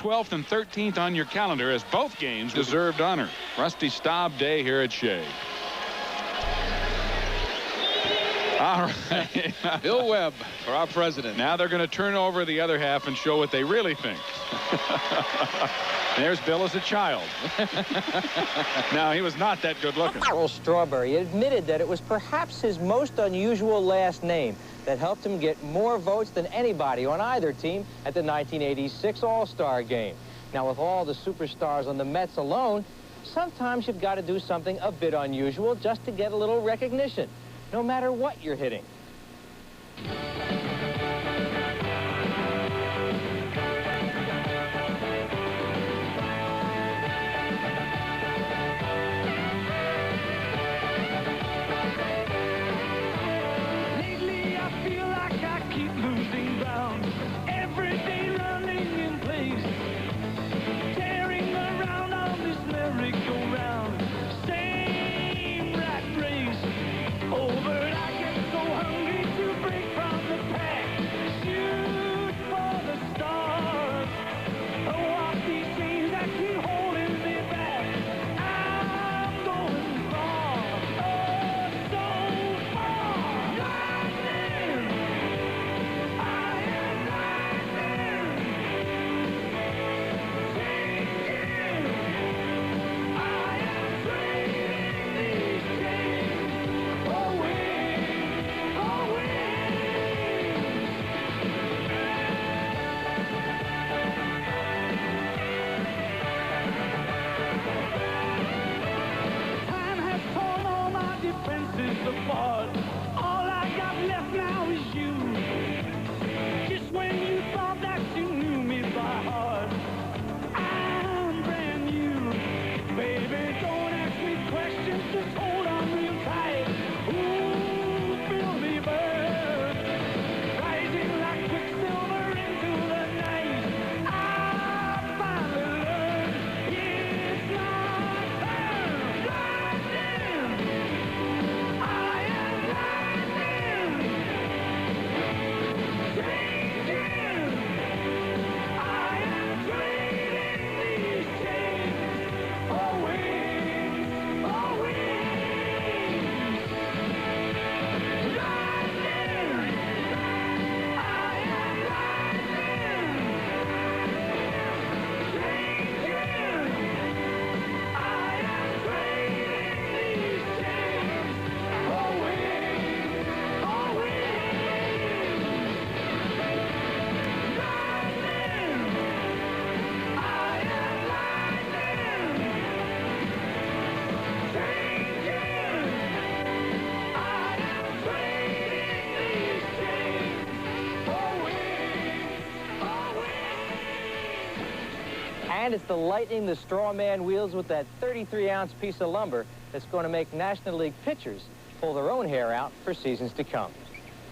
12th and 13th on your calendar, as both games deserved honor. Rusty Staub Day here at Shea. All right. Bill Webb for our president. Now they're going to turn over the other half and show what they really think. There's Bill as a child. Now, he was not that good looking. Darryl Strawberry admitted that it was perhaps his most unusual last name that helped him get more votes than anybody on either team at the 1986 All-Star Game. Now, with all the superstars on the Mets alone, sometimes you've got to do something a bit unusual just to get a little recognition, no matter what you're hitting. And it's the lightning the straw man wields with that 33-ounce piece of lumber that's going to make National League pitchers pull their own hair out for seasons to come.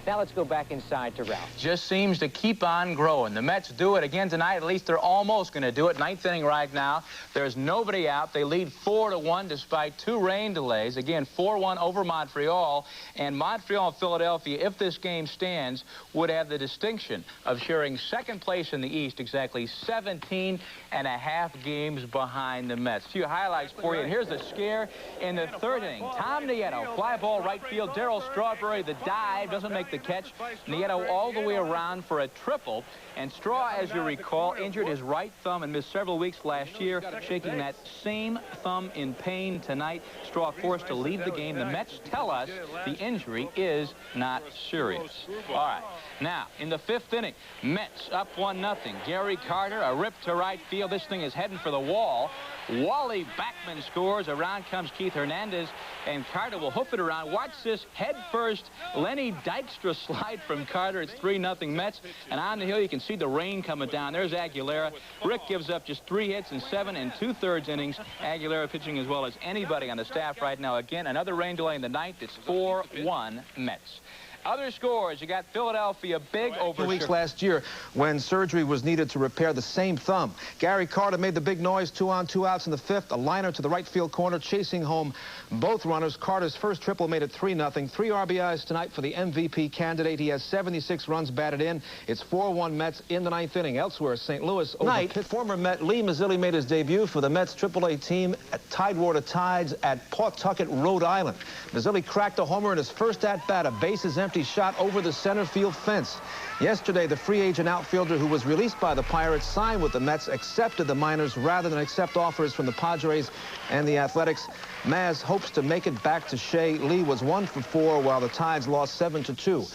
Now let's go back inside to Ralph. Just seems to keep on growing. The Mets do it again tonight. At least they're almost going to do it. Ninth inning right now. There's nobody out. They lead 4-1 despite 2 rain delays. Again, 4-1 over Montreal. And Montreal and Philadelphia, if this game stands, would have the distinction of sharing second place in the East, exactly 17.5 games behind the Mets. A few highlights for you. And here's the scare in the third inning. Tom Nieto, fly ball right field. Darryl Strawberry, the dive, doesn't make the catch. Nieto all the way around for a triple. And Straw, as you recall, injured his right thumb and missed several weeks last year, shaking that same thumb in pain tonight. Straw forced to leave the game. The Mets tell us the injury is not serious. All right. Now, in the 5th inning, Mets up 1-0. Gary Carter, a rip to right field. This thing is heading for the wall. Wally Backman scores. Around comes Keith Hernandez, and Carter will hoof it around. Watch this head first. Lenny Dykstra slide from Carter. It's 3-0 Mets. And on the hill, you can see the rain coming down. There's Aguilera. Rick gives up just 3 hits in 7 2/3 innings. Aguilera pitching as well as anybody on the staff right now. Again, another rain delay in the 9th. It's 4-1 Mets. Other scores, you got Philadelphia big over 2 weeks last year when surgery was needed to repair the same thumb. Gary Carter made the big noise, 2 on, 2 outs in the 5th, a liner to the right field corner, chasing home both runners. Carter's first triple made it 3-0. 3 RBIs tonight for the MVP candidate. He has 76 runs batted in. It's 4-1 Mets in the 9th inning. Elsewhere, St. Louis over former Met Lee Mazzilli made his debut for the Mets AAA team at Tidewater Tides at Pawtucket, Rhode Island. Mazzilli cracked a homer in his first at-bat, a bases-empty shot over the center field fence. Yesterday, the free agent outfielder who was released by the Pirates signed with the Mets, accepted the minors rather than accept offers from the Padres and the Athletics. Maz hopes to make it back to Shea. Lee was 1 for 4 while the Tides lost 7-2.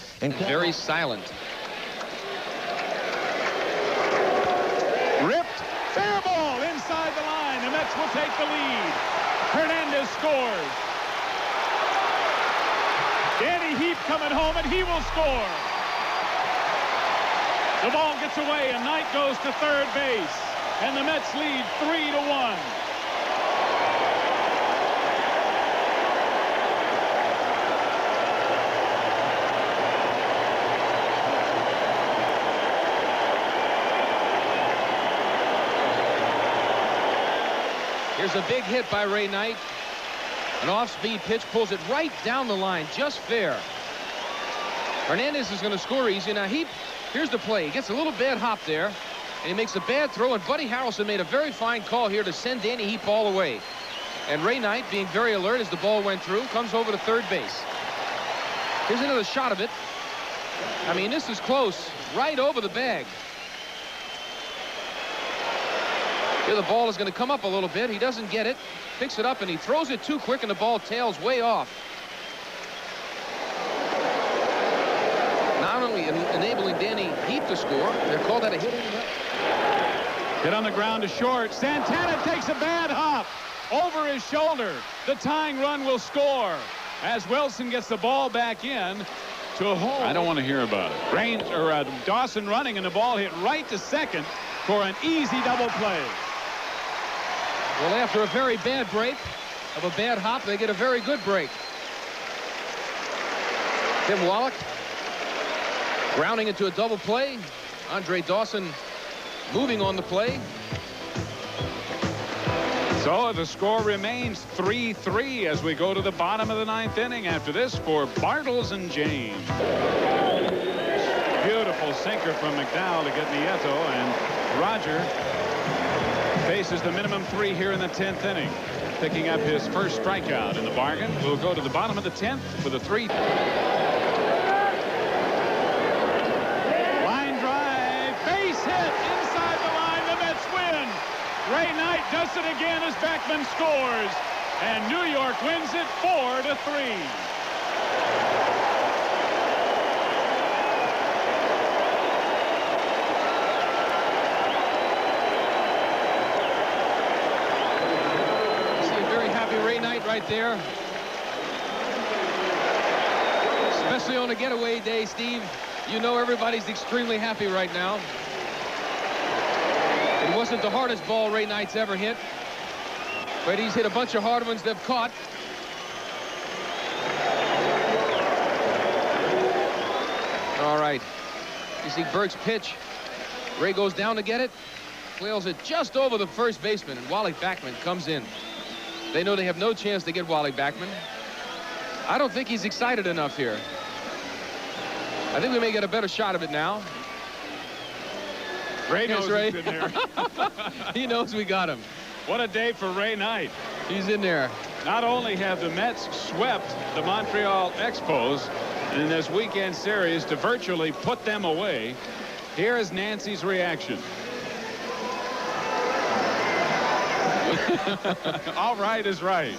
Very silent. Ripped. Fair ball inside the line. The Mets will take the lead. Hernandez scores. Danny Heap coming home, and he will score. The ball gets away, and Knight goes to third base. And the Mets lead 3-1. Here's a big hit by Ray Knight. An off-speed pitch pulls it right down the line, just fair. Hernandez is going to score easy. Now, here's the play. He gets a little bad hop there, and he makes a bad throw, and Buddy Harrelson made a very fine call here to send Danny Heap all the way. And Ray Knight, being very alert as the ball went through, comes over to third base. Here's another shot of it. I mean, this is close, right over the bag. Here the ball is going to come up a little bit. He doesn't get it. Picks it up, and he throws it too quick, and the ball tails way off. Not only enabling Danny Heap to score, they call that a hit. Hit on the ground to short. Santana takes a bad hop over his shoulder. The tying run will score as Wilson gets the ball back in to home. I don't want to hear about it. Dawson running, and the ball hit right to second for an easy double play. Well, after a very bad break of a bad hop, they get a very good break. Tim Wallach grounding into a double play. Andre Dawson moving on the play. So the score remains 3-3 as we go to the bottom of the 9th inning after this for Bartles and James. Beautiful sinker from McDowell to get Nieto, and Roger faces the minimum 3 here in the 10th inning, picking up his first strikeout in the bargain. We'll go to the bottom of the 10th with a 3. Line drive, base hit inside the line. The Mets win. Ray Knight does it again as Beckman scores, and New York wins it 4-3. Right there, especially on a getaway day, Steve. You know everybody's extremely happy right now. It wasn't the hardest ball Ray Knight's ever hit, but he's hit a bunch of hard ones they've caught. All right, you see Berg's pitch. Ray goes down to get it, flails it just over the first baseman, and Wally Backman comes in. They know they have no chance to get Wally Backman. I don't think he's excited enough here. I think we may get a better shot of it now. Ray knows he's in there. He knows we got him. What a day for Ray Knight. He's in there. Not only have the Mets swept the Montreal Expos in this weekend series to virtually put them away, here is Nancy's reaction. All right is right.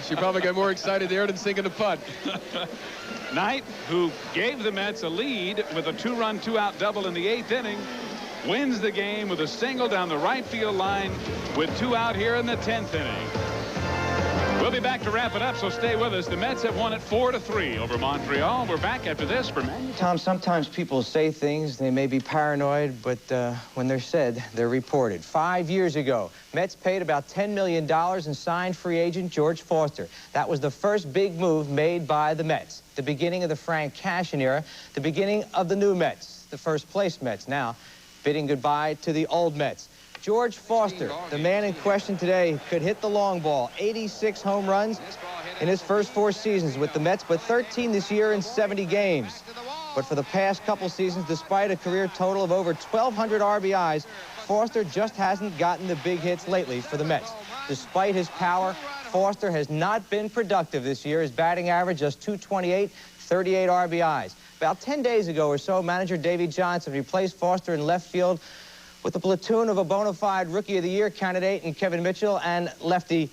She probably got more excited there than sinking the putt. Knight, who gave the Mets a lead with a 2-run, 2-out double in the 8th inning, wins the game with a single down the right field line with 2 out here in the 10th inning. We'll be back to wrap it up, so stay with us. The Mets have won it 4-3 over Montreal. We're back after this for Tom, sometimes people say things, they may be paranoid, but when they're said, they're reported. 5 years ago, Mets paid about $10 million and signed free agent George Foster. That was the first big move made by the Mets. The beginning of the Frank Cashen era, the beginning of the new Mets, the first-place Mets now, bidding goodbye to the old Mets. George Foster, the man in question today, could hit the long ball. 86 home runs in his first 4 seasons with the Mets, but 13 this year in 70 games. But for the past couple seasons, despite a career total of over 1,200 RBIs, Foster just hasn't gotten the big hits lately for the Mets. Despite his power, Foster has not been productive this year. His batting average just .228, 38 RBIs. About 10 days ago or so, manager Davey Johnson replaced Foster in left field with a platoon of a bona fide Rookie of the Year candidate in Kevin Mitchell and lefty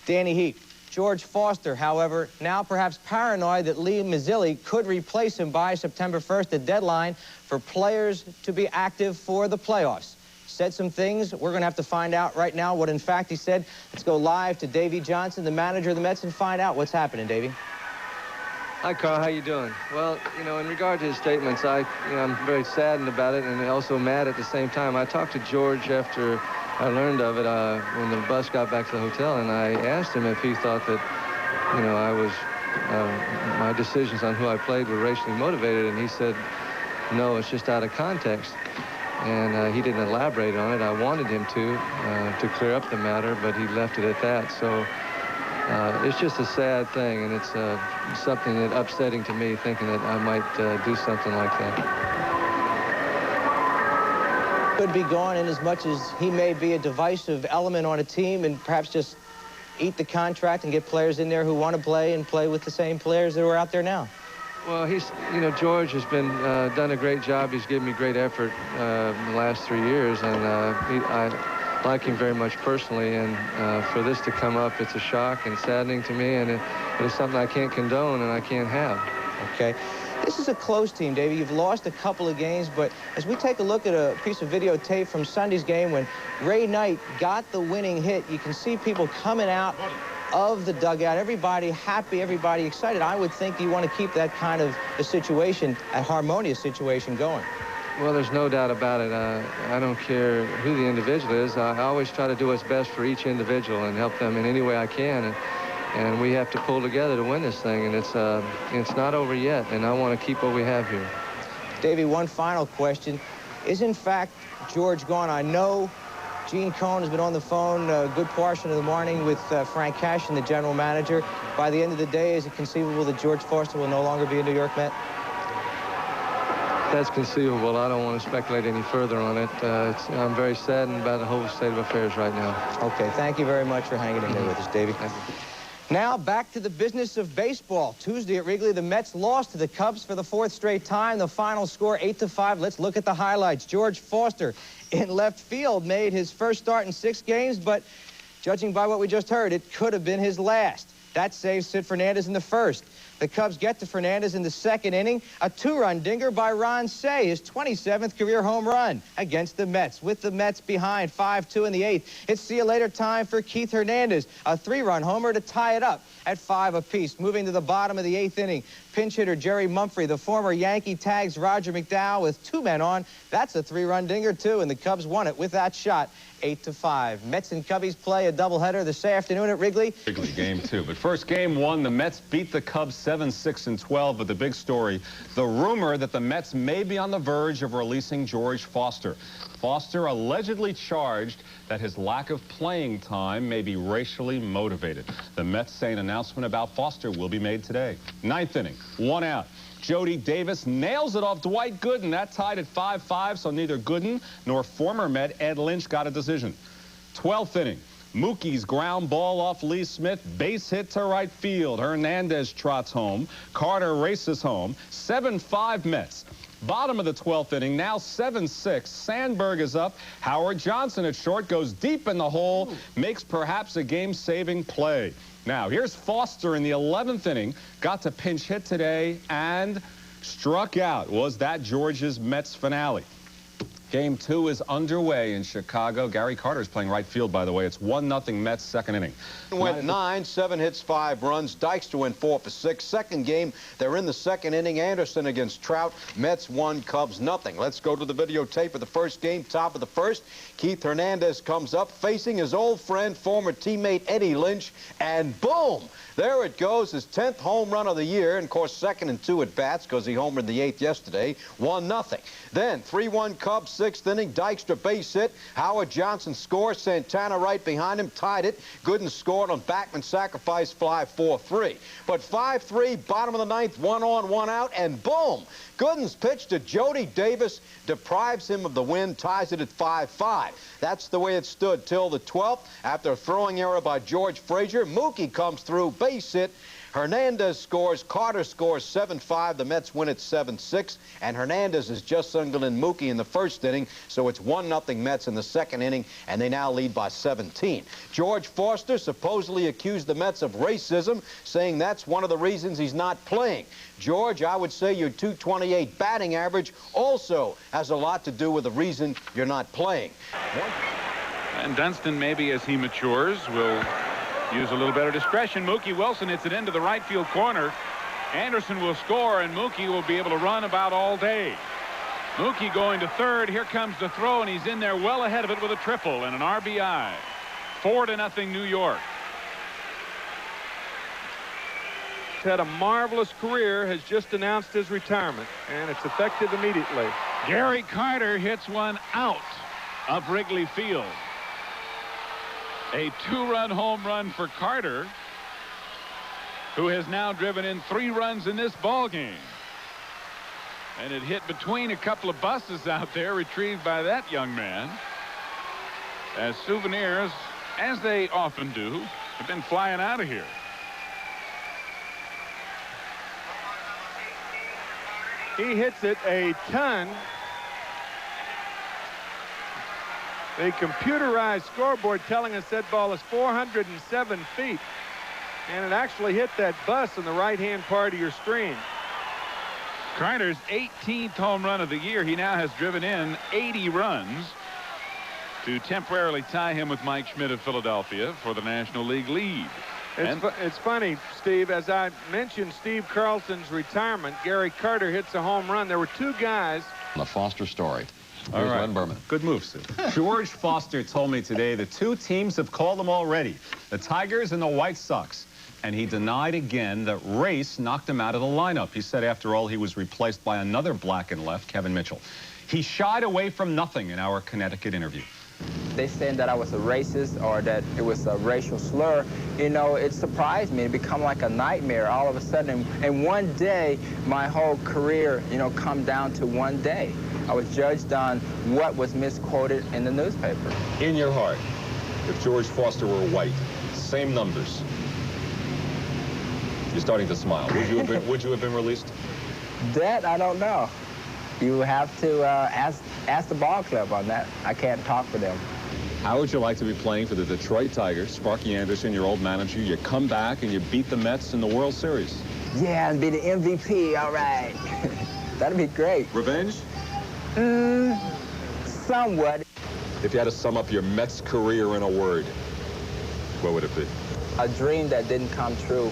Danny Heap. George Foster, however, now perhaps paranoid that Lee Mazzilli could replace him by September 1st, the deadline for players to be active for the playoffs. Said some things. We're going to have to find out right now what, in fact, he said. Let's go live to Davey Johnson, the manager of the Mets, and find out what's happening, Davey. Hi, Carl. How you doing? Well, you know, in regard to his statements, I'm very saddened about it and also mad at the same time. I talked to George after I learned of it when the bus got back to the hotel, and I asked him if he thought that, you know, my decisions on who I played were racially motivated, and he said, no, it's just out of context. And he didn't elaborate on it. I wanted him to clear up the matter, but he left it at that. So it's just a sad thing, and it's something that upsetting to me, thinking that I might do something like that. Could be gone in as much as he may be a divisive element on a team and perhaps just eat the contract and get players in there who want to play and play with the same players that are out there now. Well, you know, George has been done a great job. He's given me great effort the last 3 years, and I like him very much personally. And for this to come up, it's a shock and saddening to me, and it's something I can't condone and I can't have. Okay. This is a close team, Davey. You've lost a couple of games, but as we take a look at a piece of videotape from Sunday's game when Ray Knight got the winning hit, you can see people coming out of the dugout, everybody happy, everybody excited. I would think you want to keep that kind of a situation, a harmonious situation going. Well, there's no doubt about it. I don't care who the individual is. I always try to do what's best for each individual and help them in any way I can. And we have to pull together to win this thing, and it's not over yet, and I want to keep what we have here. Davey, one final question. Is, in fact, George gone? I know Gene Cohn has been on the phone a good portion of the morning with Frank Cashen, the general manager. By the end of the day, is it conceivable that George Foster will no longer be a New York Met? That's conceivable. I don't want to speculate any further on it. I'm very saddened about the whole state of affairs right now. Okay, thank you very much for hanging in there with us, Davey. Now back to the business of baseball. Tuesday at Wrigley, the Mets lost to the Cubs for the 4th straight time. The final score 8-5. Let's look at the highlights. George Foster in left field made his first start in 6 games, but judging by what we just heard, it could have been his last. That saves Sid Fernandez in the first. The Cubs get to Fernandez in the 2nd inning. A 2-run dinger by Ron Cey, his 27th career home run against the Mets. With the Mets behind 5-2 in the 8th, it's see-you-later time for Keith Hernandez. A 3-run homer to tie it up at 5 apiece. Moving to the bottom of the 8th inning, pinch hitter Jerry Mumphrey, the former Yankee, tags Roger McDowell with 2 men on. That's a 3-run dinger, too, and the Cubs won it with that shot. 8-5. Mets and Cubbies play a doubleheader this afternoon at Wrigley. Wrigley game 2. But first, game 1, the Mets beat the Cubs 7-6-12. But the big story, the rumor that the Mets may be on the verge of releasing George Foster. Foster allegedly charged that his lack of playing time may be racially motivated. The Mets say an announcement about Foster will be made today. 9th inning, 1 out. Jody Davis nails it off Dwight Gooden. That tied at 5-5, so neither Gooden nor former Met Ed Lynch got a decision. 12th inning, Mookie's ground ball off Lee Smith, base hit to right field. Hernandez trots home. Carter races home. 7-5 Mets. Bottom of the 12th inning, now 7-6. Sandberg is up. Howard Johnson at short goes deep in the hole, makes perhaps a game-saving play. Now, here's Foster in the 11th inning. Got to pinch hit today and struck out. Was that George's Mets finale? Game 2 is underway in Chicago. Gary Carter's playing right field, by the way. It's 1-0 Mets, second inning. Went 9, 7 hits, 5 runs. Dykstra went 4 for 6. Second game, they're in the second inning. Anderson against Trout. Mets 1, Cubs nothing. Let's go to the videotape of the first game, top of the first. Keith Hernandez comes up facing his old friend, former teammate Eddie Lynch, and boom! There it goes, his 10th home run of the year, and of course 2nd and 2 at bats because he homered in the 8th yesterday. 1-0. Then 3-1 Cubs, 6th inning. Dykstra base hit. Howard Johnson scores. Santana right behind him, tied it. Gooden scored on Backman sacrifice fly, 4-3. But 5-3, bottom of the 9th, 1 on, 1 out, and boom! Gooden's pitch to Jody Davis deprives him of the win, ties it at 5-5. That's the way it stood till the 12th. After a throwing error by George Frazier, Mookie comes through, base hit. Hernandez scores. Carter scores 7-5. The Mets win at 7-6. And Hernandez has just singled in Mookie in the first inning, so it's 1-0 Mets in the second inning, and they now lead by 17. George Foster supposedly accused the Mets of racism, saying that's one of the reasons he's not playing. George, I would say your .228 batting average also has a lot to do with the reason you're not playing. And Dunston, maybe as he matures, will use a little better discretion. Mookie Wilson hits it into the right field corner. Anderson will score, and Mookie will be able to run about all day. Mookie going to third. Here comes the throw, and he's in there well ahead of it with a triple and an RBI. 4-0 New York. He's had a marvelous career, has just announced his retirement, and it's effective immediately. Gary Carter hits one out of Wrigley Field. A 2-run home run for Carter, who has now driven in 3 runs in this ball game. And it hit between a couple of buses out there, retrieved by that young man. As souvenirs, as they often do, have been flying out of here. He hits it a ton. The computerized scoreboard telling us that ball is 407 feet. And it actually hit that bus in the right-hand part of your screen. Carter's 18th home run of the year. He now has driven in 80 runs to temporarily tie him with Mike Schmidt of Philadelphia for the National League lead. It's funny, Steve, as I mentioned Steve Carlson's retirement, Gary Carter hits a home run. There were 2 guys. The Foster story. All Here's right. Len Berman. Good move, Sid. George Foster told me today the 2 teams have called him already, the Tigers and the White Sox. And he denied again that race knocked him out of the lineup. He said, after all, he was replaced by another black and left, Kevin Mitchell. He shied away from nothing in our Connecticut interview. They said that I was a racist or that it was a racial slur. You know, it surprised me. It became like a nightmare all of a sudden. And one day, my whole career, you know, come down to one day. I was judged on what was misquoted in the newspaper. In your heart, if George Foster were white, same numbers, you're starting to smile. Would you have been released? That, I don't know. You have to ask the ball club on that. I can't talk for them. How would you like to be playing for the Detroit Tigers, Sparky Anderson, your old manager? You come back and you beat the Mets in the World Series. Yeah, and be the MVP, all right. That'd be great. Revenge? Somewhat. If you had to sum up your Mets career in a word, what would it be? A dream that didn't come true.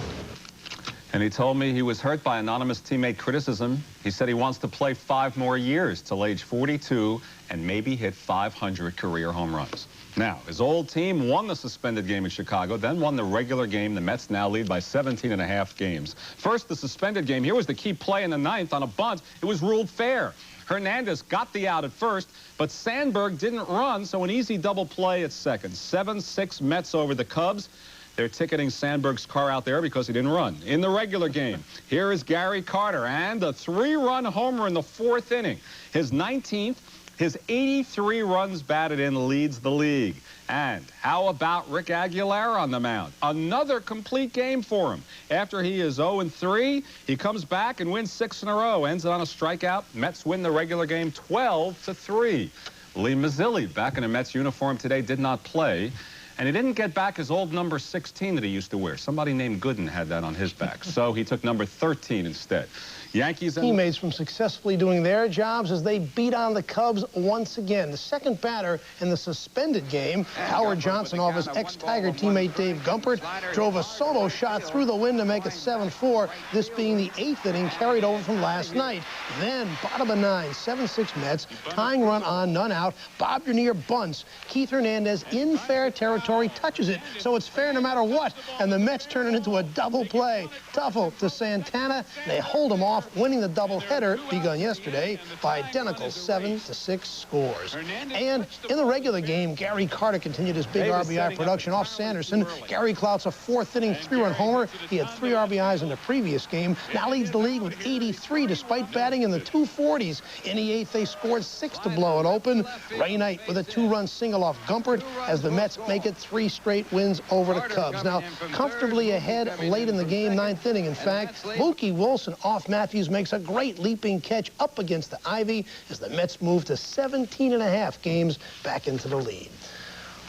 And he told me he was hurt by anonymous teammate criticism. He said he wants to play 5 more years till age 42 and maybe hit 500 career home runs. Now, his old team won the suspended game in Chicago, then won the regular game. The Mets now lead by 17.5 games. First, the suspended game. Here was the key play in the 9th on a bunt. It was ruled fair. Hernandez got the out at first, but Sandberg didn't run, so an easy double play at second. 7-6 Mets over the Cubs. They're ticketing Sandberg's car out there because he didn't run. In the regular game, here is Gary Carter, and a 3-run homer in the 4th inning. His 19th, his 83 runs batted in leads the league. And how about Rick Aguilera on the mound? Another complete game for him. After he is 0-3, he comes back and wins 6 in a row. Ends it on a strikeout. Mets win the regular game 12-3. Lee Mazzilli, back in a Mets uniform today, did not play. And he didn't get back his old number 16 that he used to wear. Somebody named Gooden had that on his back. So he took number 13 instead. Yankees and teammates from successfully doing their jobs as they beat on the Cubs once again. The second batter in the suspended game, Howard Johnson, off his ex-Tiger teammate Dave Gumpert, drove a solo shot through the wind to make it 7-4, this being the 8th inning carried over from last night. Then, bottom of 9, 7-6 Mets, tying run on, none out. Bob Dernier bunts. Keith Hernandez in fair territory touches it, so it's fair no matter what, and the Mets turn it into a double play. Tuffle to Santana. They hold him off, winning the doubleheader begun yesterday by identical 7-6 scores. And in the regular game, Gary Carter continued his big RBI production off Sanderson. Gary clouts a 4th inning 3-run homer. He had 3 RBIs in the previous game. Now leads the league with 83 despite batting in the 240s. In the 8th, they scored 6 to blow it open. Ray Knight with a 2-run single off Gumpert as the Mets make it 3 straight wins over the Cubs. Now comfortably ahead late in the game, 9th inning. In fact, Mookie Wilson off Matthews makes a great leaping catch up against the ivy as the Mets move to 17.5 games back into the lead.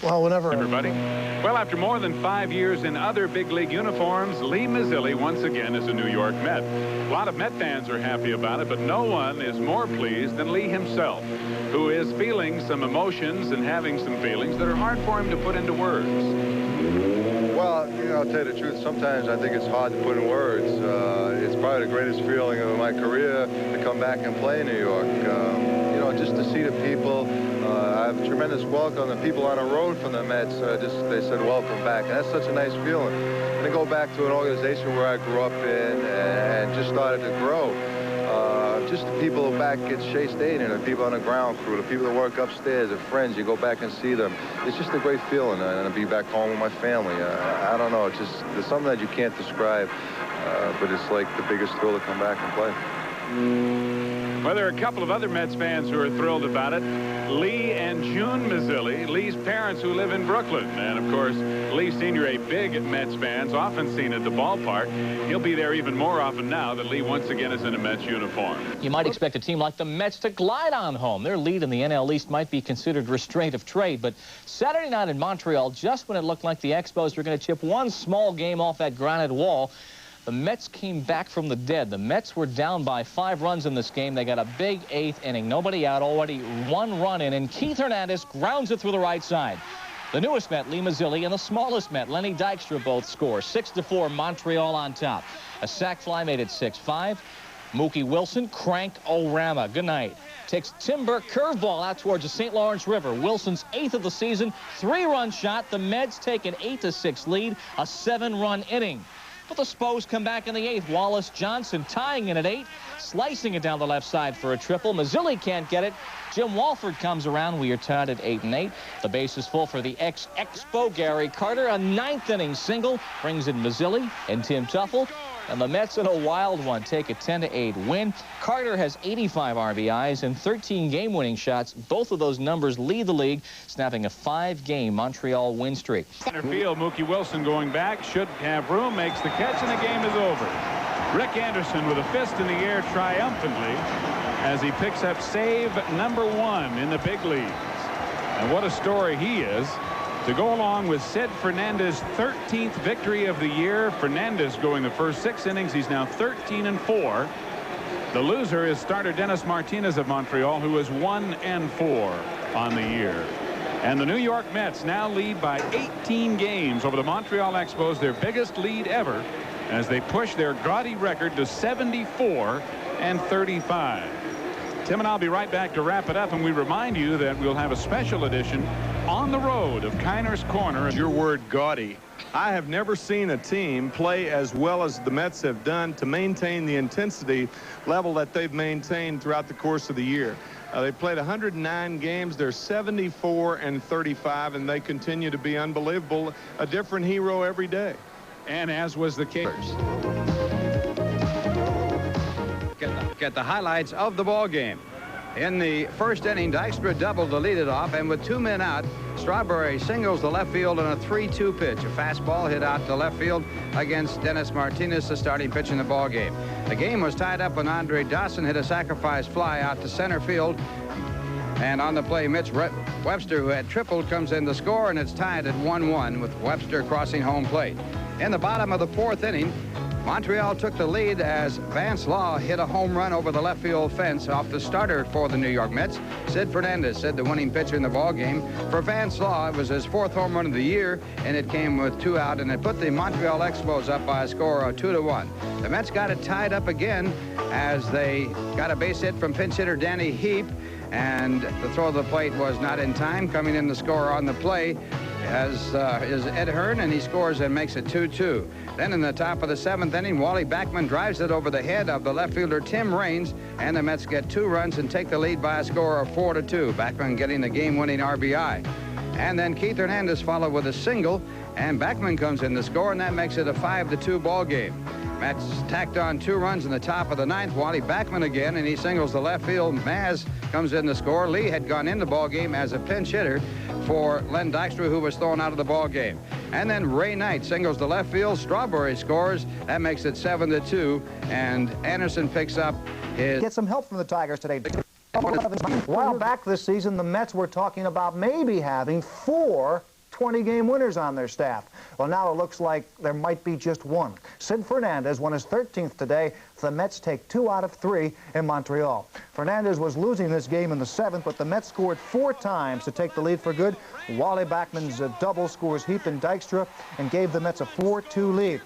Well, whenever... Everybody. Well, after more than 5 years in other big league uniforms, Lee Mazzilli once again is a New York Met. A lot of Met fans are happy about it, but no one is more pleased than Lee himself, who is feeling some emotions and having some feelings that are hard for him to put into words. Well, you know, I'll tell you the truth, sometimes I think it's hard to put in words. It's probably the greatest feeling of my career to come back and play in New York. You know, just to see the people. I have a tremendous welcome. The people on the road from the Mets, they said, welcome back. And that's such a nice feeling. And to go back to an organization where I grew up in and just started to grow. Just the people back at Shea Stadium, the people on the ground crew, the people that work upstairs, the friends, you go back and see them. It's just a great feeling, and to be back home with my family. I don't know, it's something that you can't describe, but it's like the biggest thrill to come back and play. Well, there are a couple of other Mets fans who are thrilled about it. Lee and June Mazzilli, Lee's parents who live in Brooklyn. And, of course, Lee Sr., a big Mets fan, often seen at the ballpark. He'll be there even more often now that Lee once again is in a Mets uniform. You might expect a team like the Mets to glide on home. Their lead in the NL East might be considered restraint of trade. But Saturday night in Montreal, just when it looked like the Expos were going to chip one small game off that granite wall, the Mets came back from the dead. The Mets were down by 5 runs in this game. They got a big 8th inning. Nobody out, already 1 run in, and Keith Hernandez grounds it through the right side. The newest Met, Lee Mazzilli, and the smallest Met, Lenny Dykstra, both score. 6-4, Montreal on top. A sac fly made it 6-5. Mookie Wilson cranked Orama. Good night. Takes Tim Burke curveball out towards the St. Lawrence River. Wilson's 8th of the season. 3-run shot. The Mets take an 8-6 lead. A 7-run inning. But the Spos come back in the 8th. Wallace Johnson tying in at 8, slicing it down the left side for a triple. Mazzilli can't get it. Jim Walford comes around. We are tied at 8-8. The base is full for the ex-Expo Gary Carter. A 9th inning single brings in Mazzilli and Tim Tuffle. And the Mets in a wild one take a 10-8 win. Carter has 85 RBIs and 13 game-winning shots. Both of those numbers lead the league, snapping a 5-game Montreal win streak. Center field, Mookie Wilson going back, should have room, makes the catch, and the game is over. Rick Anderson with a fist in the air triumphantly as he picks up save number 1 in the big leagues. And what a story he is. To go along with Sid Fernandez's 13th victory of the year. Fernandez going the first 6 innings. He's now 13-4. The loser is starter Dennis Martinez of Montreal, who is 1-4 on the year. And the New York Mets now lead by 18 games over the Montreal Expos, their biggest lead ever, as they push their gaudy record to 74-35. Tim and I'll be right back to wrap it up, and we remind you that we'll have a special edition on the road of Kiner's Corner. Your word gaudy. I have never seen a team play as well as the Mets have done to maintain the intensity level that they've maintained throughout the course of the year. They played 109 games. They're 74-35, and they continue to be unbelievable. A different hero every day. And as was the case. Get the highlights of the ball game. In the first inning, Dykstra doubled to lead it off, and with 2 men out, Strawberry singles the left field on a 3-2 pitch. A fastball hit out to left field against Dennis Martinez, the starting pitch in the ball game. The game was tied up when Andre Dawson hit a sacrifice fly out to center field. And on the play, Mitch Webster, who had tripled, comes in to score, and it's tied at 1-1 with Webster crossing home plate. In the bottom of the 4th inning, Montreal took the lead as Vance Law hit a home run over the left field fence off the starter for the New York Mets. Sid Fernandez said the winning pitcher in the ball game. For Vance Law, it was his 4th home run of the year, and it came with 2 out, and it put the Montreal Expos up by a score of 2-1. The Mets got it tied up again as they got a base hit from pinch hitter Danny Heap, and the throw to the plate was not in time. Coming in the score on the play is Ed Hearn, and he scores and makes it 2-2. Then in the top of the 7th inning, Wally Backman drives it over the head of the left fielder Tim Raines, and the Mets get 2 runs and take the lead by a score of 4-2. Backman getting the game-winning RBI. And then Keith Hernandez followed with a single, and Backman comes in the score, and that makes it a 5-2 ball game. Mets tacked on 2 runs in the top of the 9th. Wally Backman again, and he singles the left field. Maz comes in the score. Lee had gone in the ball game as a pinch hitter for Len Dykstra, who was thrown out of the ball game. And then Ray Knight singles the left field. Strawberry scores. That makes it 7-2, and Anderson picks up his... Get some help from the Tigers today. A while back this season, the Mets were talking about maybe having 4 20-game winners on their staff. Well, now it looks like there might be just 1. Sid Fernandez won his 13th today. The Mets take 2 out of 3 in Montreal. Fernandez was losing this game in the 7th, but the Mets scored 4 times to take the lead for good. Wally Backman's double scores Heap and Dykstra and gave the Mets a 4-2 lead.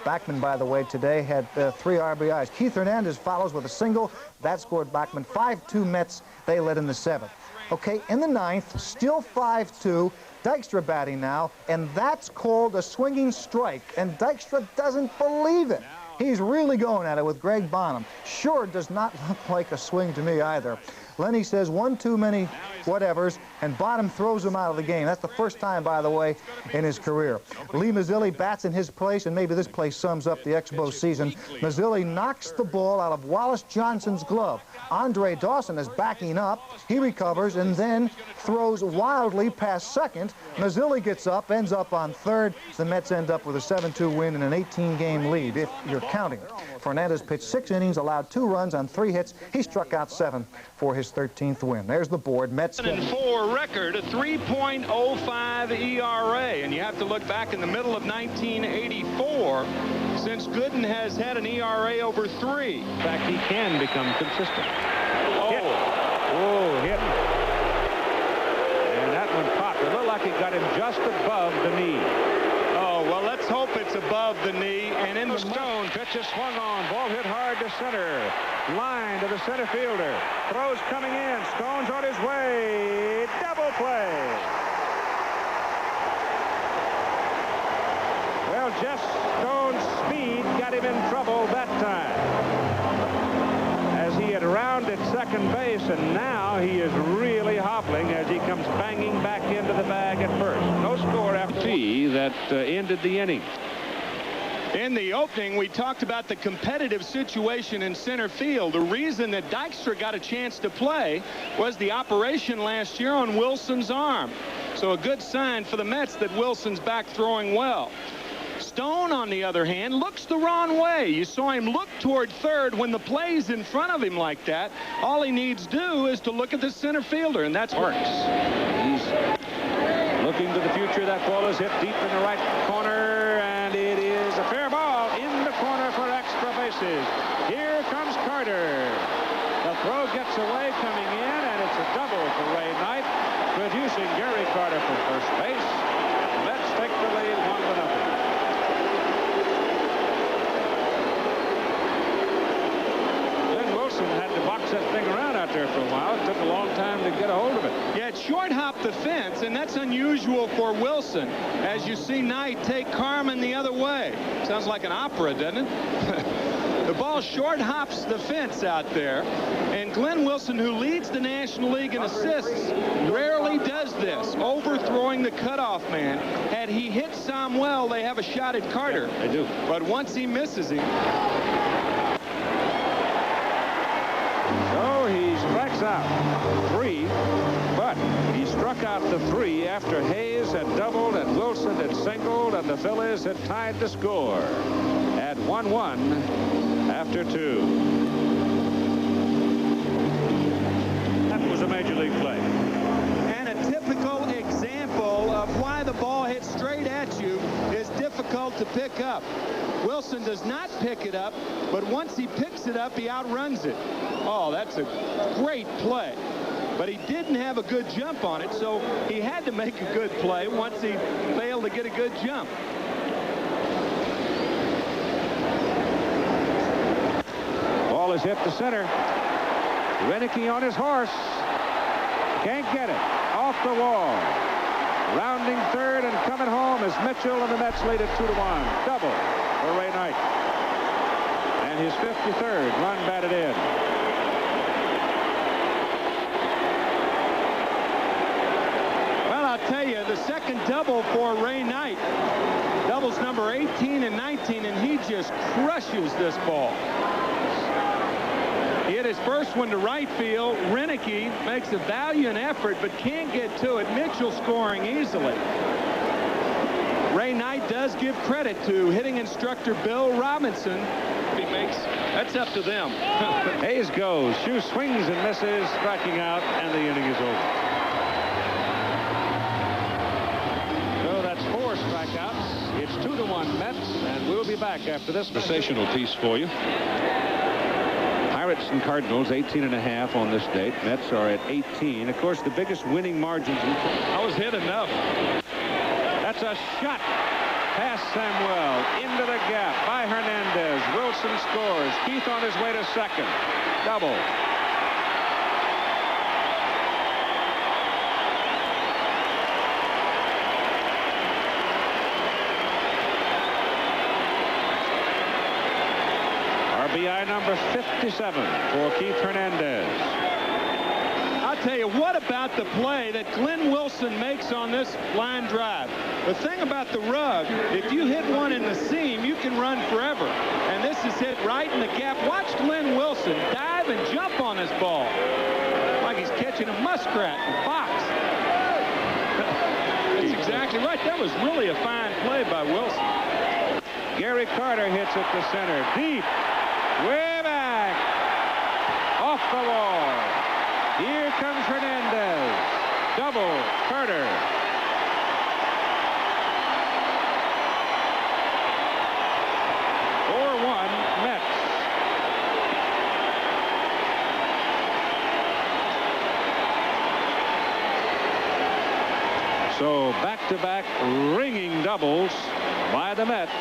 Backman, by the way, today had 3 RBIs. Keith Hernandez follows with a single. That scored Backman 5-2 Mets. They led in the 7th. Okay, in the 9th, still 5-2. Dykstra batting now, and that's called a swinging strike, and Dykstra doesn't believe it. He's really going at it with Greg Bonham. Sure does not look like a swing to me either. Lenny says 1 too many whatevers, and Bonham throws him out of the game. That's the first time, by the way, in his career. Lee Mazzilli bats in his place, and maybe this play sums up the Expos season. Mazzilli knocks the ball out of Wallace Johnson's glove. Andre Dawson is backing up. He recovers and then throws wildly past second. Mazzilli gets up, ends up on third. The Mets end up with a 7-2 win and an 18-game lead, if you're counting. Fernandez pitched 6 innings, allowed 2 runs on 3 hits. He struck out 7 for his 13th win. There's the board. Mets 7-4 record, a 3.05 ERA, and you have to look back in the middle of 1984 since Gooden has had an ERA over 3. In fact, he can become consistent. Hit. Oh, hit. And that one popped. It looked like it got him just above the knee. Oh, well, let's hope it's above the knee. And in the Stone, pitch is swung on. Ball hit hard to center. Line to the center fielder. Throws coming in. Stone's on his way. Double play. Well, Jeff Stone's speed got him in trouble that time, as he had rounded second base, and now he is really hobbling as he comes banging back into the bag at first. No score after that ended the inning. In the opening, we talked about the competitive situation in center field. The reason that Dykstra got a chance to play was the operation last year on Wilson's arm. So a good sign for the Mets that Wilson's back throwing well. Stone, on the other hand, looks the wrong way. You saw him look toward third when the play's in front of him like that. All he needs to do is to look at the center fielder, and that's works. He's looking to the future. That ball is hit deep in the right corner, and it is a fair ball in the corner for extra bases. Here comes Carter. The throw gets away coming in, and it's a double for Ray Knight, producing Gary Carter from first base. Let's take the lead 1-0. Had to box that thing around out there for a while. It took a long time to get a hold of it. Yeah, it short hopped the fence, and that's unusual for Wilson, as you see Knight take Carmen the other way. Sounds like an opera, doesn't it? The ball short hops the fence out there, and Glenn Wilson, who leads the National League in assists, rarely does this, overthrowing the cutoff man. Had he hit Samuel, they have a shot at Carter. Yeah, they do. But once he misses him... So he strikes out 3, but he struck out the 3 after Hayes had doubled and Wilson had singled, and the Phillies had tied the score at 1-1 after 2. That was a major league play. And a typical example of why the ball hit straight at you is difficult difficult to pick up. Wilson does not pick it up, but once he picks it up, he outruns it. Oh, that's a great play. But he didn't have a good jump on it, so he had to make a good play once he failed to get a good jump. Ball is hit to center. Renicky on his horse. Can't get it. Off the wall. Rounding third and coming home is Mitchell, and the Mets lead it 2-1. Double for Ray Knight. And his 53rd run batted in. Well, I'll tell you, the second double for Ray Knight. Doubles number 18 and 19, and he just crushes this ball. He hit his first one to right field. Renicky makes a valiant effort, but can't get to it. Mitchell scoring easily. Ray Knight does give credit to hitting instructor Bill Robinson. He makes, that's up to them. Hayes goes. Shoe swings and misses, striking out, and the inning is over. So that's 4 strikeouts. It's 2-1 Mets, and we'll be back after this sensational piece for you. Pirates and Cardinals 18.5 on this date. Mets are at 18. Of course, the biggest winning margins. I was hit enough. That's a shot past Samuel into the gap by Hernandez. Wilson scores. Keith on his way to second. Double. RBI number 57 for Keith Hernandez. I'll tell you, what about the play that Glenn Wilson makes on this line drive? The thing about the rug, if you hit one in the seam, you can run forever. And this is hit right in the gap. Watch Glenn Wilson dive and jump on this ball like he's catching a muskrat in a box. That's exactly right. That was really a fine play by Wilson. Gary Carter hits it to center. Deep. Way back. Off the wall. Here comes Hernandez. Double. Carter. Mets. So back-to-back ringing doubles by the Mets.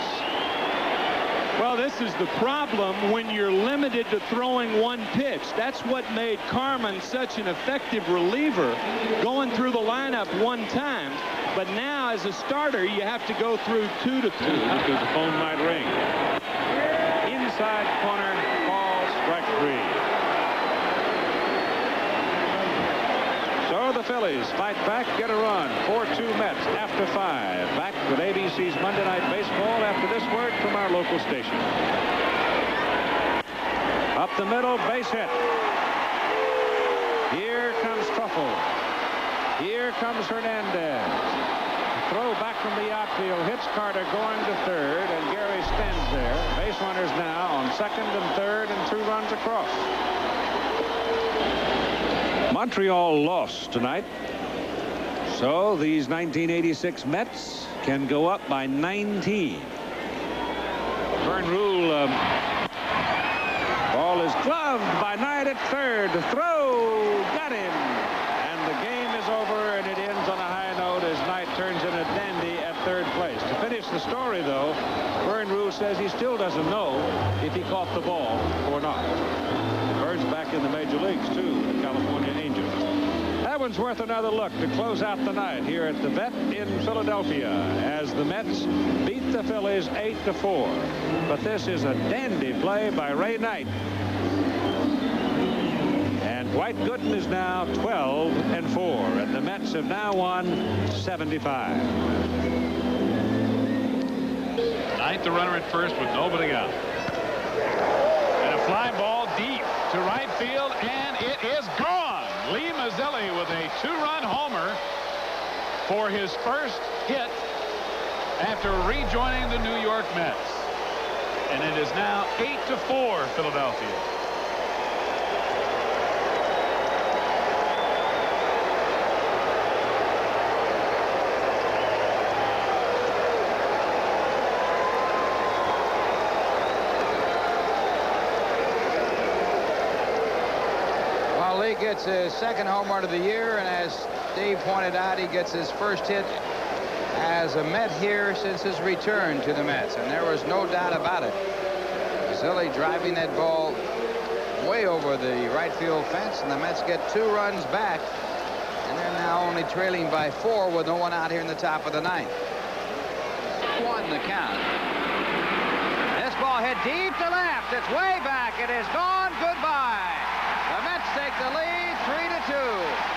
Well, this is the problem when you're limited to throwing one pitch. That's what made Carmen such an effective reliever, going through the lineup one time. But now, as a starter, you have to go through 2 to 2. Because the phone might ring. Inside corner, ball, strike 3. So the Phillies fight back, get a run. 4-2 Mets after 5. Back with ABC's Monday Night Baseball after this word from our local station. Up the middle, base hit. Here comes Truffle. Here comes Hernandez. Throw back from the outfield, hits Carter going to third, and Gary stands there. Base runners now on second and third, and 2 runs across. Montreal lost tonight, so these 1986 Mets can go up by 19. Vern Rule, ball is gloved by Knight at third. The throw, got him, and the game is over, and it ends on a high note as Knight turns in a dandy at third place. To finish the story, though, Vern Rule says he still doesn't know if he caught the ball or not. Vern's back in the major leagues, too, the California Angels. That one's worth another look to close out the night here at the Vet in Philadelphia as the Mets beat the Phillies 8-4. But this is a dandy play by Ray Knight. And Dwight Gooden is now 12-4, and the Mets have now won 75. Knight, the runner at first with nobody out. And a fly ball deep to right field, and it is gone. Lee Mazzilli with a 2-run homer for his first hit after rejoining the New York Mets. And it is now 8-4 Philadelphia. gets his second home run of the year, and as Dave pointed out, he gets his first hit as a Met here since his return to the Mets, and there was no doubt about it. Zilli driving that ball way over the right field fence, and the Mets get 2 runs back, and they're now only trailing by 4 with no one out here in the top of the 9th. 1 the count. This ball hit deep to left. It's way back. It is gone. Goodbye. The Mets take the lead 3-2.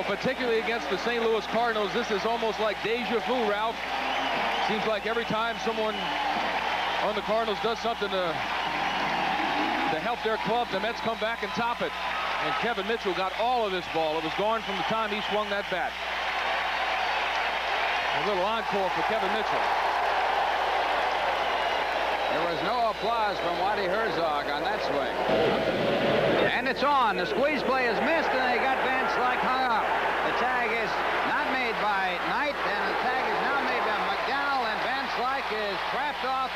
Particularly against the St. Louis Cardinals, this is almost like deja vu, Ralph. Seems like every time someone on the Cardinals does something to help their club, the Mets come back and top it. And Kevin Mitchell got all of this ball. It was gone from the time he swung that bat. A little encore for Kevin Mitchell. There was no applause from Waddy Herzog on that swing. And it's on. The squeeze play is missed, and they got Van Slyke hung up. The tag is not made by Knight, and the tag is now made by McDowell, and Van Slyke is trapped off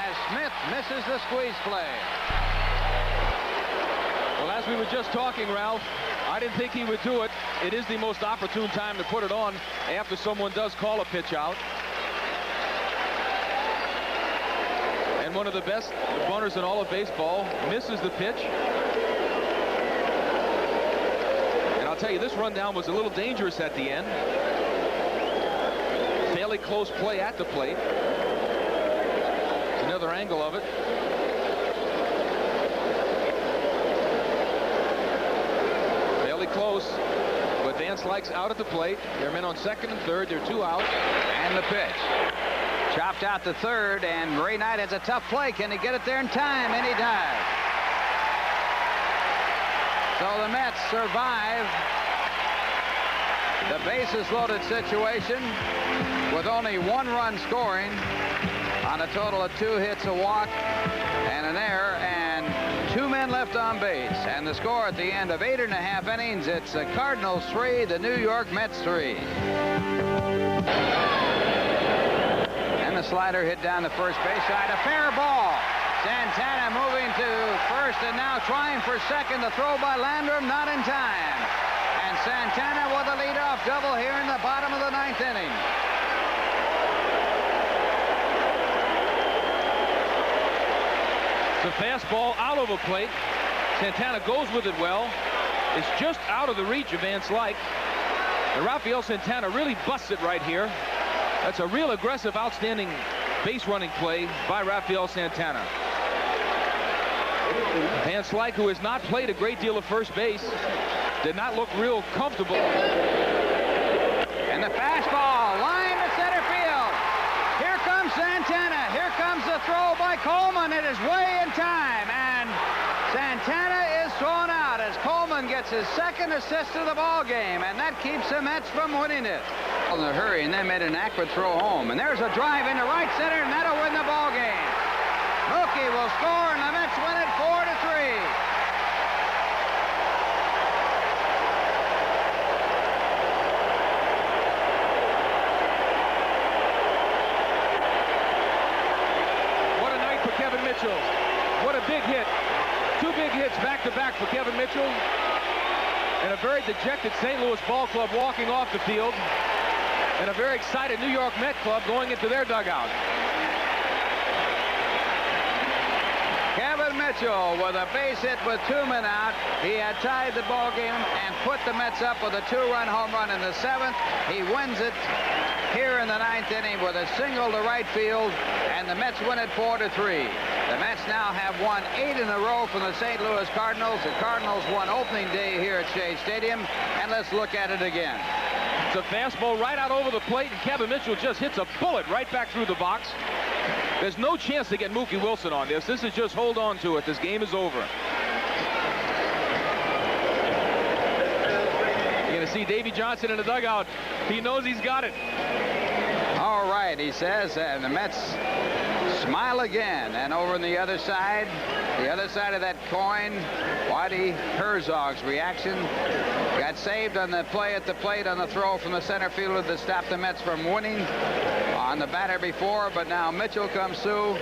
as Smith misses the squeeze play. Well, as we were just talking, Ralph, I didn't think he would do it. It is the most opportune time to put it on after someone does call a pitch out. And one of the best bunters in all of baseball misses the pitch. And I'll tell you, this rundown was a little dangerous at the end. Fairly close play at the plate. It's another angle of it. Fairly close, but Van Slyke's out at the plate. There are men on second and third. There are 2 out. And the pitch. Chopped out to third, and Ray Knight has a tough play. Can he get it there in time? And he does. So the Mets survive the bases-loaded situation with only 1 run scoring on a total of 2 hits, a walk, and an error, and 2 men left on base. And the score at the end of 8.5 innings, it's the Cardinals 3, the New York Mets 3. The slider hit down the first base side. A fair ball. Santana moving to first and now trying for second. The throw by Landrum not in time. And Santana with a leadoff double here in the bottom of the 9th inning. The fastball out of a plate. Santana goes with it well. It's just out of the reach of Van Slyke. And Rafael Santana really busts it right here. That's a real aggressive, outstanding base running play by Rafael Santana. Van Slyke, who has not played a great deal of first base, did not look real comfortable. And the fastball, line to center field. Here comes Santana. Here comes the throw by Coleman. It is way in time, and Santana is thrown out as Coleman gets his second assist of the ball game, and that keeps the Mets from winning it. In a hurry, and then made an accurate throw home, and there's a drive into right center, and that'll win the ball game. Mookie will score, and the Mets win it 4-3. What a night for Kevin Mitchell. What a big hit. 2 big hits back-to-back for Kevin Mitchell. And a very dejected St. Louis ball club walking off the field. And a very excited New York Met club going into their dugout. Kevin Mitchell with a base hit with 2 men out. He had tied the ball game and put the Mets up with a 2-run home run in the 7th. He wins it here in the 9th inning with a single to right field, and the Mets win it 4-3. The Mets now have won 8 in a row from the St. Louis Cardinals. The Cardinals won opening day here at Shea Stadium, and let's look at it again. It's a fastball right out over the plate, and Kevin Mitchell just hits a bullet right back through the box. There's no chance to get Mookie Wilson on this. This is just hold on to it. This game is over. see Davy Johnson in the dugout. He knows he's got it. All right, he says, and the Mets smile again. And over on the other side of that coin, Whitey Herzog's reaction got saved on the play at the plate on the throw from the center fielder that stopped the Mets from winning on the batter before. But now Mitchell comes through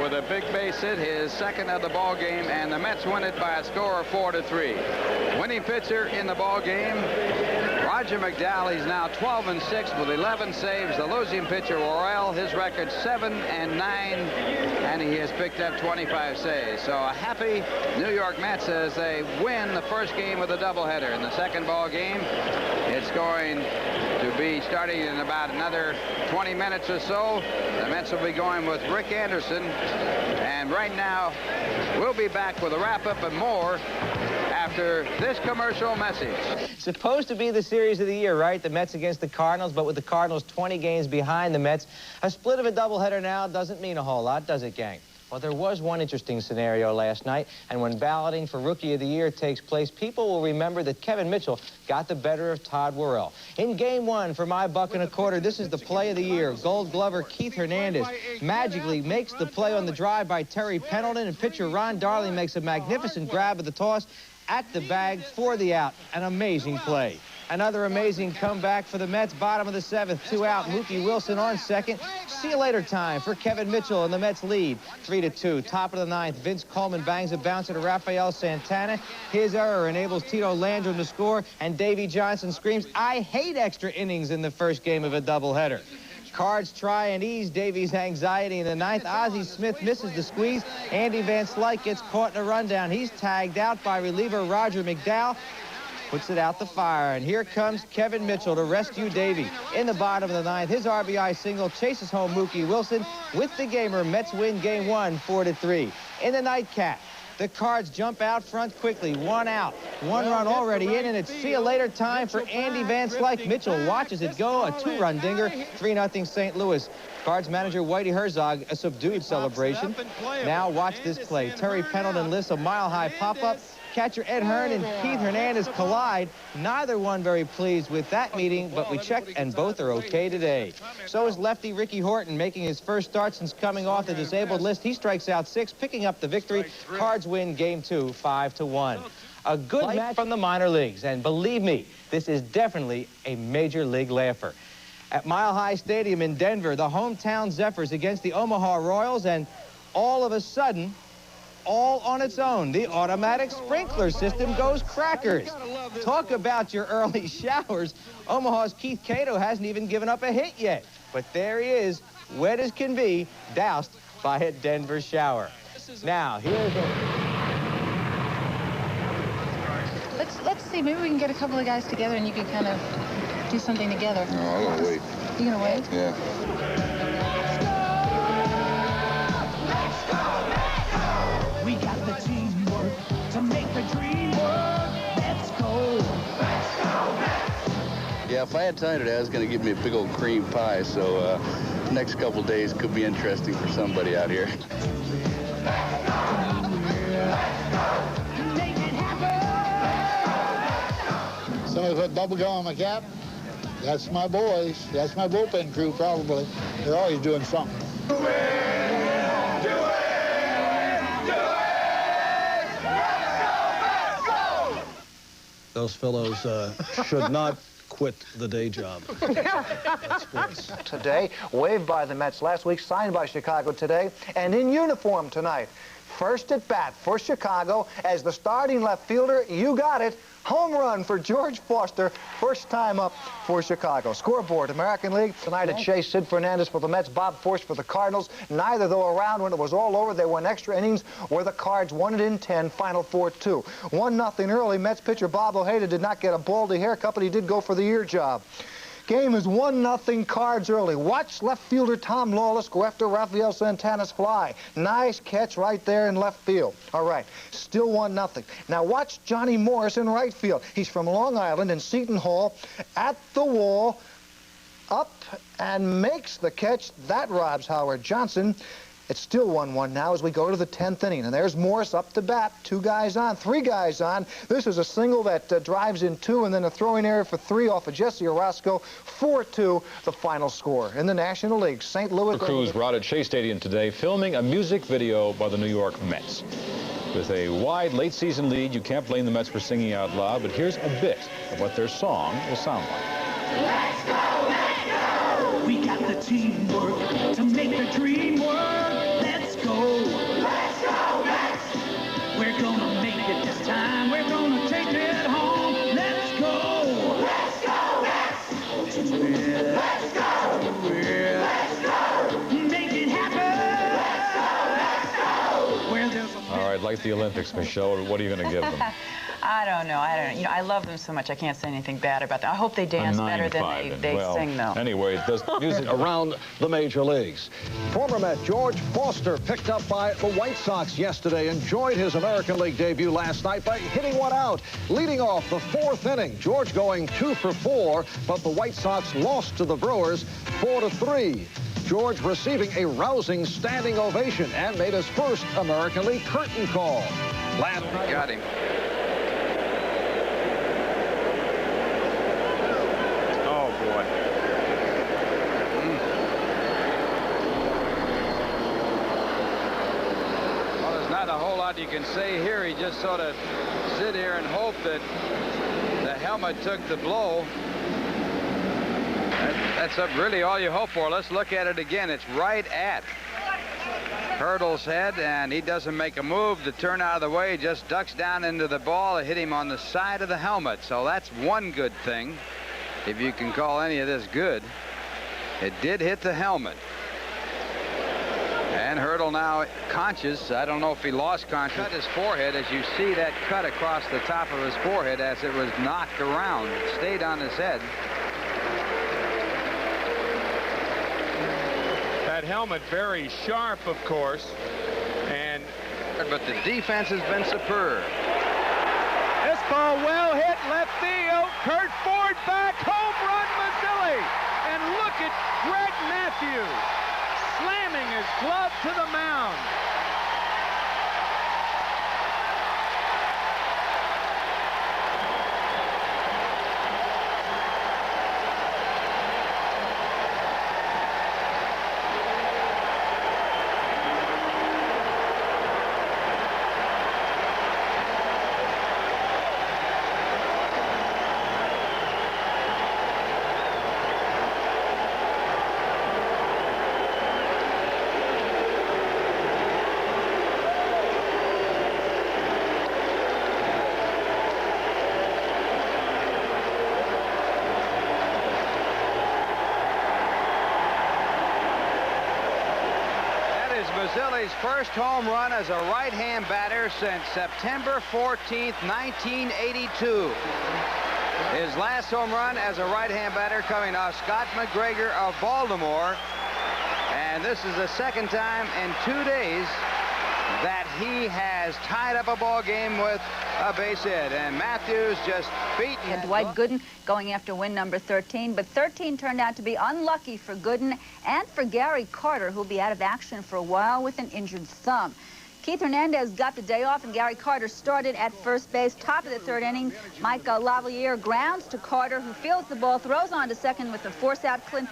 with a big base hit, his second of the ball game, and the Mets win it by a score of 4-3. Winning pitcher in the ball game, Roger McDowell. He's now 12-6 with 11 saves. The losing pitcher, Worrell, his record 7-9, and he has picked up 25 saves. So a happy New York Mets as they win the first game of the doubleheader. In the second ball game, it's going to be starting in about another 20 minutes or so. The Mets will be going with Rick Anderson. And right now, we'll be back with a wrap-up and more after this commercial message. Supposed to be the series of the year, right? The Mets against the Cardinals, but with the Cardinals 20 games behind the Mets, a split of a doubleheader now doesn't mean a whole lot, does it, gang? Well, there was one interesting scenario last night, and when balloting for Rookie of the Year takes place, people will remember that Kevin Mitchell got the better of Todd Worrell. In Game 1, for my $1.25, this is the play of the year. Gold Glover Keith Hernandez magically makes the play on the drive by Terry Pendleton, and pitcher Ron Darling makes a magnificent grab of the toss at the bag for the out. An amazing play. Another amazing comeback for the Mets. Bottom of the 7th, 2 out. Mookie Wilson on second. See you later time for Kevin Mitchell, and the Mets lead 3-2. Top of the 9th, Vince Coleman bangs a bouncer to Rafael Santana. His error enables Tito Landrum to score, and Davy Johnson screams, "I hate extra innings" in the first game of a doubleheader. Cards try and ease Davy's anxiety in the 9th. Ozzie Smith misses the squeeze. Andy Van Slyke gets caught in a rundown. He's tagged out by reliever Roger McDowell. Puts it out the fire, and here comes Kevin Mitchell to rescue Davy. In the bottom of the 9th, his RBI single chases home Mookie Wilson. With the gamer, Mets win Game 1, 4-3. In the nightcap, the Cards jump out front quickly. 1 out, 1 run already in, and it's see you later time for Andy Van Slyke. Mitchell watches it go, a 2-run dinger, 3-0 St. Louis. Cards manager Whitey Herzog, a subdued celebration. Now watch this play. Terry Pendleton lifts a mile-high pop-up. Catcher Ed Hearn and Keith Hernandez collide. Neither one very pleased with that meeting, but we checked, and both are okay today. So is lefty Ricky Horton, making his first start since coming off the disabled list. He strikes out 6, picking up the victory. Cards win Game 2, 5-1. A good match from the minor leagues, and believe me, this is definitely a major league laugher. At Mile High Stadium in Denver, the hometown Zephyrs against the Omaha Royals, and all of a sudden, all on its own, the automatic sprinkler system goes crackers. Talk about your early showers. Omaha's Keith Cato hasn't even given up a hit yet. But there he is, wet as can be, doused by a Denver shower. Now, here's Let's see, maybe we can get a couple of guys together and you can kind of do something together. No, I'm gonna wait. You gonna wait? Yeah. We got the teamwork to make the dream work. Let's go. Let's go, Mets. Yeah, if I had time today, I was going to give me a big old cream pie, so next couple days could be interesting for somebody out here. Somebody put bubble gum on my cap? That's my boys. That's my bullpen crew, probably. They're always doing something. Those fellows should not quit the day job. Today, waived by the Mets last week, signed by Chicago today, and in uniform tonight. First at bat for Chicago as the starting left fielder, you got it, home run for George Foster, first time up for Chicago. Scoreboard, American League, tonight at Chase, Sid Fernandez for the Mets, Bob Force for the Cardinals. Neither, though, around when it was all over. They won extra innings where the Cards won it in 10, final 4-2. 1-0 early. Mets pitcher Bob Ojeda did not get a baldy haircut, but he did go for the ear job. Game is 1-0 Cards early. Watch left fielder Tom Lawless go after Rafael Santana's fly. Nice catch right there in left field. All right, still 1-0. Now watch Johnny Morris in right field. He's from Long Island in Seton Hall, at the wall, up and makes the catch. That robs Howard Johnson. It's still 1-1 now as we go to the 10th inning. And there's Morris up to bat. 2 guys on, 3 guys on. This is a single that drives in 2, and then a throwing error for 3 off of Jesse Orozco. 4-2, the final score. In the National League, St. Louis. The crews were out at Shea Stadium today filming a music video by the New York Mets. With a wide late-season lead, you can't blame the Mets for singing out loud, but here's a bit of what their song will sound like. Let's go, let's go! We got the teamwork to make the dream work. Let's go! Let's go, Mets! We're gonna make it this time. We're gonna take it home. Let's go! Let's go, Mets! Let's go! Let's go! Make it happen! Let's go! Where there's a... All right, like the Olympics, Michelle, what are you going to give them? I don't know. You know, I love them so much. I can't say anything bad about them. I hope they dance better than they sing, though. Anyway, does music around the major leagues. Former Met George Foster, picked up by the White Sox yesterday, enjoyed his American League debut last night by hitting one out, leading off the 4th inning. George going 2 for 4, but the White Sox lost to the Brewers 4-3. George receiving a rousing standing ovation and made his first American League curtain call. Last night. Got him. Boy. Well, there's not a whole lot you can say here. He just sort of sit here and hope that the helmet took the blow. That's really all you hope for. Let's look at it again. It's right at Hurdle's head, and he doesn't make a move to turn out of the way. He just ducks down into the ball and hit him on the side of the helmet. So that's one good thing, if you can call any of this good. It did hit the helmet. And Hurdle now conscious. I don't know if he lost consciousness. Cut his forehead, as you see that cut across the top of his forehead as it was knocked around. It stayed on his head. That helmet very sharp, of course. But the defense has been superb. This ball well hit left field. Kurt Ford back, home run Mazzilli. And look at Greg Matthews slamming his glove to the mound. Mazzilli's first home run as a right-hand batter since September 14th, 1982. His last home run as a right-hand batter coming off Scott McGregor of Baltimore. And this is the second time in 2 days that he has tied up a ball game with a base hit. And Matthews just beaten. And Dwight Gooden going after win number 13, but 13 turned out to be unlucky for Gooden and for Gary Carter, who'll be out of action for a while with an injured thumb. Keith Hernandez got the day off, and Gary Carter started at first base. Top of the 3rd inning, Mike Lavalier grounds to Carter, who fields the ball, throws on to second with the force-out Clint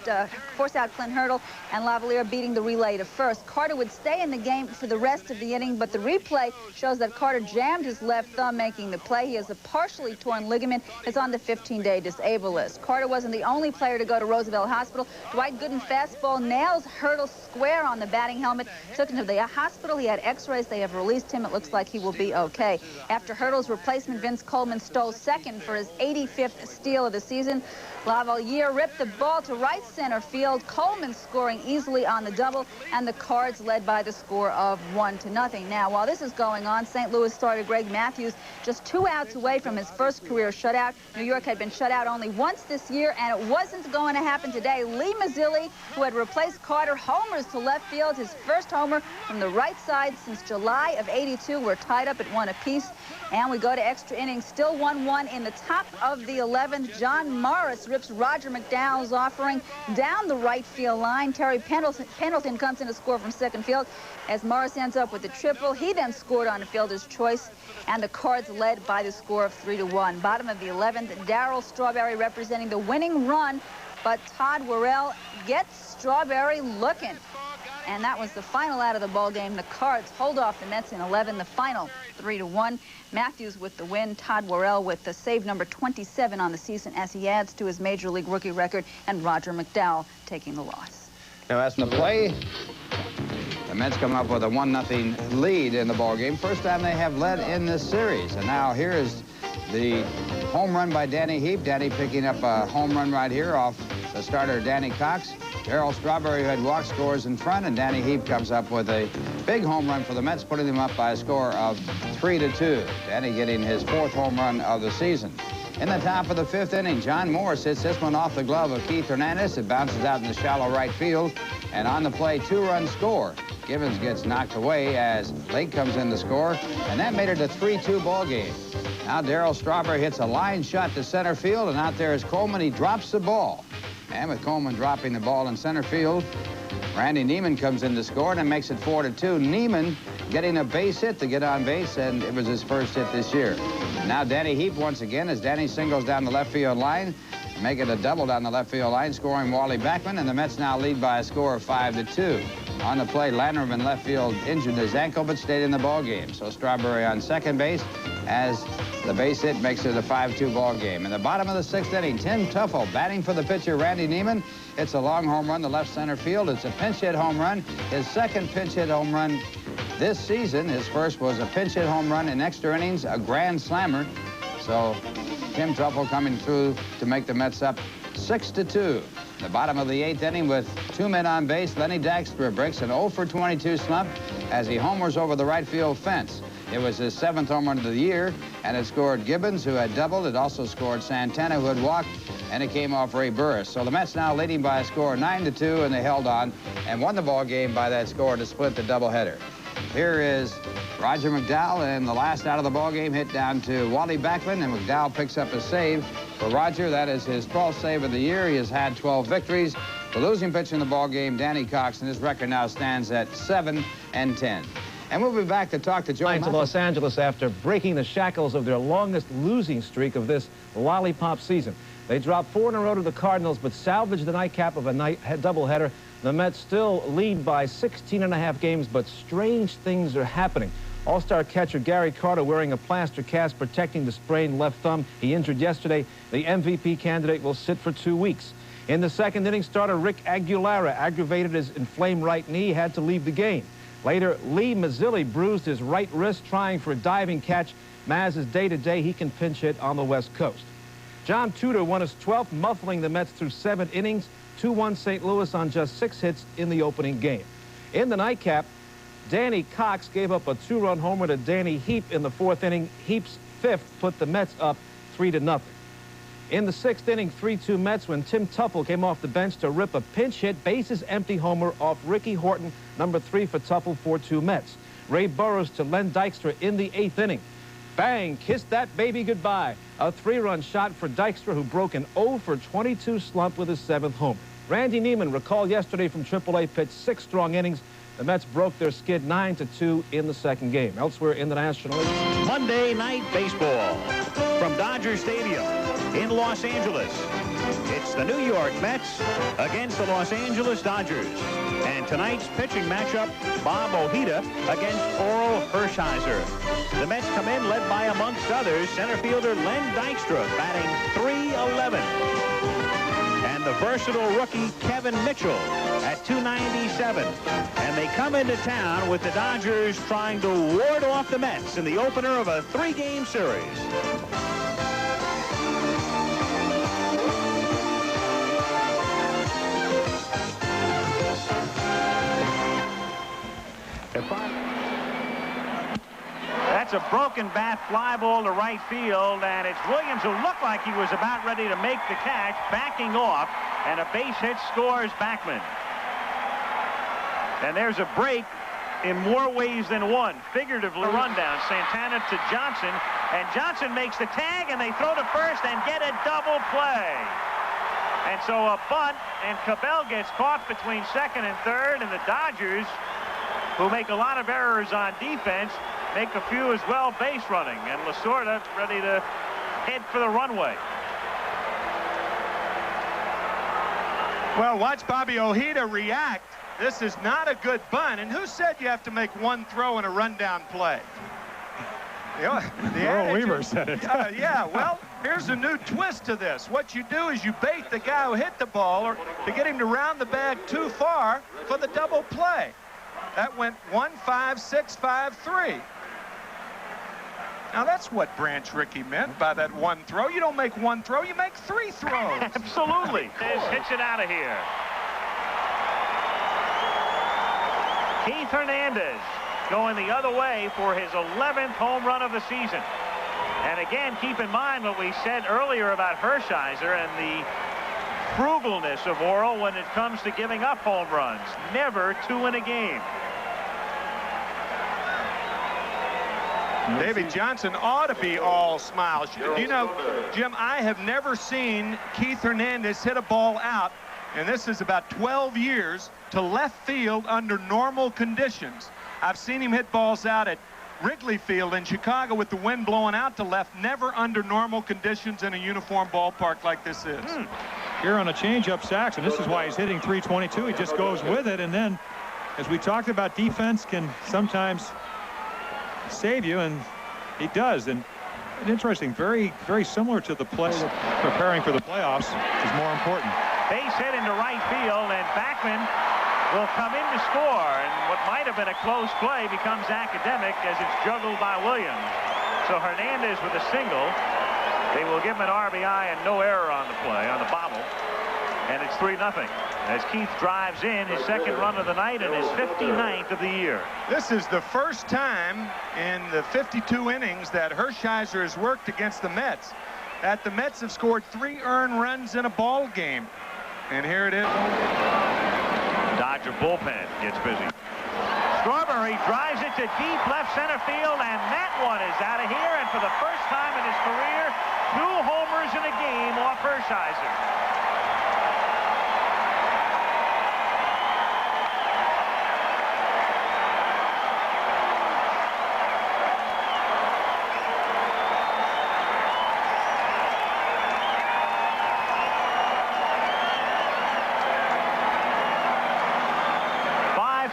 Hurdle, and Lavalier beating the relay to first. Carter would stay in the game for the rest of the inning, but the replay shows that Carter jammed his left thumb making the play. He has a partially torn ligament. It's on the 15-day disabled list. Carter wasn't the only player to go to Roosevelt Hospital. Dwight Gooden fastball nails Hurdle square on the batting helmet. Took him to the hospital. He had x-rays. They have released him. It looks like he will be okay. After Hurdle's replacement, Vince Coleman stole second for his 85th steal of the season. Lavalier ripped the ball to right center field. Coleman scoring easily on the double, and the Cards led by the score of 1-0. Now, while this is going on, St. Louis starter Greg Matthews just 2 outs away from his first career shutout. New York had been shut out only once this year, and it wasn't going to happen today. Lee Mazzilli, who had replaced Carter, homers to left field, his first homer from the right side since July of '82. We're tied up at 1 apiece, and we go to extra innings. Still 1-1 in the top of the 11th. John Morris rips Roger McDowell's offering down the right field line. Terry Pendleton comes in to score from second field as Morris ends up with the triple. He then scored on a fielder's choice, and the Cards led by the score of 3-1. Bottom of the 11th, Darryl Strawberry representing the winning run, but Todd Worrell gets Strawberry looking. And that was the final out of the ball game. The Cards hold off the Mets in 11, the final 3-1. Matthews with the win, Todd Worrell with the save number 27 on the season as he adds to his Major League rookie record, and Roger McDowell taking the loss. Now, as from the play, the Mets come up with a 1-0 lead in the ballgame. First time they have led in this series. And now here is the home run by Danny Heap. Danny picking up a home run right here off the starter, Danny Cox. Darryl Strawberry, who had walked, scores in front, and Danny Heap comes up with a big home run for the Mets, putting them up by a score of 3-2. Danny getting his 4th home run of the season. In the top of the 5th inning, John Morris hits this one off the glove of Keith Hernandez. It bounces out in the shallow right field, and on the play, 2-run score. Gibbons gets knocked away as Lake comes in to score, and that made it a 3-2 ball game. Now Darryl Strawberry hits a line shot to center field, and out there is Coleman. He drops the ball. And with Coleman dropping the ball in center field, Randy Neiman comes in to score, and it makes it 4-2. Neiman getting a base hit to get on base, and it was his first hit this year. Now Danny Heap once again as Danny singles down the left field line, make it a double down the left field line, scoring Wally Backman, and the Mets now lead by a score of 5-2. On the play, Landrum in left field injured his ankle but stayed in the ball game. So Strawberry on second base as the base hit makes it a 5-2 ball game. In the bottom of the 6th inning, Tim Tuffle batting for the pitcher Randy Neiman. It's a long home run to left center field. It's a pinch hit home run. His second pinch hit home run this season. His first was a pinch hit home run in extra innings, a grand slammer. So Tim Tuffle coming through to make the Mets up 6-2. The bottom of the 8th inning with 2 men on base, Lenny Dykstra breaks an 0-for-22 slump as he homers over the right field fence. It was his 7th home run of the year, and it scored Gibbons, who had doubled. It also scored Santana, who had walked, and it came off Ray Burris. So the Mets now leading by a score of 9-2, and they held on and won the ball game by that score to split the doubleheader. Here is Roger McDowell, and the last out of the ball game hit down to Wally Backman, and McDowell picks up a save for Roger. That is his 12th save of the year. He has had 12 victories. The losing pitcher in the ball game, Danny Cox, and his record now stands at 7-10. And we'll be back to talk to Joe to Los Angeles after breaking the shackles of their longest losing streak of this lollipop season. They dropped 4 in a row to the Cardinals, but salvaged the nightcap of a doubleheader. The Mets still lead by 16.5 games, but strange things are happening. All-star catcher Gary Carter wearing a plaster cast protecting the sprained left thumb he injured yesterday. The MVP candidate will sit for 2 weeks. In the 2nd inning, starter Rick Aguilera aggravated his inflamed right knee, had to leave the game. Later, Lee Mazzilli bruised his right wrist trying for a diving catch. Maz is day-to-day. He can pinch hit on the West Coast. John Tudor won his 12th, muffling the Mets through 7 innings, 2-1 St. Louis on just 6 hits in the opening game. In the nightcap, Danny Cox gave up a 2-run homer to Danny Heap in the 4th inning. Heap's 5th put the Mets up 3-0. In the 6th inning, 3-2 Mets when Tim Tuffle came off the bench to rip a pinch hit, bases empty homer off Ricky Horton, number 3 for Tuffle, 4-2 Mets. Ray Burroughs to Len Dykstra in the 8th inning. Bang, kissed that baby goodbye. A 3-run shot for Dykstra, who broke an 0-for-22 slump with his 7th homer. Randy Neiman recalled yesterday from AAA, pitched 6 strong innings. The Mets broke their skid 9-2 in the 2nd game. Elsewhere in the National League. Monday Night Baseball from Dodger Stadium in Los Angeles. It's the New York Mets against the Los Angeles Dodgers. And tonight's pitching matchup, Bob Ojeda against Oral Hershiser. The Mets come in led by, amongst others, center fielder Len Dykstra, batting .311. And the versatile rookie Kevin Mitchell at .297. And they come into town with the Dodgers trying to ward off the Mets in the opener of a 3-game series. That's a broken bat fly ball to right field, and it's Williams, who looked like he was about ready to make the catch, backing off, and a base hit scores Backman. And there's a break in more ways than one. Figuratively, rundown. Santana to Johnson, and Johnson makes the tag, and they throw to first and get a double play. And so a bunt, and Cabell gets caught between second and third, and the Dodgers, who make a lot of errors on defense, make a few as well base running, and Lasorda ready to head for the runway. Well, watch Bobby Ojeda react. This is not a good bunt. And who said you have to make one throw in a rundown play? Earl Weaver said it. Yeah, well, here's a new twist to this. What you do is you bait the guy who hit the ball or to get him to round the bag too far for the double play. That went 1-5-6-5-3. Now, that's what Branch Rickey meant by that one throw. You don't make one throw, you make three throws. Absolutely. Hits it out of here. Keith Hernandez going the other way for his 11th home run of the season. And again, keep in mind what we said earlier about Hershiser and the frugalness of Worrell when it comes to giving up home runs. Never 2 in a game. Davy Johnson ought to be all smiles. You know, Jim, I have never seen Keith Hernandez hit a ball out, and this is about 12 years, to left field under normal conditions. I've seen him hit balls out at Wrigley Field in Chicago with the wind blowing out to left, never under normal conditions in a uniform ballpark like this is. Here on a changeup, Saxon. This is why he's hitting 322. He just goes with it, and then, as we talked about, defense can sometimes save you, and he does. And interesting, very similar to the play preparing for the playoffs, which is more important. Base hit into right field, and Backman will come in to score, and what might have been a close play becomes academic as it's juggled by Williams. So Hernandez with a single. They will give him an RBI and no error on the play, on the bobble, and it's 3-0 as Keith drives in his second run of the night and his 59th of the year. This is the first time in the 52 innings that Hershiser has worked against the Mets that the Mets have scored 3 earned runs in a ball game. And here it is. Dodger bullpen gets busy. Strawberry drives it to deep left center field, and that one is out of here. And for the first time in his career, 2 homers in a game off Hershiser.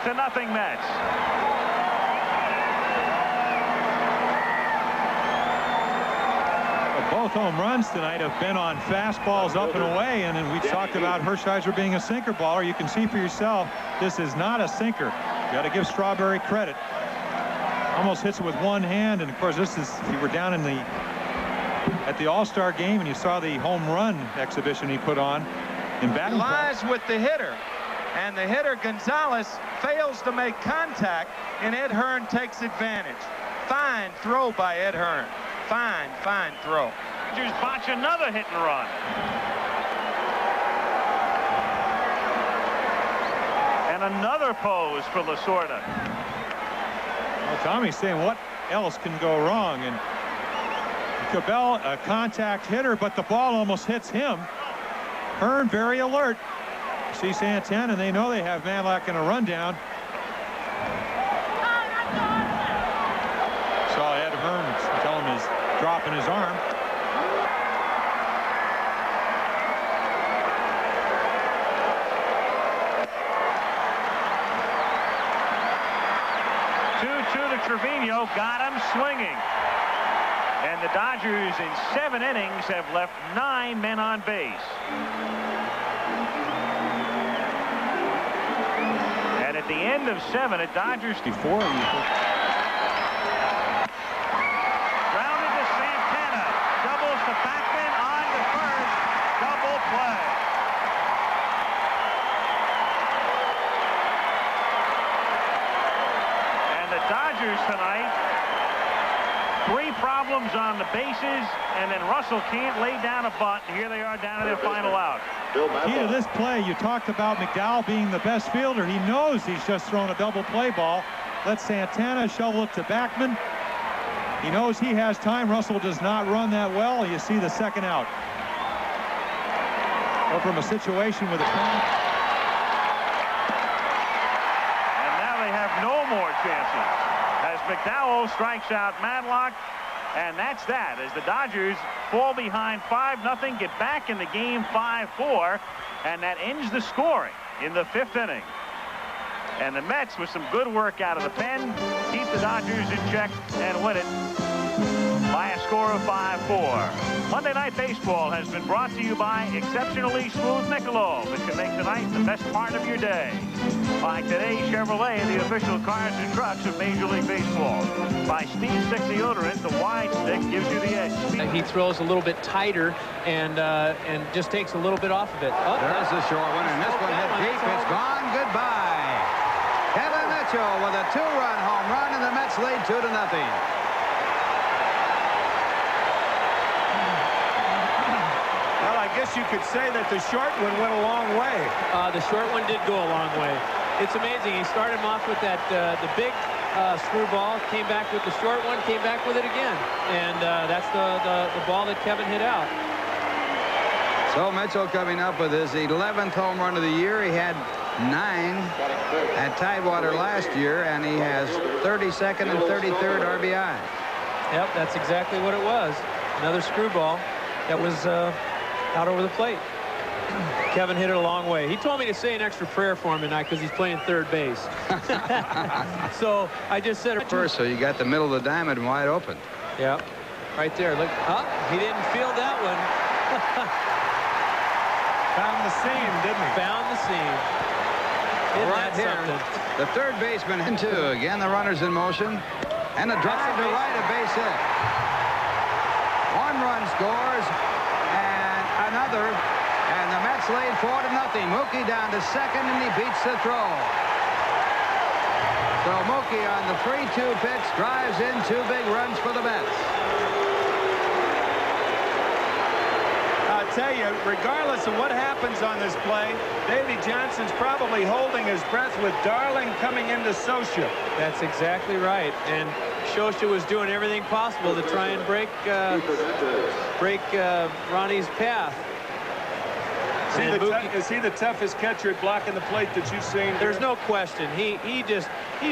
To nothing Mets. Both home runs tonight have been on fastballs up and away, and we talked about Hershiser being a sinker baller. You can see for yourself this is not a sinker. You got to give Strawberry credit. Almost hits it with one hand, and of course this is, if you were down in at the All-Star game and you saw the home run exhibition he put on in batting lies practice. with the hitter. And the hitter, Gonzalez, fails to make contact, and Ed Hearn takes advantage. Fine throw by Ed Hearn. Fine throw. Dodgers botch another hit and run. And another pose for Lasorda. Well, Tommy's saying what else can go wrong? And Cabell, a contact hitter, but the ball almost hits him. Hearn very alert. See Santana, and they know they have Manlack in a rundown. Saw Ed Hearn tell him he's dropping his arm. To Trevino, got him swinging. And the Dodgers in 7 innings have left 9 men on base. And at the end of 7, the Dodgers before grounded to Santana, doubles to Backman on the first, double play. And the Dodgers tonight, 3 problems on the bases, and then Russell can't lay down a bunt. And here they are down to their final out. Key to this play, you talked about McDowell being the best fielder. He knows he's just thrown a double play ball. Lets Santana shovel it to Backman. He knows he has time. Russell does not run that well. You see the second out. Go from a situation with a pen. And now they have no more chances as McDowell strikes out Madlock. And that's that, as the Dodgers fall behind 5-0, get back in the game 5-4, and that ends the scoring in the 5th inning. And the Mets, with some good work out of the pen, keep the Dodgers in check and win it by a score of 5-4. Monday Night Baseball has been brought to you by exceptionally smooth Michelob. It can make tonight the best part of your day. By Today Chevrolet, the official cars and trucks of Major League Baseball. By Speed Stick deodorant, the wide stick gives you the edge. He throws a little bit tighter and just takes a little bit off of it. Oh, there's a short one, and this one hit deep. It's gone. Goodbye. Kevin Mitchell with a 2-run home run, and the Mets lead 2-0. Well, I guess you could say that the short one went a long way. The short one did go a long way. It's amazing. He started him off with that the big screwball, came back with the short one, came back with it again, and that's the ball that Kevin hit out. So Mitchell coming up with his 11th home run of the year. He had 9 at Tidewater last year, and he has 32nd and 33rd RBI. Yep, that's exactly what it was. Another screwball that was out over the plate. Kevin hit it a long way. He told me to say an extra prayer for him tonight because he's playing third base. So I just said it first. So you got the middle of the diamond wide open. Yep, right there. Look, he didn't field that one. Found the seam, didn't he? Found the seam. Right here, the third baseman in 2. Again, the runners in motion, and a drive to right, a base hit. 1 run scores, and another. And the Mets lead 4-0. Mookie down to second, and he beats the throw. So Mookie on the 3-2 pitch drives in 2 big runs for the Mets. I'll tell you, regardless of what happens on this play, Davey Johnson's probably holding his breath with Darling coming into Scioscia. That's exactly right. And Scioscia was doing everything possible to try and break Ronnie's path. Is he the toughest catcher at blocking the plate that you've seen? There's no question. He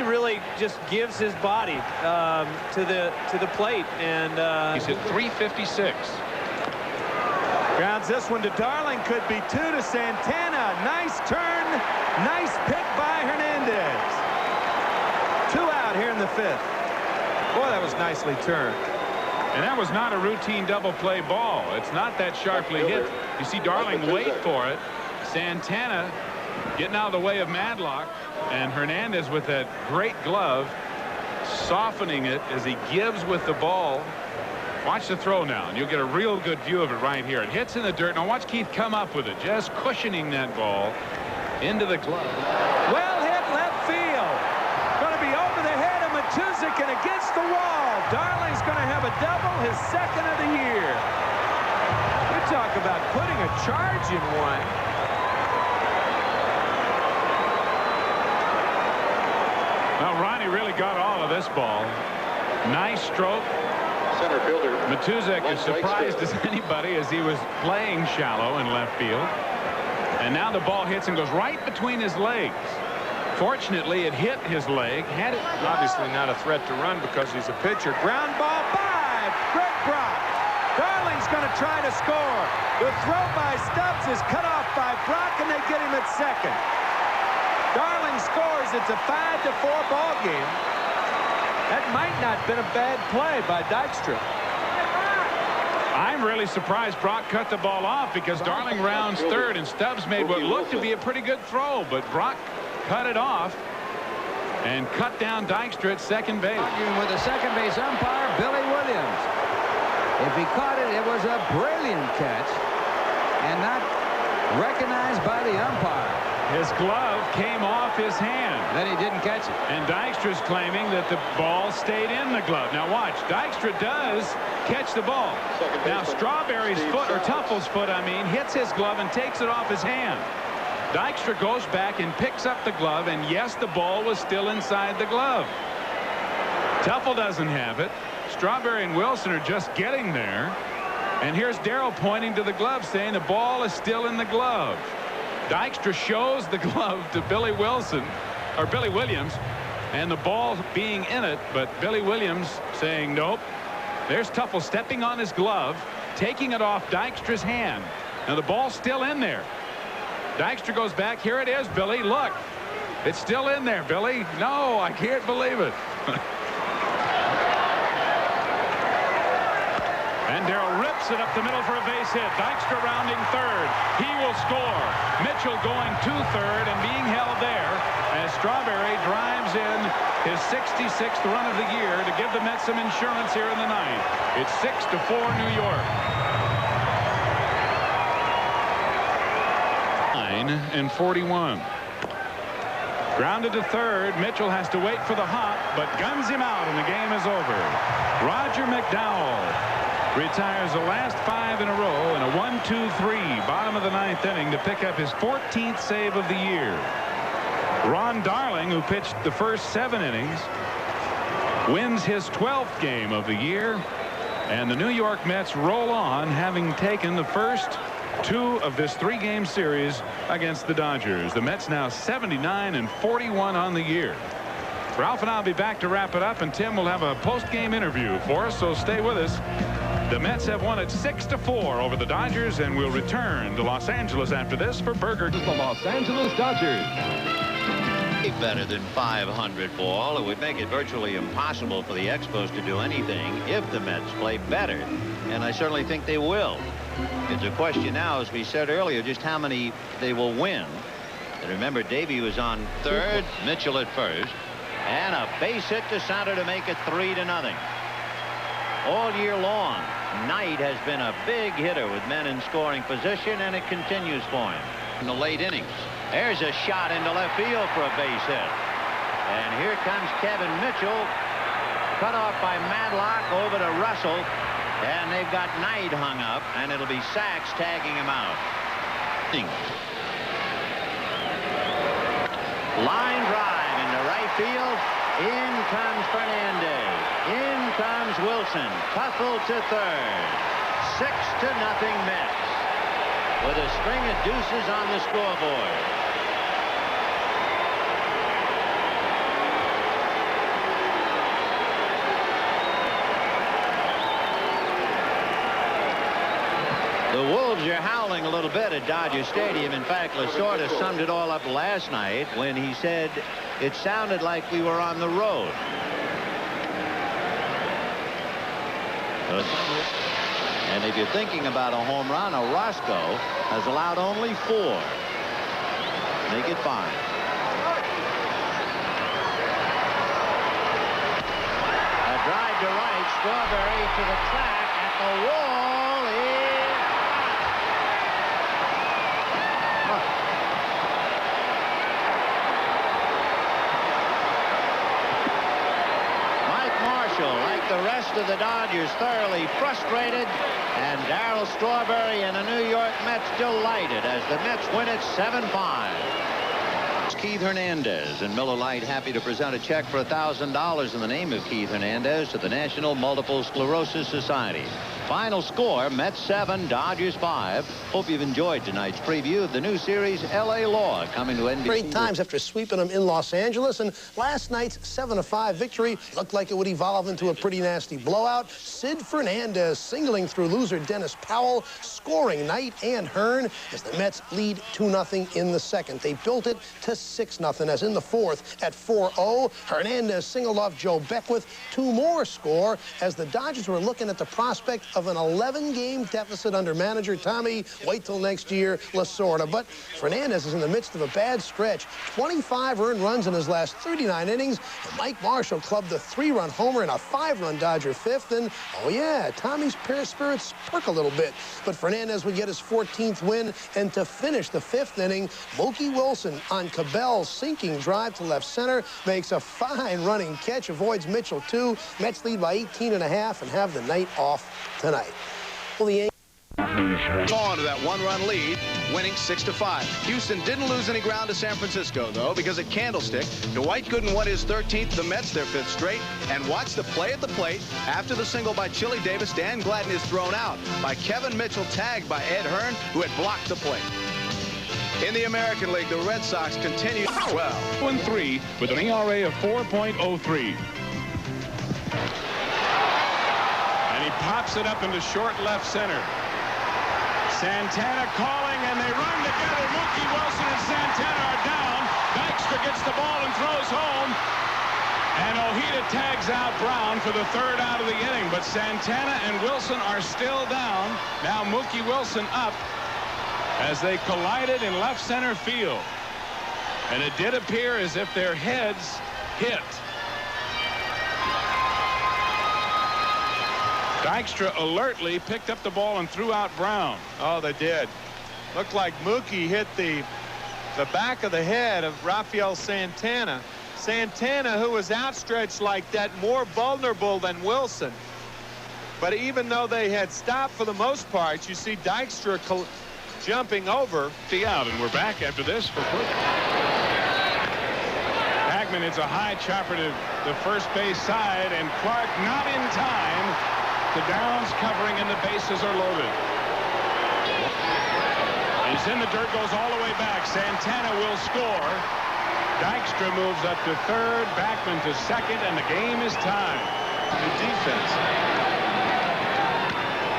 really just gives his body to the plate, and he's hit .356. Grounds this one to Darling. Could be 2 to Santana. Nice turn. Nice pick by Hernandez. 2 out here in the 5th. Boy, that was nicely turned. And that was not a routine double play ball. It's not that sharply hit. You see Darling wait for it. Santana getting out of the way of Madlock, and Hernandez with that great glove softening it as he gives with the ball. Watch the throw now, and you'll get a real good view of it right here. It hits in the dirt. Now watch Keith come up with it, just cushioning that ball into the glove. Well hit left field. Going to be over the head of Matuzik and against the wall. Darling's going to have a double, his 2nd of the year. You talk about putting a charge in one. Well, Ronnie really got all of this ball. Nice stroke. Center fielder Matuzik is surprised as anybody as he was playing shallow in left field. And now the ball hits and goes right between his legs. Fortunately, it hit his leg. Had it obviously not a threat to run because he's a pitcher. Ground ball by Greg Brock. Darling's going to try to score. The throw by Stubbs is cut off by Brock, and they get him at second. Darling scores. It's a 5-4 ball game. That might not have been a bad play by Dykstra. I'm really surprised Brock cut the ball off because Darling rounds third and Stubbs made what looked to be a pretty good throw, but Brock cut it off and cut down Dykstra at second base. With the second base umpire, Billy Williams. If he caught it, it was a brilliant catch and not recognized by the umpire. His glove came off his hand. Then he didn't catch it. And Dykstra's claiming that the ball stayed in the glove. Now watch, Dykstra does catch the ball. Now Strawberry's foot, or Tuffle's foot, I mean, hits his glove and takes it off his hand. Dykstra goes back and picks up the glove, and yes, the ball was still inside the glove. Tuffle doesn't have it. Strawberry and Wilson are just getting there. And here's Darrell pointing to the glove, saying the ball is still in the glove. Dykstra shows the glove to Billy Wilson, or Billy Williams, and the ball being in it, but Billy Williams saying nope. There's Tuffle stepping on his glove, taking it off Dykstra's hand. Now the ball's still in there. Dykstra goes back. Here it is, Billy. Look. It's still in there, Billy. No, I can't believe it. And Darrell rips it up the middle for a base hit. Dykstra rounding third. He will score. Mitchell going to third and being held there as Strawberry drives in his 66th run of the year to give the Mets some insurance here in the ninth. It's 6-4 New York. 9-41. Grounded to third. Mitchell has to wait for the hop, but guns him out, and the game is over. Roger McDowell retires the last 5 in a row in a 1-2-3 bottom of the ninth inning to pick up his 14th save of the year. Ron Darling, who pitched the first 7 innings, wins his 12th game of the year, and the New York Mets roll on, having taken the first 2 of this 3-game series against the Dodgers. The Mets now 79-41 on the year. Ralph and I'll be back to wrap it up, and Tim will have a post-game interview for us, so stay with us. The Mets have won it 6-4 over the Dodgers, and will return to Los Angeles after this for Burger. The Los Angeles Dodgers. Better than 500 ball. It would make it virtually impossible for the Expos to do anything if the Mets play better, and I certainly think they will. It's a question now, as we said earlier, just how many they will win. And remember, Davey was on third, Mitchell at first, and a base hit to center to make it 3-0. All year long, Knight has been a big hitter with men in scoring position, and it continues for him in the late innings. There's a shot into left field for a base hit. And here comes Kevin Mitchell, cut off by Madlock over to Russell. And they've got Knight hung up, and it'll be Sachs tagging him out. Line drive into right field. In comes Fernandez. In comes Wilson. Tuffle to third. 6-0 Mets. With a string of deuces on the scoreboard. The Wolves are howling a little bit at Dodger Stadium. In fact, Lasorda summed it all up last night when he said it sounded like we were on the road. And if you're thinking about a home run, Orozco has allowed only 4. Make it 5. A drive to right. Strawberry to the track at the wall is like the rest of the Dodgers, thoroughly frustrated, and Darryl Strawberry and the New York Mets delighted as the Mets win it 7-5. Keith Hernandez and Miller Lite happy to present a check for $1,000 in the name of Keith Hernandez to the National Multiple Sclerosis Society. Final score, Mets 7, Dodgers 5. Hope you've enjoyed tonight's preview of the new series, L.A. Law, coming to NBC. Great times after sweeping them in Los Angeles, and last night's 7-5 victory looked like it would evolve into a pretty nasty blowout. Sid Fernandez singling through loser Dennis Powell, scoring Knight and Hearn as the Mets lead 2-0 in the second. They built it to 6-0 as in the fourth at 4-0. Hernandez singled off Joe Beckwith. 2 more score as the Dodgers were looking at the prospect of an 11-game deficit under manager Tommy, wait till next year, Lasorda. But Fernandez is in the midst of a bad stretch. 25 earned runs in his last 39 innings. And Mike Marshall clubbed a 3-run homer and a 5-run Dodger fifth. And, oh yeah, Tommy's spirits perk a little bit. But Fernandez would get his 14th win. And to finish the 5th inning, Mookie Wilson on Cabell's sinking drive to left center makes a fine running catch, avoids Mitchell too. Mets lead by 18.5 and have the night off tonight. Well, the On to that one-run lead, winning 6-5. Houston didn't lose any ground to San Francisco, though, because at Candlestick, Dwight Gooden won his 13th, the Mets their 5th straight, and watch the play at the plate. After the single by Chili Davis, Dan Gladden is thrown out by Kevin Mitchell, tagged by Ed Hearn, who had blocked the plate. In the American League, the Red Sox continue well. 1-3 with an ERA of 4.03. And he pops it up into short left center. Santana calling, and they run together. Mookie Wilson and Santana are down. Dykstra gets the ball and throws home. And Ojeda tags out Brown for the 3rd out of the inning. But Santana and Wilson are still down. Now Mookie Wilson up as they collided in left center field. And it did appear as if their heads hit. Dykstra alertly picked up the ball and threw out Brown. Oh, they did. Looked like Mookie hit the back of the head of Rafael Santana. Santana, who was outstretched like that, more vulnerable than Wilson. But even though they had stopped for the most part, you see Dykstra jumping over. The out, and we're back after this for quick. Hagman hits a high chopper to the first base side, and Clark not in time. The Downs covering, and the bases are loaded. He's in the dirt, goes all the way back. Santana will score. Dykstra moves up to 3rd, Backman to 2nd, and the game is tied. Good defense.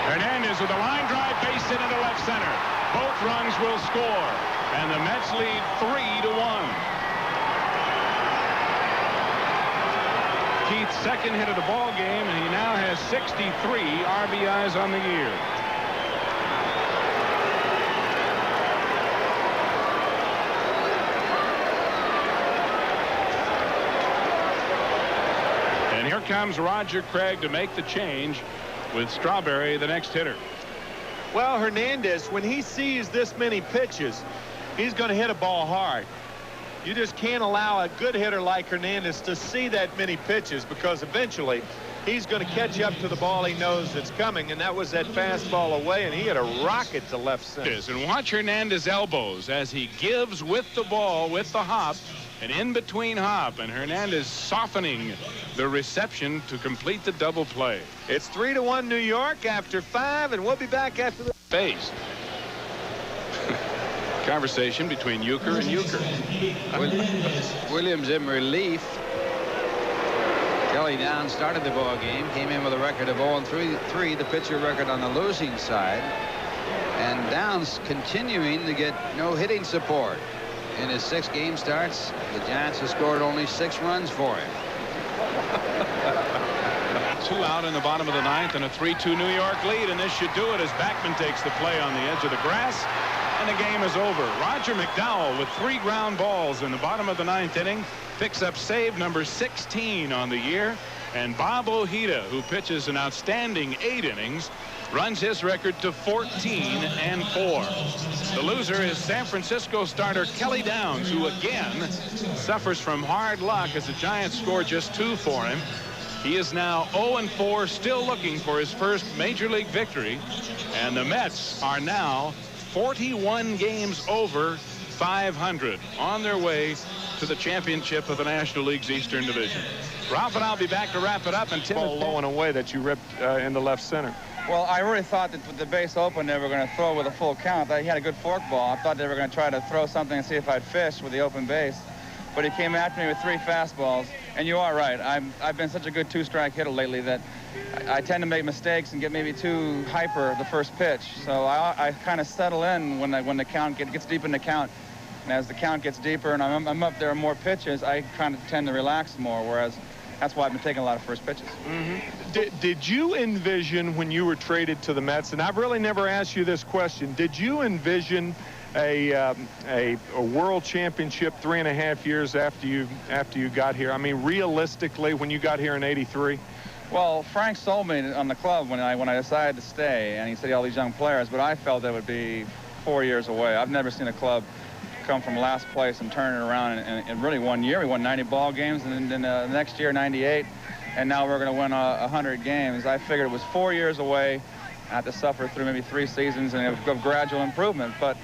Hernandez with a line drive, base hit into left center. Both runs will score, and the Mets lead 3-1. Keith's 2nd hit of the ball game, and he now has 63 RBIs on the year. And here comes Roger Craig to make the change with Strawberry, the next hitter. Well, Hernandez, when he sees this many pitches, he's going to hit a ball hard. You just can't allow a good hitter like Hernandez to see that many pitches, because eventually he's going to catch up to the ball he knows that's coming, and that was that fastball away, and he had a rocket to left center. And watch Hernandez's elbows as he gives with the ball, with the hop, and in between hop, and Hernandez softening the reception to complete the double play. It's 3-1 New York after 5, and we'll be back after the base. Conversation between Euchre and Euchre. Williams in relief. Kelly Downs started the ball game, came in with a record of 0-3, the pitcher record on the losing side. And Downs continuing to get no hitting support. In his 6 game starts, the Giants have scored only 6 runs for him. 2 out in the bottom of the 9th, and a 3-2 New York lead, and this should do it as Backman takes the play on the edge of the grass. And the game is over. Roger McDowell with 3 ground balls in the bottom of the 9th inning picks up save number 16 on the year. And Bob Ojeda, who pitches an outstanding 8 innings, runs his record to 14-4. The loser is San Francisco starter Kelly Downs, who again suffers from hard luck as the Giants score just 2 for him. He is now 0-4, still looking for his first major league victory. And the Mets are now 41 games over 500 on their way to the championship of the National League's Eastern Division. Ralph and I'll be back to wrap it up. And Tim, ball low and away that you ripped in the left center. Well, I really thought that with the base open, they were going to throw with a full count. He had a good fork ball. I thought they were going to try to throw something and see if I'd fish with the open base. But he came after me with 3 fastballs. And you are right. I've been such a good 2-strike hitter lately that I tend to make mistakes and get maybe too hyper the first pitch. So I kind of settle in when the count gets deep in the count. And as the count gets deeper and I'm up there more pitches, I kind of tend to relax more, whereas that's why I've been taking a lot of first pitches. Did you envision when you were traded to the Mets, and I've really never asked you this question, did you envision a world championship 3.5 years after you got here? I mean, realistically, when you got here in '83? Well, Frank sold me on the club when I decided to stay, and he said all these young players, but I felt that would be 4 years away. I've never seen a club come from last place and turn it around in really 1 year. We won 90 ball games, and then the next year 98, and now we're going to win 100 games. I figured it was 4 years away, I had to suffer through maybe 3 seasons and of gradual improvement. But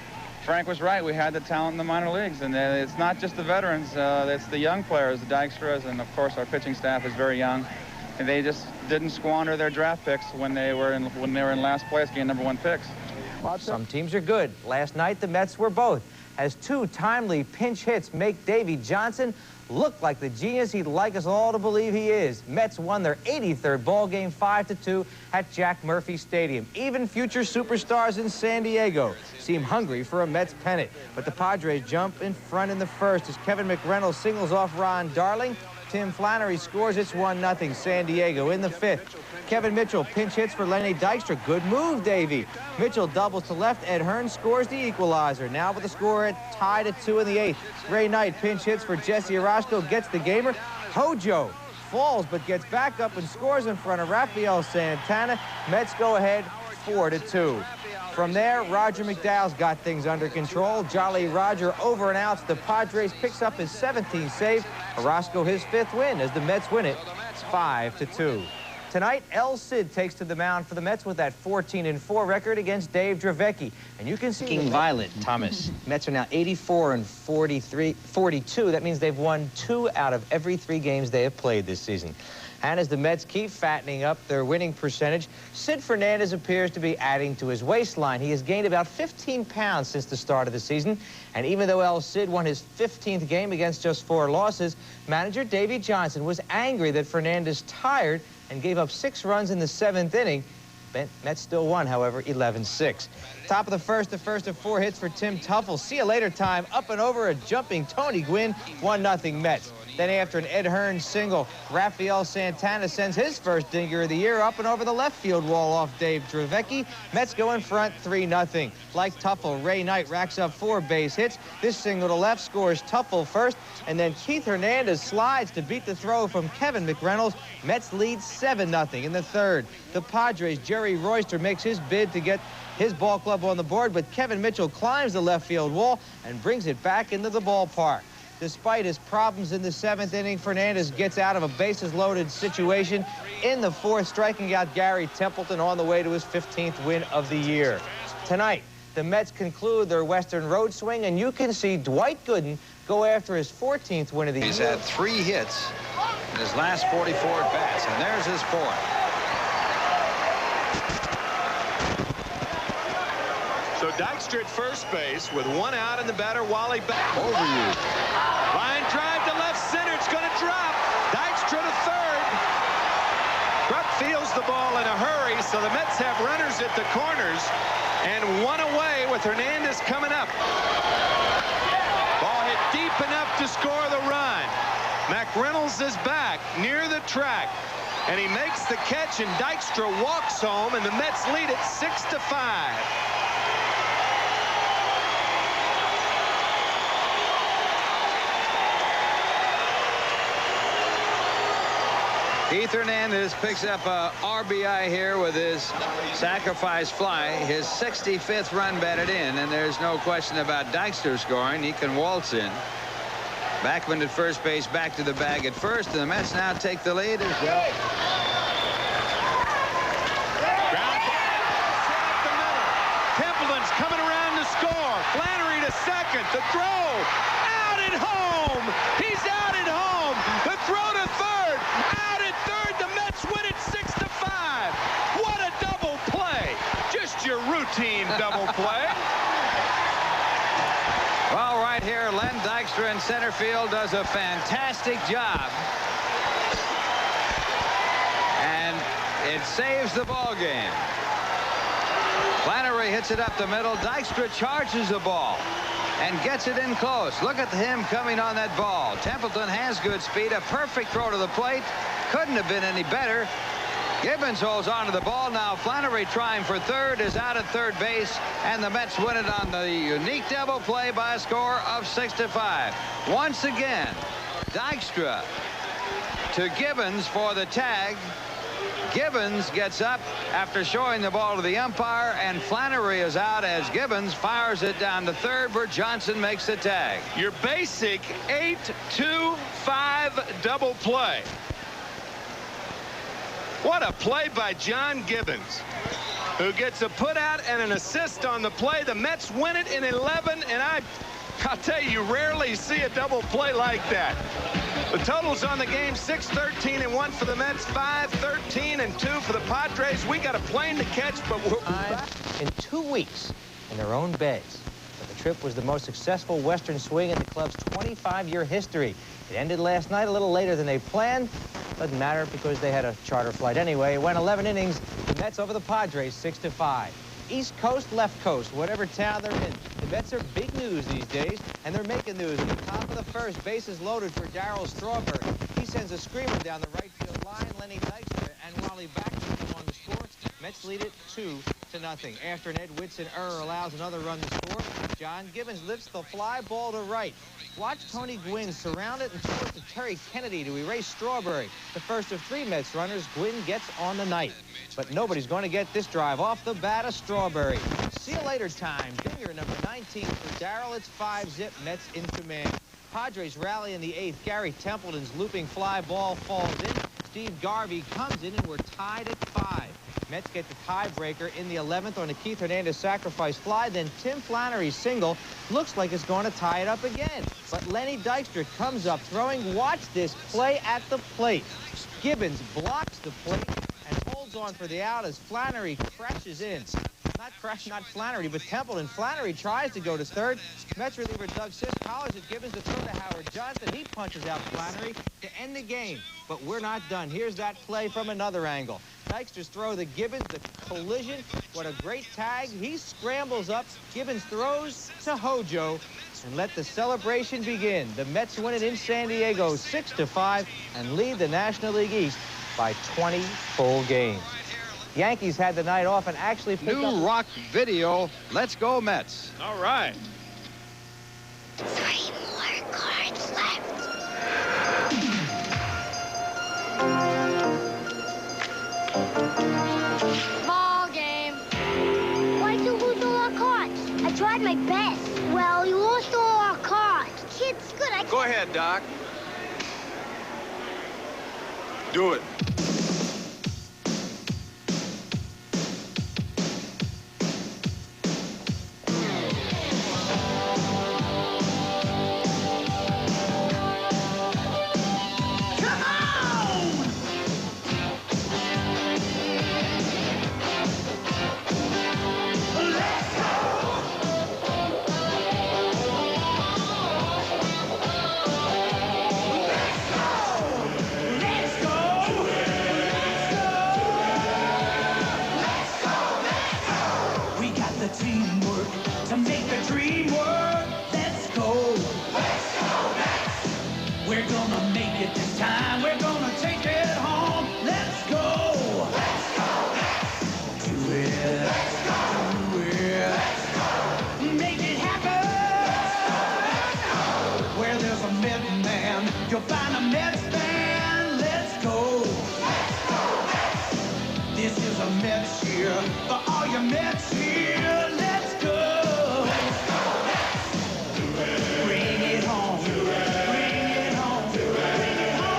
Frank was right. We had the talent in the minor leagues, and it's not just the veterans. It's the young players, the Dykstras, and of course our pitching staff is very young, and they just didn't squander their draft picks when they were in last place, getting #1 picks. Some teams are good. Last night the Mets were both, as 2 timely pinch hits make Davy Johnson look like the genius he'd like us all to believe he is. Mets won their 83rd ball game 5-2 at Jack Murphy Stadium. Even future superstars in San Diego seem hungry for a Mets pennant. But the Padres jump in front in the first as Kevin McReynolds singles off Ron Darling. Tim Flannery scores. It's 1-0 San Diego in the 5th. Kevin Mitchell pinch hits for Lenny Dykstra. Good move, Davey. Mitchell doubles to left. Ed Hearn scores the equalizer. Now with the score tied at 2 in the 8th. Ray Knight pinch hits for Jesse Orozco. Gets the gamer. Hojo falls but gets back up and scores in front of Rafael Santana. Mets go ahead 4-2. From there, Roger McDowell's got things under control. Jolly Roger over and outs the Padres, picks up his 17th save. Orozco his 5th win as the Mets win it 5-2. Tonight, El Cid takes to the mound for the Mets with that 14-4 record against Dave Dravecky. And you can see King Violet, Thomas. Mets are now 84-42. That means they've won 2 out of every 3 games they have played this season. And as the Mets keep fattening up their winning percentage, Sid Fernandez appears to be adding to his waistline. He has gained about 15 pounds since the start of the season. And even though El Cid won his 15th game against just 4 losses, manager Davy Johnson was angry that Fernandez tired and gave up 6 runs in the 7th inning. Mets still won, however, 11-6. Top of the first of 4 hits for Tim Tuffle. See you later time. Up and over a jumping Tony Gwynn. 1-0 Mets. Then after an Ed Hearn single, Rafael Santana sends his first dinger of the year up and over the left field wall off Dave Dravecky. Mets go in front 3-0. Like Tuffle, Ray Knight racks up 4 base hits. This single to left scores Tuffle first, and then Keith Hernandez slides to beat the throw from Kevin McReynolds. Mets lead 7-0 in the 3rd. The Padres' Jerry Royster makes his bid to get his ball club on the board, but Kevin Mitchell climbs the left field wall and brings it back into the ballpark. Despite his problems in the 7th inning, Fernandez gets out of a bases-loaded situation in the 4th, striking out Gary Templeton on the way to his 15th win of the year. Tonight, the Mets conclude their Western road swing, and you can see Dwight Gooden go after his 14th win of the year. He's had 3 hits in his last 44 at-bats, and there's his 4th. So Dykstra at first base with 1 out and the batter Wally back. Over you. Line drive to left center. It's going to drop. Dykstra to 3rd. Bruck fields the ball in a hurry, so the Mets have runners at the corners and 1 away with Hernandez coming up. Ball hit deep enough to score the run. McReynolds is back near the track, and he makes the catch, and Dykstra walks home, and the Mets lead it 6-5. Keith Hernandez picks up a RBI here with his sacrifice fly, his 65th run batted in, and there's no question about Dykstra scoring. He can waltz in. Backman at first base, back to the bag at first, and the Mets now take the lead as well. Templeton's coming around to score. Flannery to second. The throw out at home. He's out at home. The throw to 3rd. Out at 3rd. The Mets win it 6-5. What a double play. Just your routine double play. Well, right here, Len Dykstra in center field does a fantastic job. And it saves the ball game. Flannery hits it up the middle. Dykstra charges the ball and gets it in close. Look at him coming on that ball. Templeton has good speed. A perfect throw to the plate. Couldn't have been any better. Gibbons holds on to the ball. Now Flannery trying for 3rd is out at 3rd base, and the Mets win it on the unique double play by a score of 6-5. Once again, Dykstra to Gibbons for the tag. Gibbons gets up after showing the ball to the umpire, and Flannery is out as Gibbons fires it down to 3rd where Johnson makes the tag. Your basic 8-2-5 double play. What a play by John Gibbons. who gets a put out and an assist on the play. The Mets win it in 11, and I'll tell you, you rarely see a double play like that. The totals on the game, 6-13-1 for the Mets, 5-13-2 for the Padres. We got a plane to catch, but we're back in 2 weeks in their own beds. But the trip was the most successful Western swing in the club's 25-year history. It ended last night a little later than they planned. Doesn't matter because they had a charter flight anyway. It went 11 innings. The Mets over the Padres 6-5. East Coast, left coast, whatever town they're in. The Mets are big news these days, and they're making news. At the top of the first, bases loaded for Darryl Strawberry. He sends a screamer down the right field line. Lenny Dykstra and Wally Backman on the score. Mets lead it 2-0. After an Ed Whitson error allows another run to score, John Gibbons lifts the fly ball to right. Watch Tony Gwynn surround it and throw it to Terry Kennedy to erase Strawberry. The first of 3 Mets runners, Gwynn gets on the night. But nobody's going to get this drive off the bat of Strawberry. See you later time. Junior number 19 for Darryl. It's 5-zip. Mets in command. Padres rally in the 8th. Gary Templeton's looping fly ball falls in. Steve Garvey comes in, and we're tied at 5. Mets get the tiebreaker in the 11th on a Keith Hernandez sacrifice fly. Then Tim Flannery's single looks like it's going to tie it up again. But Lenny Dykstra comes up throwing. Watch this play at the plate. Gibbons blocks the plate and holds on for the out as Flannery crashes in. Not Flannery, but Templeton. Flannery tries to go to third. Mets reliever Doug Sisk hollers at Gibbons to throw to Howard Johnson. He punches out Flannery to end the game. But we're not done. Here's that play from another angle. Dykstra's throw to Gibbons, the collision. What a great tag. He scrambles up. Gibbons throws to Hojo. And let the celebration begin. The Mets win it in San Diego 6-5 and lead the National League East by 20 full games. Yankees had the night off and actually picked up... New rock video. Let's go Mets. All right. 3 more cards left. Ball game. Why'd you lose all our cards? I tried my best. Well, you lost all our cards. Kid's good. Go ahead, Doc. Do it. You'll find a Mets fan. Let's go. Let's go, Mets. This is a Mets year for all your Mets here. Let's go. Let's go, Mets. Bring it home. Bring it home. Bring it home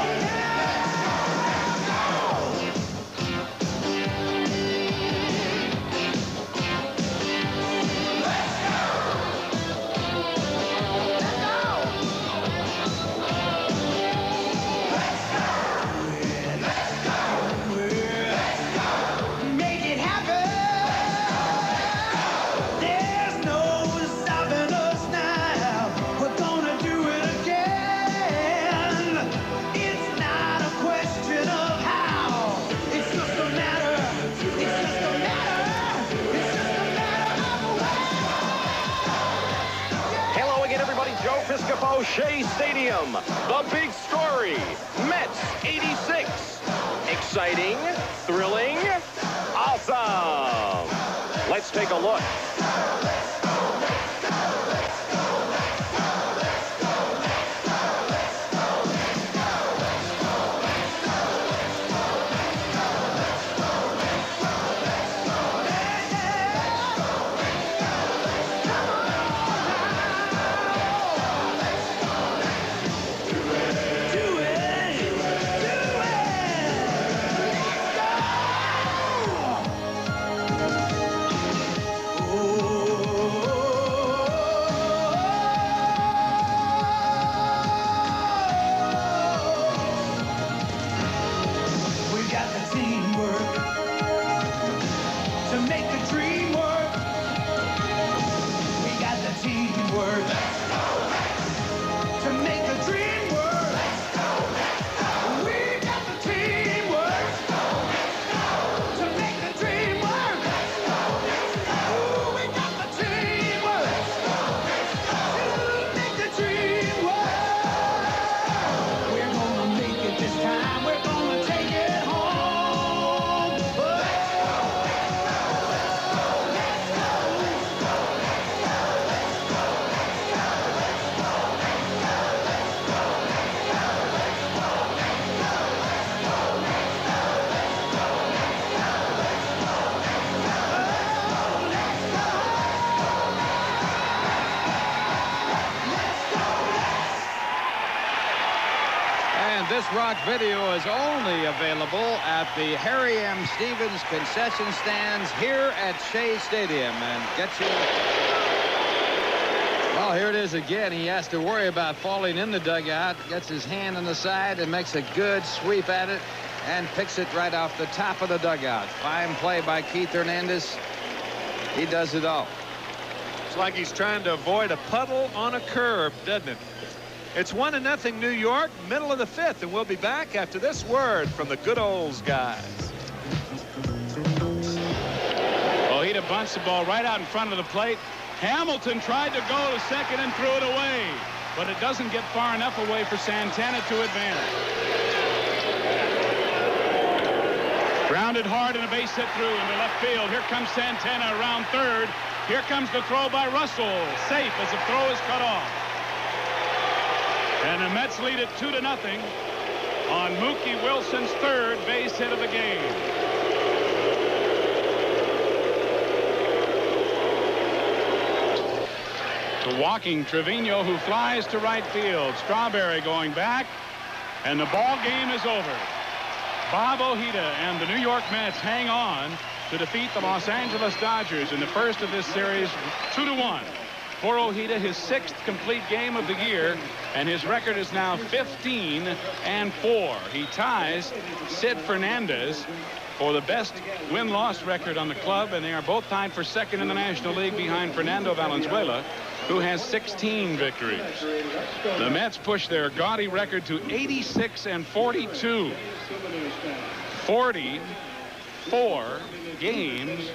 Shea Stadium, the big story, Mets 86. Exciting, thrilling, awesome. Let's take a look. this rock video is only available at the Harry M. Stevens concession stands here at Shea Stadium, and gets you. Well, here it is again. He has to worry about falling in the dugout. Gets his hand on the side and makes a good sweep at it and picks it right off the top of the dugout. Fine play by Keith Hernandez. He does it all. It's like he's trying to avoid a puddle on a curb, doesn't it? It's 1-0 New York, middle of the 5th, and we'll be back after this word from the good olds guys. Ojeda bunts the ball right out in front of the plate. Hamilton tried to go to second and threw it away, but it doesn't get far enough away for Santana to advance. Grounded hard and a base hit through into left field. Here comes Santana around third. Here comes the throw by Russell. Safe as the throw is cut off. And the Mets lead it 2-0 on Mookie Wilson's third base hit of the game. The walking Trevino, who flies to right field. Strawberry going back, and the ball game is over. Bob Ojeda and the New York Mets hang on to defeat the Los Angeles Dodgers in the first of this series 2-1. For Ojeda, his 6th complete game of the year, and his record is now 15-4. He ties Sid Fernandez for the best win-loss record on the club, and they are both tied for second in the National League behind Fernando Valenzuela, who has 16 victories. The Mets push their gaudy record to 86-42. 44 games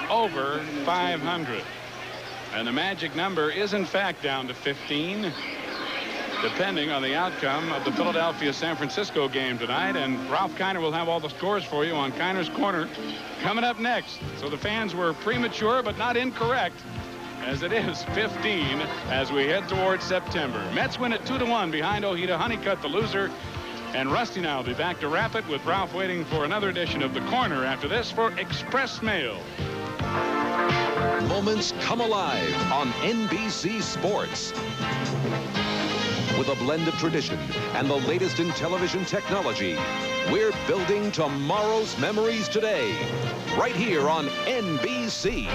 over 500. And the magic number is in fact down to 15, depending on the outcome of the Philadelphia-San Francisco game tonight. And Ralph Kiner will have all the scores for you on Kiner's Corner coming up next. So the fans were premature but not incorrect, as it is 15 as we head towards September. Mets win it 2-1 behind Ojeda. Honeycutt the loser. And Rusty now will be back to wrap it with Ralph waiting for another edition of the Corner after this for Express Mail. Moments come alive on NBC Sports. With a blend of tradition and the latest in television technology, we're building tomorrow's memories today, right here on NBC.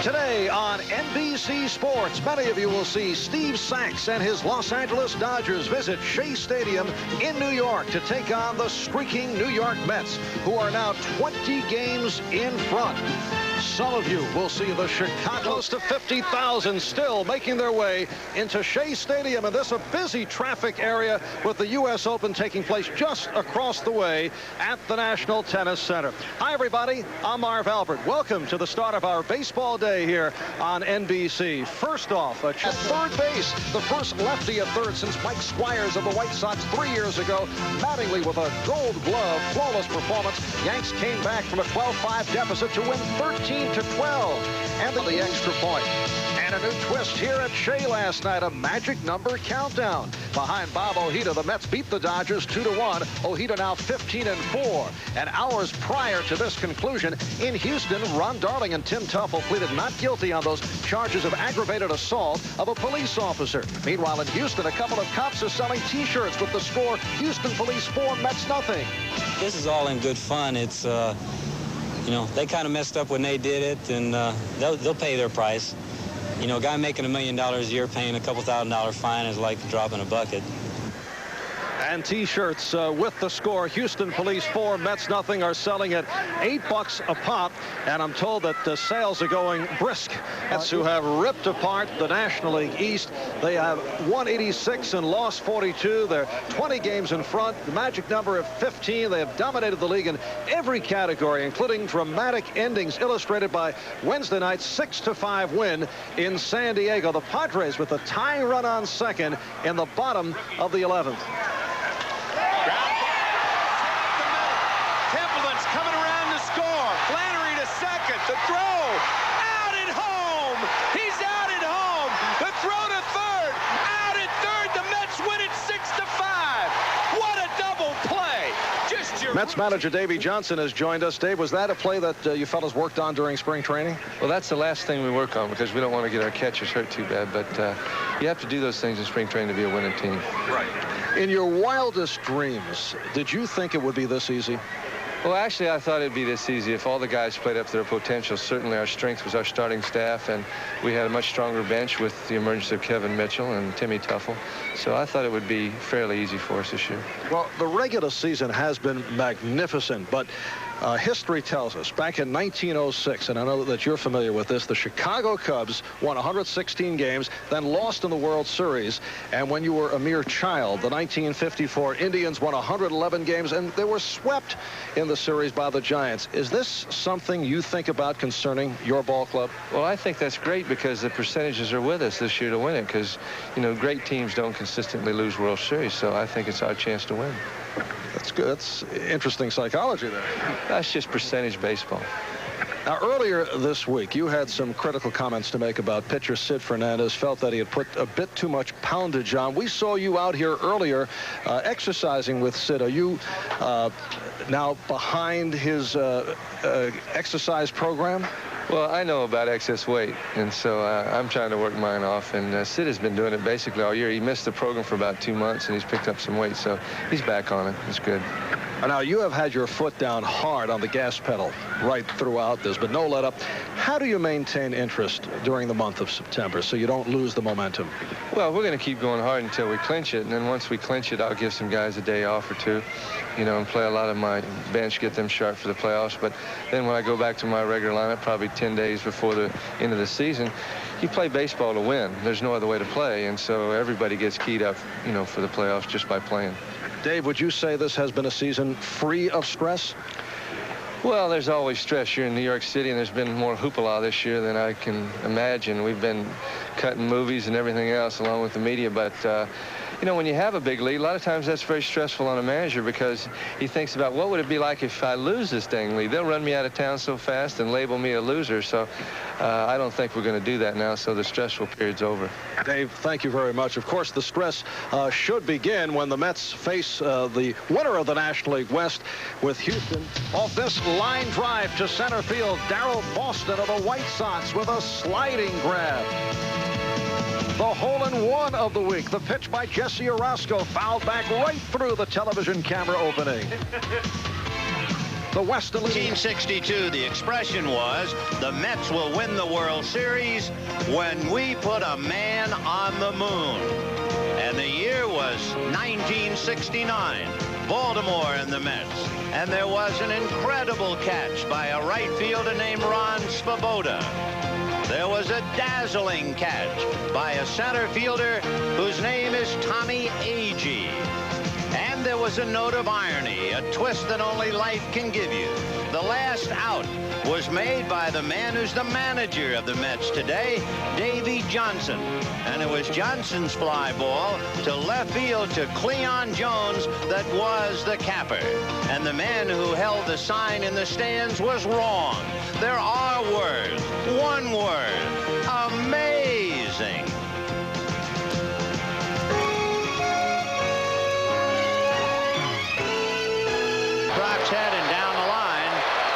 Today on NBC Sports, many of you will see Steve Sachs and his Los Angeles Dodgers visit Shea Stadium in New York to take on the streaking New York Mets, who are now 20 games in front. Some of you will see the Chicago, close to 50,000 still making their way into Shea Stadium, and this a busy traffic area with the U.S. Open taking place just across the way at the National Tennis Center. Hi, everybody. I'm Marv Albert. Welcome to the start of our baseball day here on NBC. First off, at third base, the first lefty at third since Mike Squires of the White Sox 3 years ago. Mattingly with a Gold Glove, flawless performance. Yanks came back from a 12-5 deficit to win 13-12, and the extra point. And a new twist here at Shea last night, a magic number countdown. Behind Bob Ojeda, the Mets beat the Dodgers 2-1. Ojeda now 15-4. And hours prior to this conclusion, in Houston, Ron Darling and Tim Tuffle pleaded not guilty on those charges of aggravated assault of a police officer. Meanwhile, in Houston, a couple of cops are selling T-shirts with the score Houston Police 4, Mets nothing. This is all in good fun. It's, you know, they kind of messed up when they did it, and they'll pay their price. You know, a guy making $1 million a year paying a couple $1,000 fine is like dropping a bucket. And T-shirts with the score Houston Police 4, Mets nothing are selling at $8 a pop, and I'm told that the sales are going brisk. Mets who have ripped apart the National League East. They have won 86 and lost 42. They're 20 games in front, the magic number of 15. They have dominated the league in every category, including dramatic endings illustrated by Wednesday night's 6-5 win in San Diego. The Padres with a tying run on second in the bottom of the 11th. Templeton's coming around to score. Flannery to second. The throw. Out at home. He's out at home. The throw to third. Out at third. The Mets win it 6-5. What a double play. Just your Mets manager Davey Johnson has joined us. Dave, was that a play that you fellas worked on during spring training? Well, that's the last thing we work on because we don't want to get our catchers hurt too bad. But you have to do those things in spring training to be a winning team. Right. In your wildest dreams, did you think it would be this easy? Well, actually, I thought it'd be this easy if all the guys played up to their potential. Certainly, our strength was our starting staff, and we had a much stronger bench with the emergence of Kevin Mitchell and Timmy Tuffle. So I thought it would be fairly easy for us this year. Well, the regular season has been magnificent, but history tells us back in 1906, and I know that you're familiar with this, the Chicago Cubs won 116 games, then lost in the World Series. And when you were a mere child, the 1954 Indians won 111 games, and they were swept in the series by the Giants. Is this something you think about concerning your ball club? Well, I think that's great because the percentages are with us this year to win it because, you know, great teams don't consistently lose World Series, so I think it's our chance to win. That's good. That's interesting psychology there. That's just percentage baseball. Now, earlier this week, you had some critical comments to make about pitcher Sid Fernandez. Felt that he had put a bit too much poundage on. We saw you out here earlier exercising with Sid. Are you now behind his exercise program? Well, I know about excess weight, and so I'm trying to work mine off. And Sid has been doing it basically all year. He missed the program for about 2 months, and he's picked up some weight, so he's back on it. It's good. Now, you have had your foot down hard on the gas pedal right throughout this, but no let up. How do you maintain interest during the month of September so you don't lose the momentum? Well, we're going to keep going hard until we clinch it, and then once we clinch it, I'll give some guys a day off or two, you know, and play a lot of my bench, get them sharp for the playoffs. But then when I go back to my regular lineup, probably 10 days before the end of the season, you play baseball to win. There's no other way to play, and so everybody gets keyed up, you know, for the playoffs just by playing. Dave, would you say this has been a season free of stress? Well, there's always stress here in New York City, and there's been more hoopla this year than I can imagine. We've been cutting movies and everything else along with the media, but you know, when you have a big lead, a lot of times that's very stressful on a manager because he thinks about what would it be like if I lose this dang lead. They'll run me out of town so fast and label me a loser. So I don't think we're going to do that now. So the stressful period's over. Dave, thank you very much. Of course, the stress should begin when the Mets face the winner of the National League West with Houston. Off this line drive to center field, Darrell Boston of the White Sox with a sliding grab. The hole-in-one of the week. The pitch by Jesse Orosco fouled back right through the television camera opening. The Western League. 1962, the expression was, the Mets will win the World Series when we put a man on the moon. And the year was 1969. Baltimore and the Mets. And there was an incredible catch by a right fielder named Ron Svoboda. There was a dazzling catch by a center fielder whose name is Tommy Agee. And there was a note of irony, a twist that only life can give you. The last out was made by the man who's the manager of the Mets today, Davey Johnson. And it was Johnson's fly ball to left field to Cleon Jones that was the capper. And the man who held the sign in the stands was wrong. There are words. One word. Amazing. Brock's head and down the line.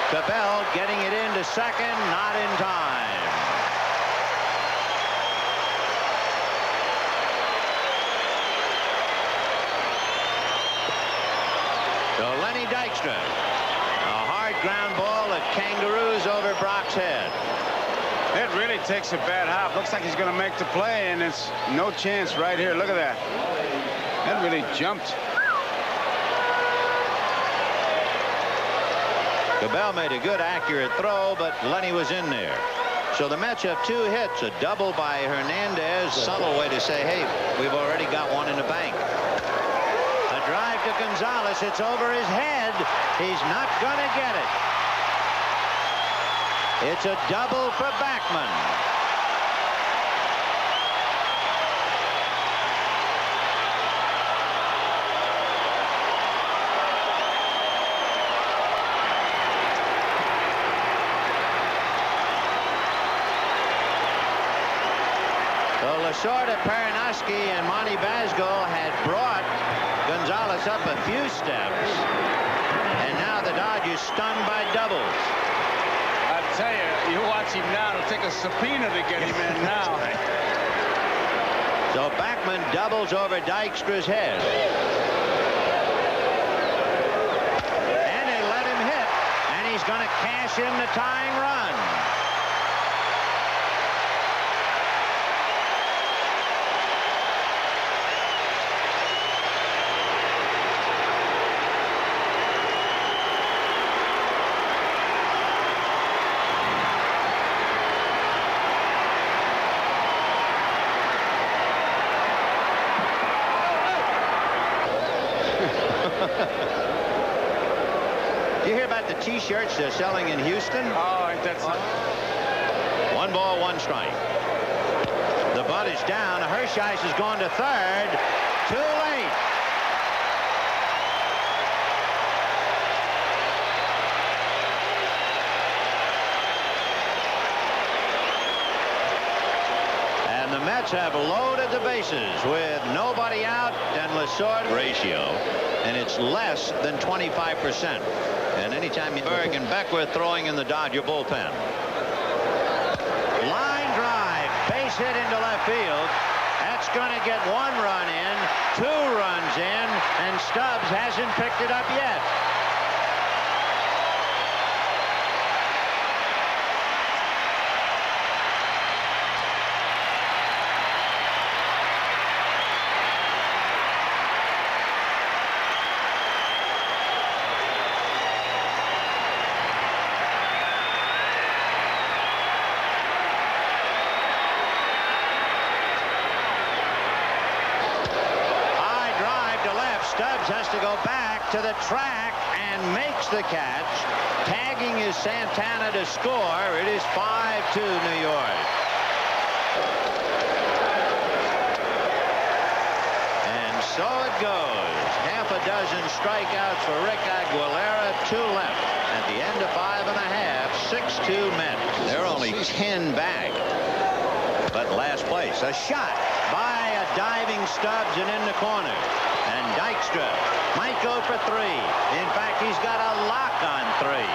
Cabell getting it into second, not in time. So Lenny Dykstra. A hard ground ball that kangaroos over Brock's head. It really takes a bad hop. Looks like he's going to make the play, and it's no chance right here. Look at that. That really jumped. Cabell made a good, accurate throw, but Lenny was in there. So the Mets have 2 hits, a double by Hernandez. Subtle way to say, hey, we've already got one in the bank. A drive to Gonzalez. It's over his head. He's not going to get it. It's a double for Backman. So Lasorda, Perinoski, and Monty Basgo had brought Gonzalez up a few steps. And Dodgers stunned by doubles. I tell you, you watch him now. It'll take a subpoena to get him in now. So Backman doubles over Dykstra's head. And they let him hit. And he's going to cash in the tying run. Do you hear about the T-shirts they're selling in Houston? Oh, ain't that something? 1 ball, 1 strike. The bunt is down. Hershice has gone to third. Too late. And the Mets have loaded the bases with nobody out and Lasorda ratio. And it's less than 25%. And anytime Berg and Beckwith throwing in the Dodger bullpen. Line drive, base hit into left field. That's going to get 1 run in, 2 runs in, and Stubbs hasn't picked it up yet. Stubbs has to go back to the track and makes the catch. Tagging is Santana to score. It is 5-2 New York. And so it goes. Half a dozen strikeouts for Rick Aguilera. 2 left. At the end of 5 1/2, 6-2 Mets. They're only 10 back. But last place, a shot by a diving Stubbs and in the corner. And Dykstra might go for 3. In fact, he's got a lock on 3.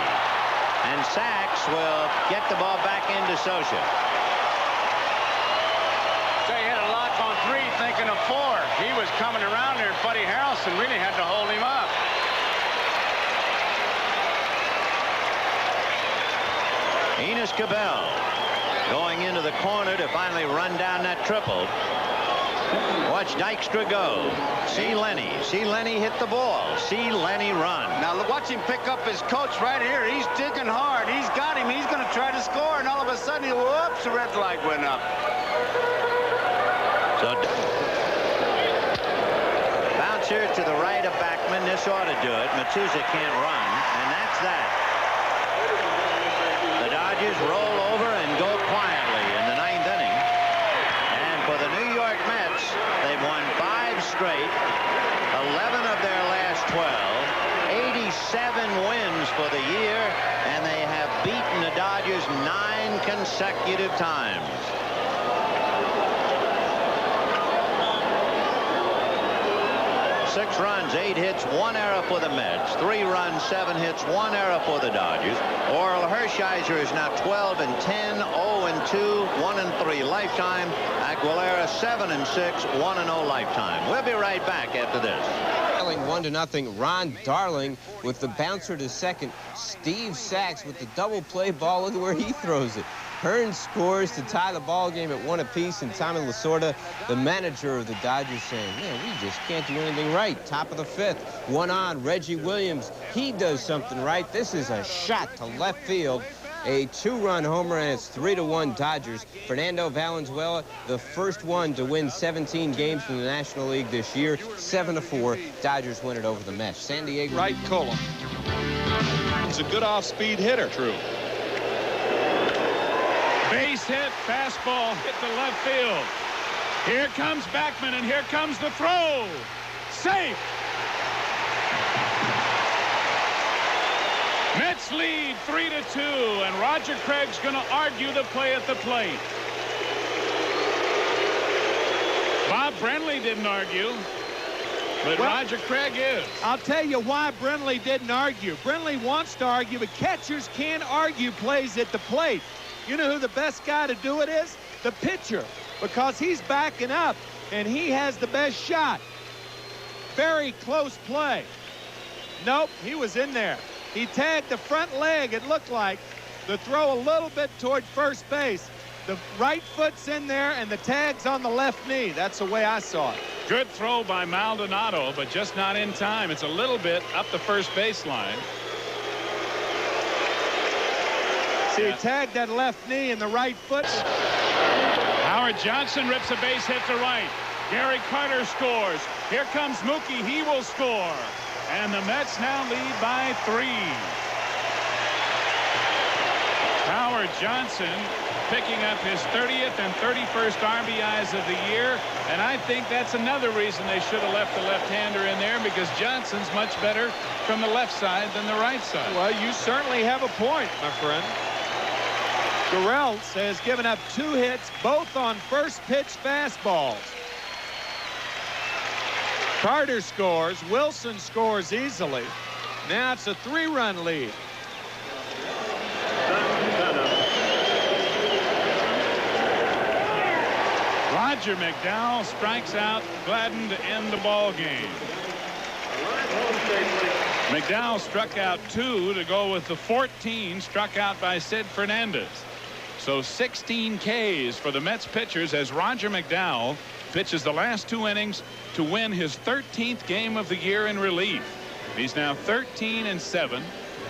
And Sachs will get the ball back into Socha. They had a lock on 3, thinking of 4. He was coming around there, and Buddy Harrelson really had to hold him up. Enos Cabell going into the corner to finally run down that triple. Watch Dykstra go. See Lenny. See Lenny hit the ball. See Lenny run. Now watch him pick up his coach right here. He's digging hard. He's got him. He's going to try to score. And all of a sudden, whoops, the red flag went up. So bouncer to the right of Backman. This ought to do it. Matuza can't run. And that's that. The Dodgers roll over and go quietly in the 9th inning. And for the New York Mets, they've won 5 straight, 11 of their last 12, 87 wins for the year, and they have beaten the Dodgers 9 consecutive times. 6 runs, 8 hits, 1 error for the Mets. 3 runs, 7 hits, 1 error for the Dodgers. Orel Hershiser is now 12-10, 0-2, 1-3 lifetime. Aguilera 7-6, 1-0 lifetime. We'll be right back after this. 1-0. Ron Darling with the bouncer to second. Steve Sachs with the double play ball. Look at where he throws it. Hearn scores to tie the ball game at 1 apiece, and Tommy Lasorda, the manager of the Dodgers, saying, man, we just can't do anything right. Top of the 5th, 1 on. Reggie Williams, he does something right. This is a shot to left field. A 2-run homer, and it's 3-1 Dodgers. Fernando Valenzuela, the first one to win 17 games in the National League this year. 7-4, Dodgers win it over the Mets. San Diego. Right column. He's a good off-speed hitter. True. Base hit, fastball hit the left field. Here comes Backman, and here comes the throw. Safe. Mets lead 3-2, and Roger Craig's going to argue the play at the plate. Bob Brenly didn't argue. But Well, Roger Craig is. I'll tell you why Brindley didn't argue. Brindley wants to argue, but catchers can't argue plays at the plate. You know who the best guy to do it is? The pitcher, because he's backing up, and he has the best shot. Very close play. Nope, he was in there. He tagged the front leg, it looked like. The throw a little bit toward first base. The right foot's in there, and the tag's on the left knee. That's the way I saw it. Good throw by Maldonado, but just not in time. It's a little bit up the first baseline. See, he tagged that left knee and the right foot. Howard Johnson rips a base hit to right. Gary Carter scores. Here comes Mookie. He will score. And the Mets now lead by 3. Howard Johnson picking up his 30th and 31st RBIs of the year, and I think that's another reason they should have left the left-hander in there, because Johnson's much better from the left side than the right side. Well, you certainly have a point, my friend. Gurels has given up 2 hits, both on first pitch fastballs. Carter scores. Wilson scores easily. Now it's a 3-run lead. Roger McDowell strikes out Gladden to end the ball game. McDowell struck out 2 to go with the 14 struck out by Sid Fernandez. So 16 Ks for the Mets pitchers as Roger McDowell pitches the last 2 innings to win his 13th game of the year in relief. He's now 13-7.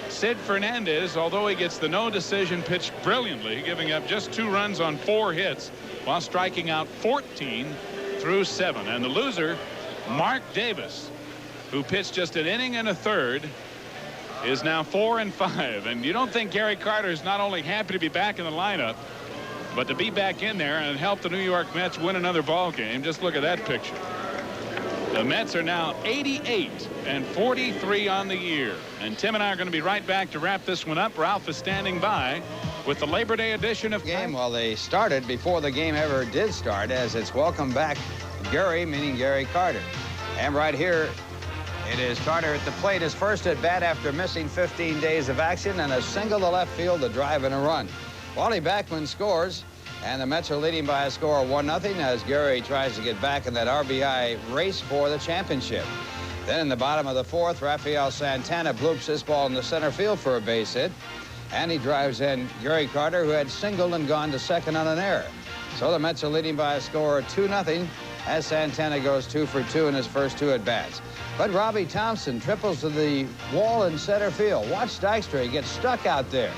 Sid Fernandez, although he gets the no decision, pitched brilliantly, giving up just 2 runs on 4 hits while striking out 14 through 7. And the loser, Mark Davis, who pitched just an inning and a third, is now 4-5. And you don't think Gary Carter is not only happy to be back in the lineup, but to be back in there and help the New York Mets win another ball game. Just look at that picture. The Mets are now 88-43 on the year. And Tim and I are going to be right back to wrap this one up. Ralph is standing by with the Labor Day edition of game. Well, they started before the game ever did start, as it's welcome back Gary, meaning Gary Carter. And right here, it is Carter at the plate, his first at bat after missing 15 days of action, and a single to left field to drive in a run. Wally Backman scores, and the Mets are leading by a score of 1-0 as Gary tries to get back in that RBI race for the championship. Then in the bottom of the 4th, Rafael Santana bloops this ball in the center field for a base hit, and he drives in Gary Carter, who had singled and gone to second on an error. So the Mets are leading by a score of 2-0 as Santana goes 2 for 2 in his first 2 at-bats. But Robbie Thompson triples to the wall in center field. Watch Dykstra. He gets stuck out there.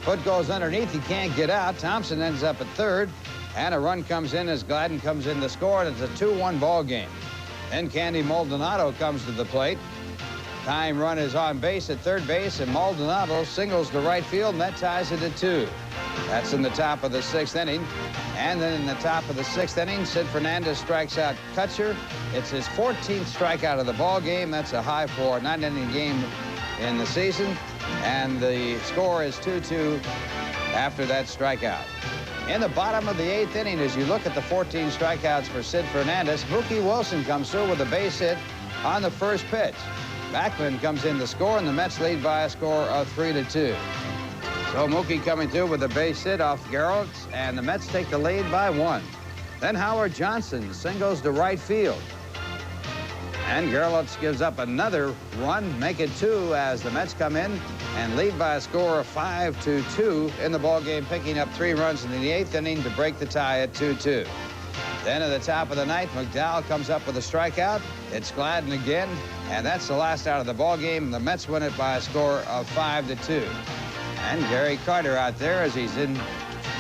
Foot goes underneath. He can't get out. Thompson ends up at third, and a run comes in as Gladden comes in to score, and it's a 2-1 ball game. Then Candy Maldonado comes to the plate. Tying run is on base at third base, and Maldonado singles to right field, and that ties it at 2. That's in the top of the 6th inning. And then in the top of the 6th inning, Sid Fernandez strikes out Kutcher. It's his 14th strikeout of the ball game. That's a high for a 9-inning game in the season. And the score is 2-2 after that strikeout. In the bottom of the 8th inning, as you look at the 14 strikeouts for Sid Fernandez, Mookie Wilson comes through with a base hit on the first pitch. Backman comes in to score, and the Mets lead by a score of 3-2. So Mookie coming through with a base hit off Gerald's, and the Mets take the lead by 1. Then Howard Johnson singles to right field. And Gerlitz gives up another run, make it 2 as the Mets come in and lead by a score of 5-2 in the ballgame, picking up 3 runs in the 8th inning to break the tie at 2-2. Then at the top of the 9th, McDowell comes up with a strikeout. It's Gladden again, and that's the last out of the ballgame. The Mets win it by a score of 5-2. And Gary Carter out there as he's in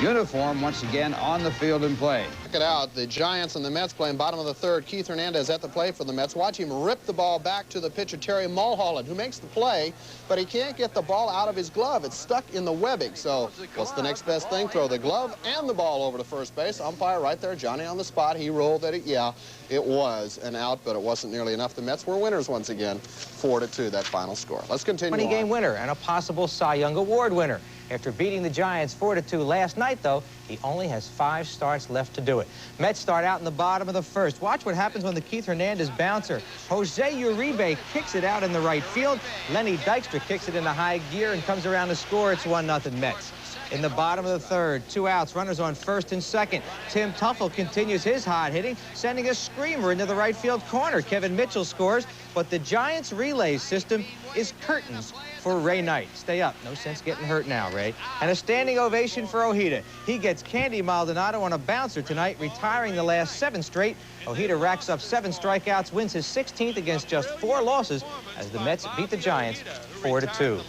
uniform once again on the field and playing. Check it out. The Giants and the Mets playing bottom of the 3rd. Keith Hernandez at the plate for the Mets. Watch him rip the ball back to the pitcher, Terry Mulholland, who makes the play, but he can't get the ball out of his glove. It's stuck in the webbing. So what's the next best thing? Throw the glove and the ball over to first base. Umpire right there, Johnny on the spot. He ruled that it was an out, but it wasn't nearly enough. The Mets were winners once again, 4-2, that final score. Let's continue 20-game winner and a possible Cy Young Award winner. After beating the Giants 4-2 last night, though, he only has 5 starts left to do it. Mets start out in the bottom of the first. Watch what happens when the Keith Hernandez bouncer. Jose Uribe kicks it out in the right field. Lenny Dykstra kicks it into high gear and comes around to score. It's 1-0 Mets. In the bottom of the third, 2 outs, runners on first and second. Tim Tuffle continues his hot hitting, sending a screamer into the right field corner. Kevin Mitchell scores, but the Giants' relay system is curtains for Ray Knight. Stay up. No sense getting hurt now, Ray. And a standing ovation for Ojeda. He gets Candy Maldonado on a bouncer tonight, retiring the last 7 straight. Ojeda racks up 7 strikeouts, wins his 16th against just 4 losses as the Mets beat the Giants 4-2.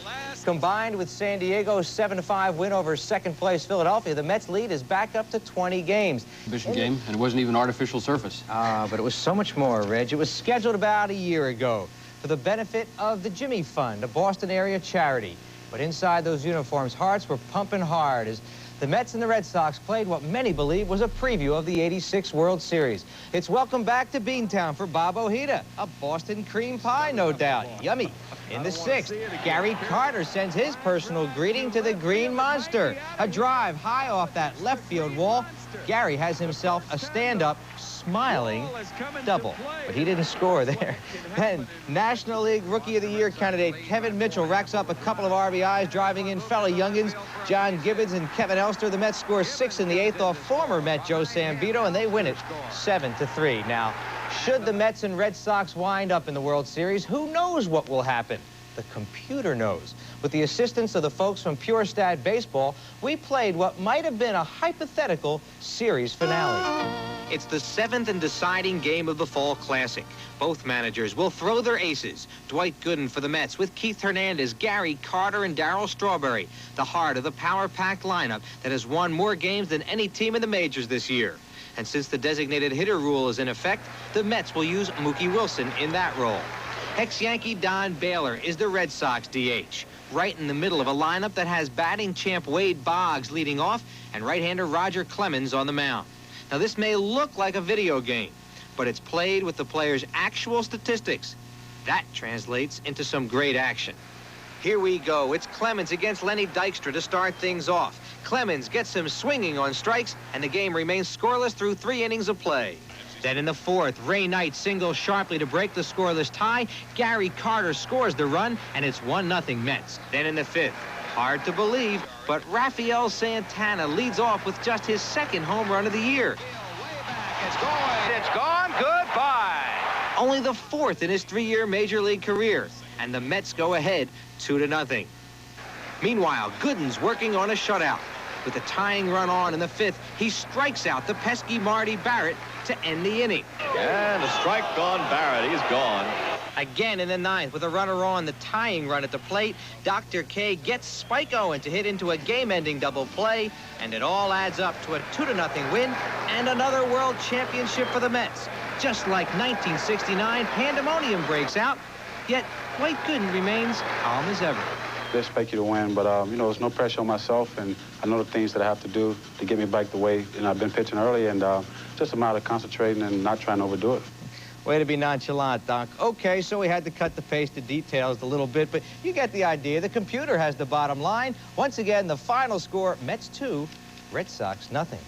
Combined with San Diego's 7-5 win over second-place Philadelphia, the Mets lead is back up to 20 games. Exhibition game, and it wasn't even artificial surface. But it was so much more, Reg. It was scheduled about a year ago for the benefit of the Jimmy Fund, a Boston area charity. But inside those uniforms, hearts were pumping hard as the Mets and the Red Sox played what many believe was a preview of the '86 World Series. It's welcome back to Beantown for Bob Ojeda. A Boston cream pie, no doubt. Yummy. In the 6th, Gary Carter sends his personal greeting to the Green Monster. A drive high off that left field wall. Gary has himself a stand-up, smiling double, but he didn't score there. Then, National League Rookie of the Year candidate Kevin Mitchell racks up a couple of RBIs, driving in fellow youngins John Gibbons and Kevin Elster. The Mets score 6 in the 8th off former Met Joe Sambito, and they win it 7-3. Now, should the Mets and Red Sox wind up in the World Series, who knows what will happen? The computer knows. With the assistance of the folks from Pure Stat Baseball, we played what might have been a hypothetical series finale. It's the 7th and deciding game of the Fall Classic. Both managers will throw their aces. Dwight Gooden for the Mets with Keith Hernandez, Gary Carter, and Darryl Strawberry, the heart of the power-packed lineup that has won more games than any team in the majors this year. And since the designated hitter rule is in effect, the Mets will use Mookie Wilson in that role. Ex-Yankee Don Baylor is the Red Sox DH, right in the middle of a lineup that has batting champ Wade Boggs leading off and right-hander Roger Clemens on the mound. Now, this may look like a video game, but it's played with the players' actual statistics. That translates into some great action. Here we go. It's Clemens against Lenny Dykstra to start things off. Clemens gets him swinging on strikes, and the game remains scoreless through 3 innings of play. Then in the 4th, Ray Knight singles sharply to break the scoreless tie. Gary Carter scores the run, and it's 1-0 Mets. Then in the 5th, hard to believe, but Rafael Santana leads off with just his 2nd home run of the year. It's gone. Goodbye. Only the 4th in his 3-year Major League career, and the Mets go ahead 2-0. Meanwhile, Gooden's working on a shutout. With a tying run on in the 5th, he strikes out the pesky Marty Barrett to end the inning. And a strike on Barrett. He's gone. Again in the 9th, with a runner on the tying run at the plate, Dr. K gets Spike Owen to hit into a game-ending double play, and it all adds up to a 2-0 win and another world championship for the Mets. Just like 1969, pandemonium breaks out, yet Dwight Gooden remains calm as ever. They expect you to win, but, you know, there's no pressure on myself, and I know the things that I have to do to get me back the way, you know, I've been pitching early, and just a matter of concentrating and not trying to overdo it. Way to be nonchalant, Doc. Okay, so we had to cut the pace to details a little bit, but you get the idea. The computer has the bottom line. Once again, the final score, Mets 2, Red Sox nothing.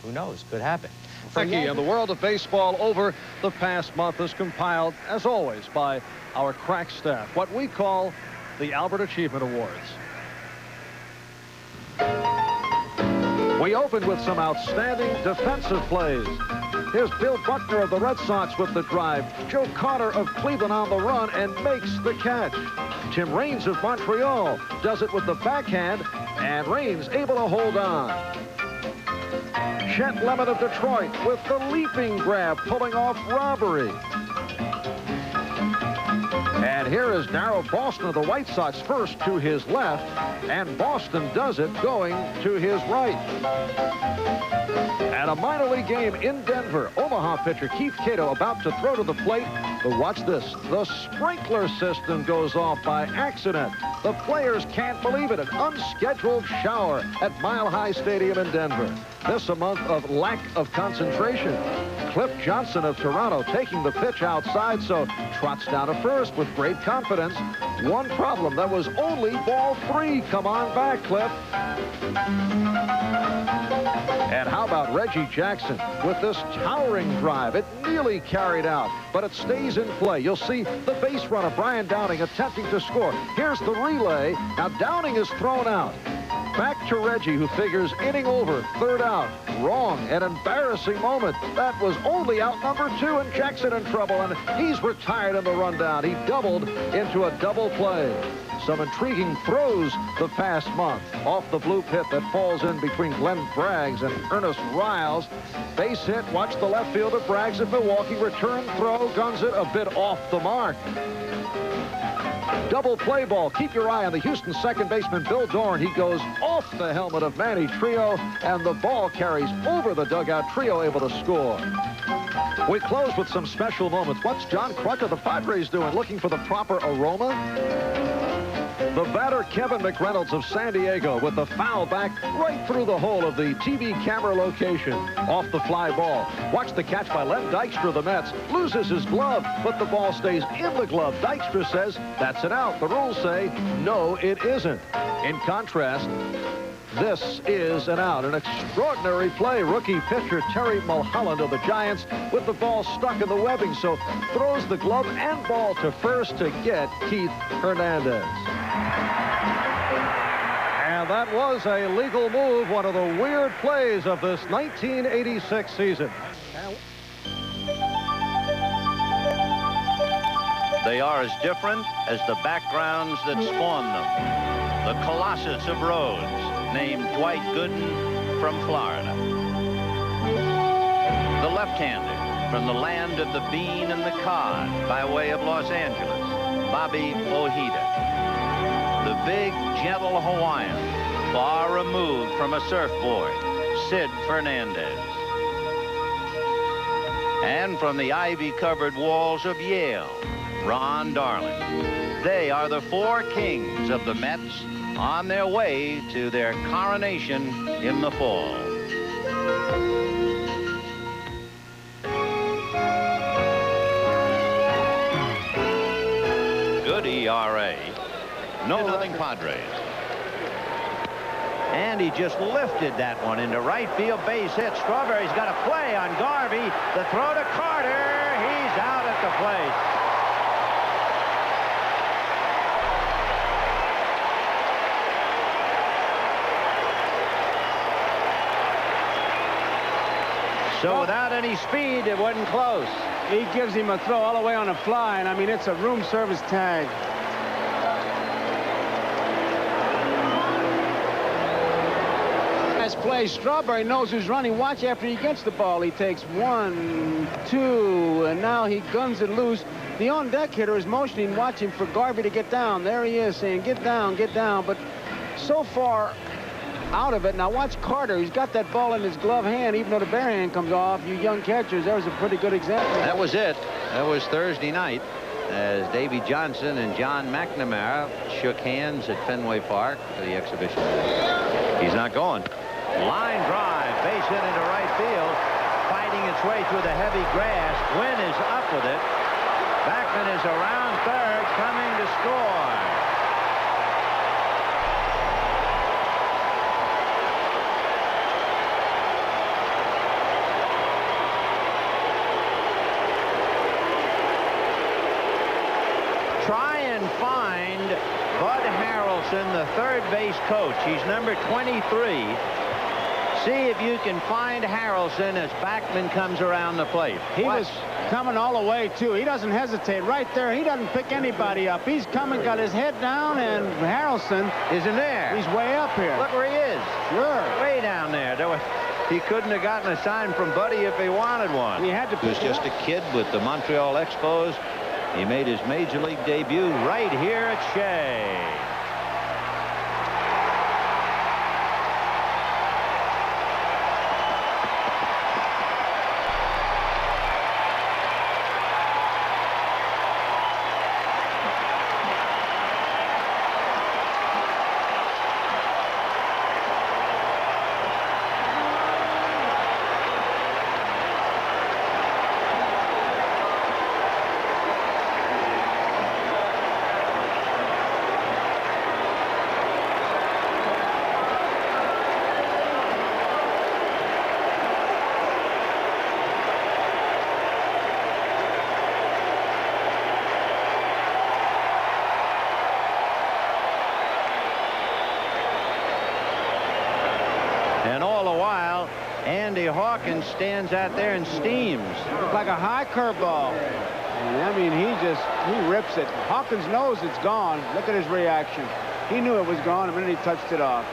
Who knows? Could happen. Frankie, and the world of baseball over the past month is compiled, as always, by our crack staff, what we call the Albert Achievement Awards. We opened with some outstanding defensive plays. Here's Bill Buckner of the Red Sox with the drive. Joe Carter of Cleveland on the run and makes the catch. Tim Raines of Montreal does it with the backhand, and Raines able to hold on. Chet Lemon of Detroit with the leaping grab, pulling off Robbery. And here is Darryl Boston of the White Sox first to his left, and Boston does it going to his right. At a minor league game in Denver, Omaha pitcher Keith Cato about to throw to the plate, but watch this. The sprinkler system goes off by accident. The players can't believe it. An unscheduled shower at Mile High Stadium in Denver. This a month of lack of concentration. Cliff Johnson of Toronto taking the pitch outside, so trots down to first with great confidence. One problem, that was only ball 3. Come on back, Cliff. And how about Reggie Jackson with this towering drive? It nearly carried out, but it stays in play. You'll see the base runner, Brian Downing, attempting to score. Here's the relay. Now Downing is thrown out. Back to Reggie, who figures inning over, 3rd out. Wrong, an embarrassing moment. That was only out number 2, and Jackson in trouble, and he's retired in the rundown. He doubled into a double play. Some intriguing throws the past month. Off the blue pit that falls in between Glenn Braggs and Ernest Riles. Base hit, watch the left fielder, Braggs at Milwaukee. Return throw, guns it a bit off the mark. Double play ball. Keep your eye on the Houston second baseman, Bill Doran. He goes off the helmet of Manny Trio, and the ball carries over the dugout. Trio able to score. We close with some special moments. What's John Kruk of the Padres doing? Looking for the proper aroma? The batter, Kevin McReynolds of San Diego, with the foul back right through the hole of the TV camera location. Off the fly ball. Watch the catch by Len Dykstra of the Mets. Loses his glove, but the ball stays in the glove. Dykstra says that's an out. The rules say no, it isn't. In contrast, this is an out. An extraordinary play. Rookie pitcher Terry Mulholland of the Giants with the ball stuck in the webbing. So throws the glove and ball to first to get Keith Hernandez. And that was a legal move. One of the weird plays of this 1986 season. They are as different as the backgrounds that spawned them. The Colossus of Rhodes, named Dwight Gooden from Florida. The left-hander from the land of the bean and the cod by way of Los Angeles, Bobby Ojeda. The big, gentle Hawaiian, far removed from a surfboard, Sid Fernandez. And from the ivy-covered walls of Yale, Ron Darling. They are the 4 kings of the Mets on their way to their coronation in the fall. Good ERA. No nothing Padres. And he just lifted that one into right field. Base hit. Strawberry's got a play on Garvey. The throw to Carter. He's out at the plate. So without any speed, it wasn't close. He gives him a throw all the way on a fly, and I mean, it's a room service tag. Nice play. Strawberry knows who's running. Watch after he gets the ball. He takes 1, 2, and now he guns it loose. The on-deck hitter is motioning, watching for Garvey to get down. There he is saying, get down, but so far out of it. Now watch Carter. He's got that ball in his glove hand, even though the bare hand comes off. You young catchers, there's a pretty good example. That was it. That was Thursday night as Davy Johnson and John McNamara shook hands at Fenway Park for the exhibition. He's not going. Line drive, base hit into right field, fighting its way through the heavy grass. Gwynn is up with it. Backman is around third, coming to score. Try and find Bud Harrelson, the third base coach. He's number 23. See if you can find Harrelson as Backman comes around the plate. He was coming all the way, too. He doesn't hesitate. Right there, he doesn't pick anybody up. He's coming, got his head down, and Harrelson isn't there. He's way up here. Look where he is. Sure. Way down there. He couldn't have gotten a sign from Buddy if he wanted one. He had to. He was just a kid with the Montreal Expos. He made his major league debut right here at Shea. Andy Hawkins stands out there and steams. Like a high curveball. And I mean, he rips it. Hawkins knows it's gone. Look at his reaction. He knew it was gone the minute he touched it off.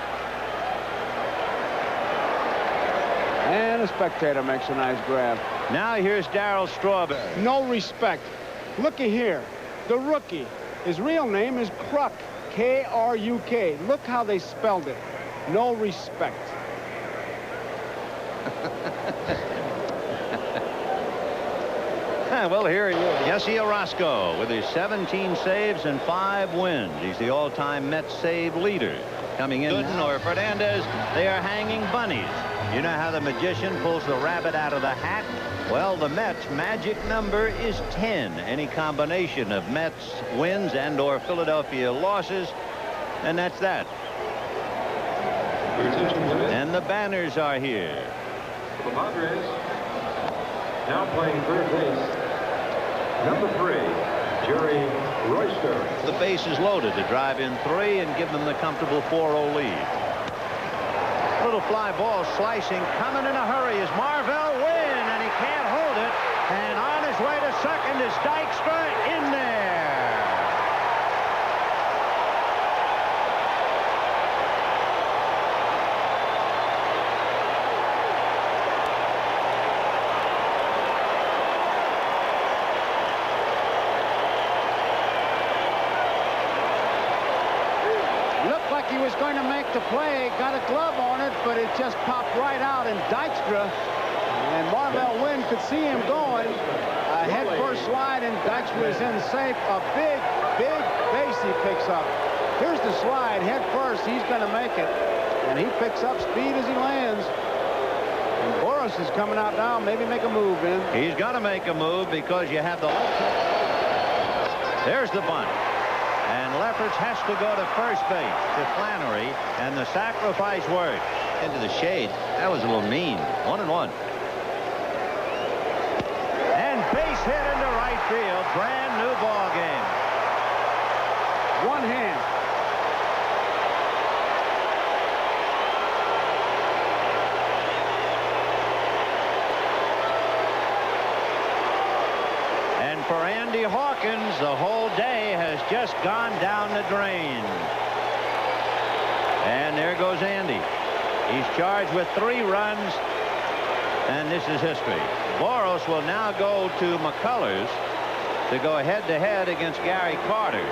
And the spectator makes a nice grab. Now here's Darryl Strawberry. No respect. Looky here. The rookie. His real name is Kruk. K-R-U-K. Look how they spelled it. No respect. Well, here he is. Jesse Orozco with his 17 saves and 5 wins. He's the all-time Mets save leader. Coming in Gooden or Fernandez, they are hanging bunnies. You know how the magician pulls the rabbit out of the hat? Well, the Mets' magic number is 10. Any combination of Mets wins and or Philadelphia losses, and that's that. And the banners are here. The Padres now playing third base. Number 3, Jerry Royster. The base is loaded to drive in 3 and give them the comfortable 4-0 lead. Little fly ball slicing, coming in a hurry is Marvell Wynn, and he can't hold it. And on his way to second is Dykstra in there. He was going to make the play, got a glove on it, but it just popped right out, and Dykstra and Marvell Wynn could see him going. A head first slide, and Dykstra is in safe. A big base he picks up. Here's the slide, head first. He's going to make it, and he picks up speed as he lands. And Boros is coming out now, maybe make a move, Ben. He's got to make a move because you have the... There's the bunt. And Lefferts has to go to first base to Flannery, and the sacrifice works. Into the shade. That was a little mean. 1-1. And base hit into right field. Brand new ball game. One hand. And for Andy Hawkins, the whole day has just gone down the drain. And there goes Andy. He's charged with 3 runs, and this is history. Boros will now go to McCullers to go head-to-head against Gary Carter.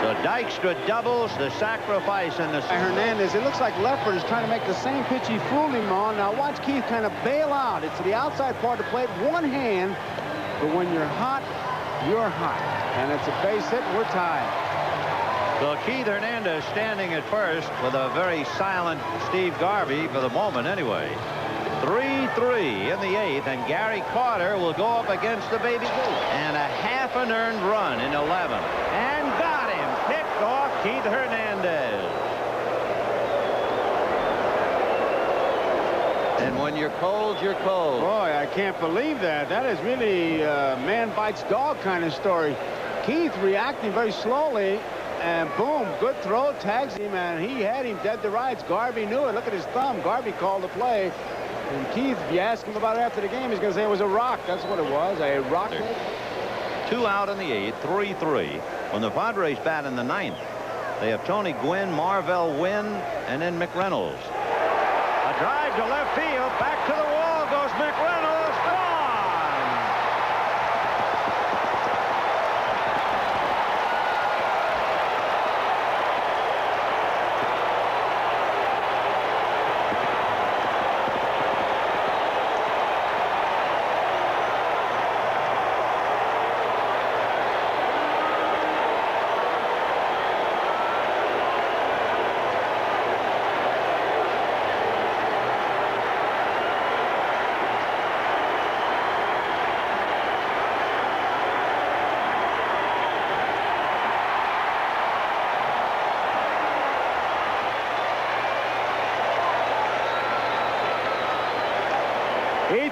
So Dykstra doubles, the sacrifice, and the... Hernandez, it looks like Leffert is trying to make the same pitch he fooled him on. Now watch Keith kind of bail out. It's the outside part of the plate, one hand, but when you're hot, you're hot. And it's a base hit, and we're tied. So Keith Hernandez standing at first with a very silent Steve Garvey for the moment anyway. 3-3 in the 8th, and Gary Carter will go up against the baby goose. And a half an earned run in 11. And got him. Picked off Keith Hernandez. And when you're cold, you're cold. Boy, I can't believe that. That is really a man bites dog kind of story. Keith reacting very slowly. And boom, good throw, tags him, and he had him dead to rights. Garvey knew it. Look at his thumb. Garvey called the play. And Keith, if you ask him about it after the game, he's going to say it was a rock. That's what it was, a rock. 2 out in the 8th, 3-3. When the Padres bat in the 9th, they have Tony Gwynn, Marvell Wynn, and then McReynolds. A drive to left field. Back to the wall goes McReynolds. Gone!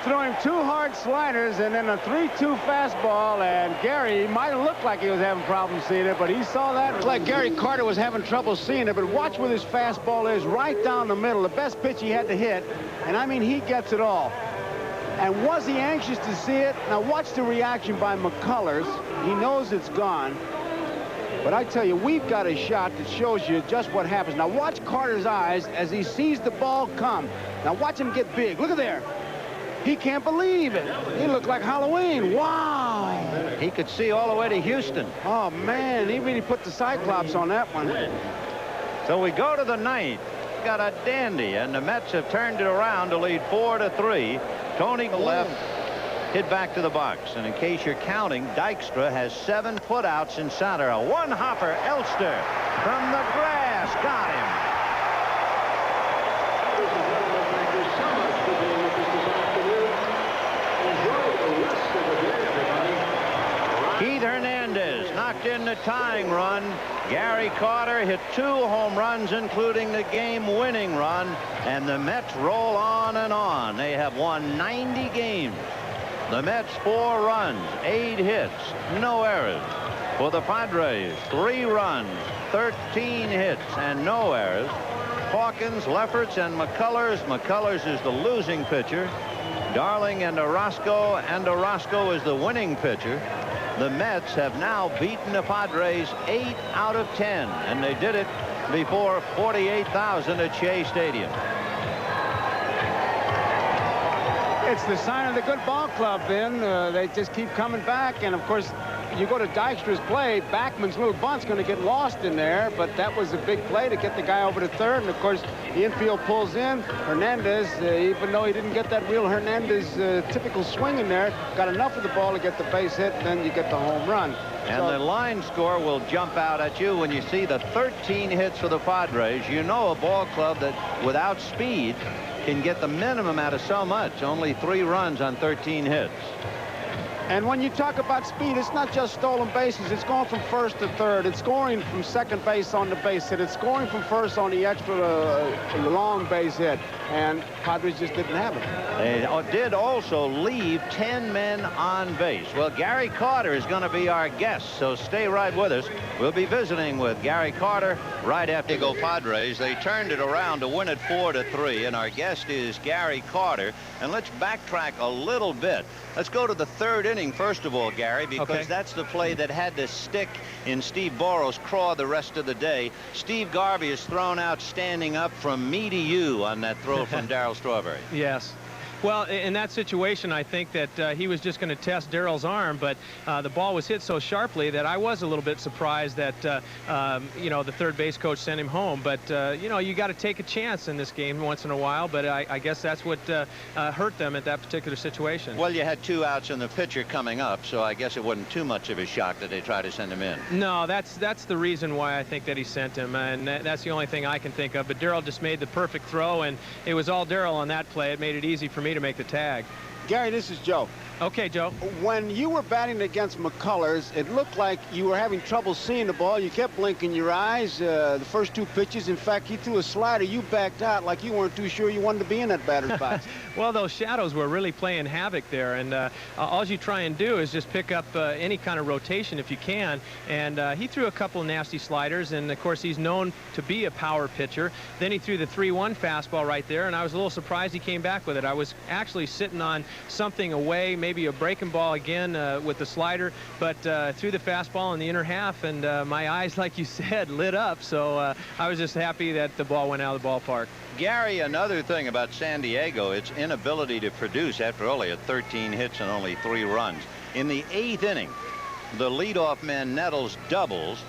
threw him 2 hard sliders and then a 3-2 fastball, and Gary might have looked like he was having problems seeing it, but he saw that. It's like Gary Carter was having trouble seeing it, but watch where this fastball is, right down the middle, the best pitch he had to hit, and I mean, he gets it all. And was he anxious to see it? Now watch the reaction by McCullers. He knows it's gone. But I tell you, we've got a shot that shows you just what happens. Now watch Carter's eyes as he sees the ball come. Now watch him get big. Look at there. He can't believe it. He looked like Halloween. Wow. He could see all the way to Houston. Oh, man. He really put the Cyclops on that one. So we go to the 9th. Got a dandy, and the Mets have turned it around to lead 4-3. Tony left. Hit back to the box, and in case you're counting, Dykstra has 7 putouts in center. A one-hopper, Elster from the grass, got him. Keith Hernandez knocked in the tying run. Gary Carter hit 2 home runs, including the game-winning run, and the Mets roll on and on. They have won 90 games. The Mets 4 runs, 8 hits, no errors. For the Padres, 3 runs, 13 hits, and no errors. Hawkins, Lefferts, and McCullers. McCullers is the losing pitcher. Darling and Orozco is the winning pitcher. The Mets have now beaten the Padres 8 out of 10, and they did it before 48,000 at Shea Stadium. It's the sign of the good ball club, Ben. They just keep coming back, and of course, you go to Dykstra's play, Backman's little bunt's going to get lost in there, but that was a big play to get the guy over to third, and of course, the infield pulls in. Hernandez, even though he didn't get that real Hernandez typical swing in there, got enough of the ball to get the base hit, and then you get the home run. And the line score will jump out at you when you see the 13 hits for the Padres. You know a ball club that, without speed, can get the minimum out of so much. Only 3 runs on 13 hits. And when you talk about speed, it's not just stolen bases. It's going from first to third. It's scoring from second base on the base hit. It's scoring from first on the extra long base hit. And Padres just didn't have it. They did also leave 10 men on base. Well, Gary Carter is going to be our guest, so stay right with us. We'll be visiting with Gary Carter right after they go Padres. They turned it around to win it 4-3, and our guest is Gary Carter. And let's backtrack a little bit. Let's go to the 3rd inning, first of all, Gary, because that's the play that had to stick in Steve Borrell's craw the rest of the day. Steve Garvey is thrown out standing up from me to you on that throw from Darryl Strawberry. Yes. Well, in that situation, I think that he was just going to test Darrell's arm, but the ball was hit so sharply that I was a little bit surprised that, you know, the third base coach sent him home. But, you know, you got to take a chance in this game once in a while, but I guess that's what hurt them at that particular situation. Well, you had 2 outs and the pitcher coming up, so I guess it wasn't too much of a shock that they tried to send him in. No, that's the reason why I think that he sent him, and that's the only thing I can think of. But Darryl just made the perfect throw, and it was all Darryl on that play. It made it easy for me to make the tag. Gary, this is Joe. Okay, Joe. When you were batting against McCullers, it looked like you were having trouble seeing the ball. You kept blinking your eyes the first 2 pitches. In fact, he threw a slider. You backed out like you weren't too sure you wanted to be in that batter's box. Well, those shadows were really playing havoc there, and all you try and do is just pick up any kind of rotation if you can. And he threw a couple of nasty sliders, and of course he's known to be a power pitcher. Then he threw the 3-1 fastball right there, and I was a little surprised he came back with it. I was actually sitting on something away, maybe a breaking ball again with the slider, but threw the fastball in the inner half, and my eyes, like you said, lit up. So I was just happy that the ball went out of the ballpark. Gary, another thing about San Diego, its inability to produce after only 13 hits and only 3 runs. In the 8th inning, the leadoff man Nettles doubles.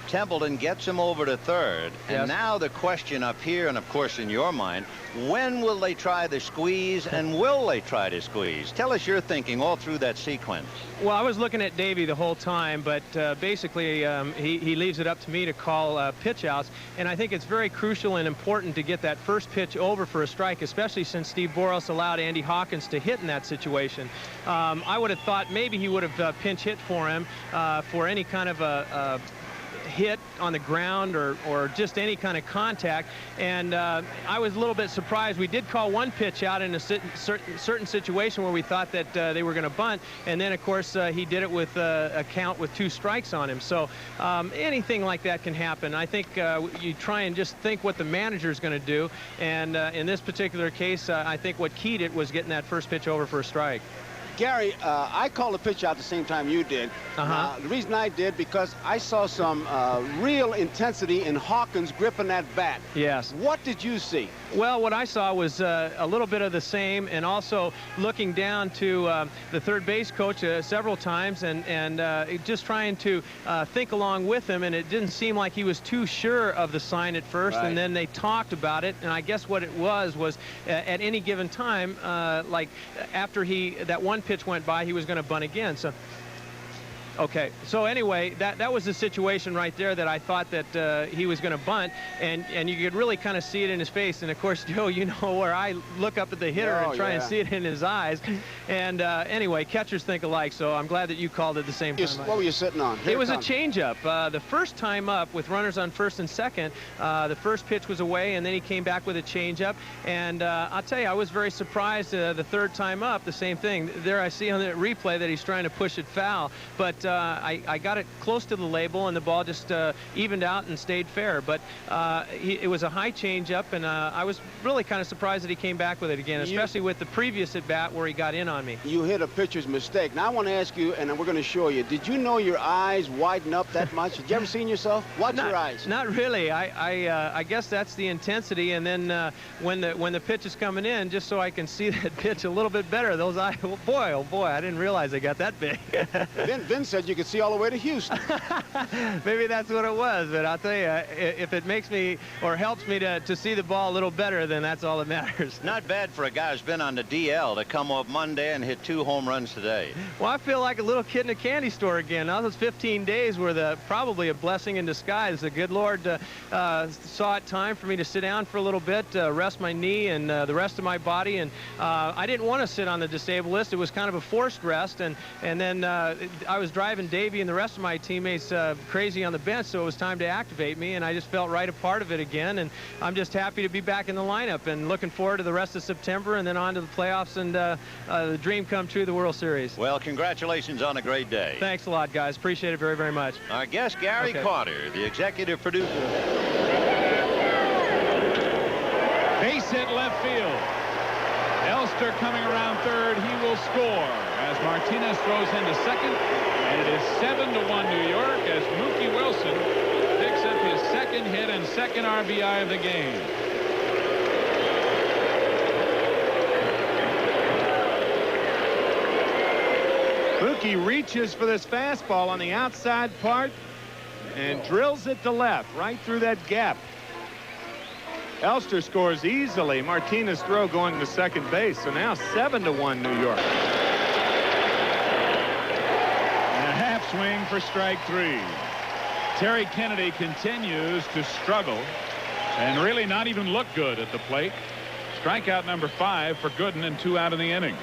Templeton gets him over to third. And now the question up here, and of course in your mind, when will they try the squeeze, and will they try to squeeze? Tell us your thinking all through that sequence. Well, I was looking at Davey the whole time, but basically he leaves it up to me to call pitch outs, and I think it's very crucial and important to get that first pitch over for a strike, especially since Steve Boros allowed Andy Hawkins to hit in that situation. I would have thought maybe he would have pinch hit for him for any kind of a hit on the ground or just any kind of contact. And I was a little bit surprised. We did call one pitch out in a certain situation where we thought that they were going to bunt. And then, of course, he did it with a count with 2 strikes on him. So anything like that can happen. I think you try and just think what the manager is going to do. And in this particular case, I think what keyed it was getting that first pitch over for a strike. Gary, I called the pitch out the same time you did. The reason I did, because I saw some real intensity in Hawkins gripping that bat. Yes. What did you see? Well, what I saw was a little bit of the same, and also looking down to the third base coach several times and just trying to think along with him, and it didn't seem like he was too sure of the sign at first, and then they talked about it, and I guess what it was at any given time, like after that one pitch went by, he was going to bunt again. So okay, so anyway, that was the situation right there that I thought that he was going to bunt, and you could really kind of see it in his face. And of course, Joe, you know where I look up at the hitter and try and see it in his eyes. And anyway, catchers think alike, so I'm glad that you called it the same time. What were you sitting on? It was a changeup. The first time up with runners on first and second, the first pitch was away, and then he came back with a changeup. And I'll tell you, I was very surprised the third time up, the same thing. There I see on the replay that he's trying to push it foul, but I got it close to the label, and the ball just evened out and stayed fair. But it was a high changeup, and I was really kind of surprised that he came back with it again, especially with the previous at-bat where he got in on me. You hit a pitcher's mistake. Now I want to ask you, and we're going to show you, did you know your eyes widen up that much? Did you ever seen yourself? Watch your eyes. Not really. I guess that's the intensity, and then when the pitch is coming in, just so I can see that pitch a little bit better, those eyes, oh boy, I didn't realize they got that big. Vin said you could see all the way to Houston. Maybe that's what it was, but I'll tell you, if it makes me or helps me to see the ball a little better, then that's all that matters. Not bad for a guy who's been on the DL to come off Monday and hit 2 home runs today. Well, I feel like a little kid in a candy store again. Now those 15 days were probably a blessing in disguise. The good Lord saw it time for me to sit down for a little bit, rest my knee and the rest of my body, and I didn't want to sit on the disabled list. It was kind of a forced rest, and then I was driving Davey and the rest of my teammates crazy on the bench, so it was time to activate me, and I just felt right a part of it again, and I'm just happy to be back in the lineup and looking forward to the rest of September and then on to the playoffs and the dream come true, the World Series. Well, congratulations on a great day. Thanks a lot, guys. Appreciate it very, very much. Our guest, Gary Carter, the executive producer. Base hit left field. Elster coming around third. He will score as Martinez throws into second. And it is 7-1 New York as Mookie Wilson picks up his second hit and second RBI of the game. Mookie reaches for this fastball on the outside part and drills it to left, right through that gap. Elster scores easily. Martinez throw going to second base. So now 7-1 New York. Swing for strike 3. Terry Kennedy continues to struggle and really not even look good at the plate. Strikeout number 5 for Gooden and 2 out in the inning.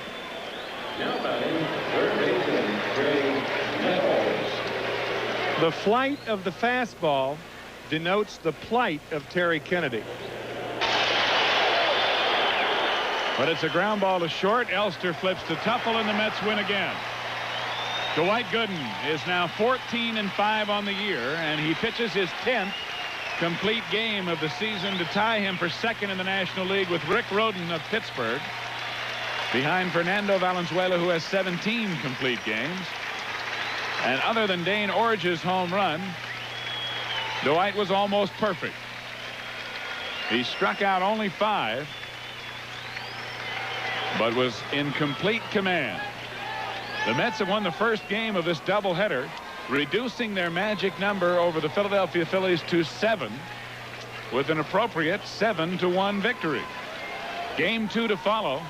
The flight of the fastball denotes the plight of Terry Kennedy. But it's a ground ball to short. Elster flips to Tuffle, and the Mets win again. Dwight Gooden is now 14-5 on the year, and he pitches his 10th complete game of the season to tie him for second in the National League with Rick Rhoden of Pittsburgh, behind Fernando Valenzuela, who has 17 complete games. And other than Dane Orge's home run, Dwight was almost perfect. He struck out only 5, but was in complete command. The Mets have won the first game of this doubleheader, reducing their magic number over the Philadelphia Phillies to 7 with an appropriate 7-1 victory. Game 2 to follow.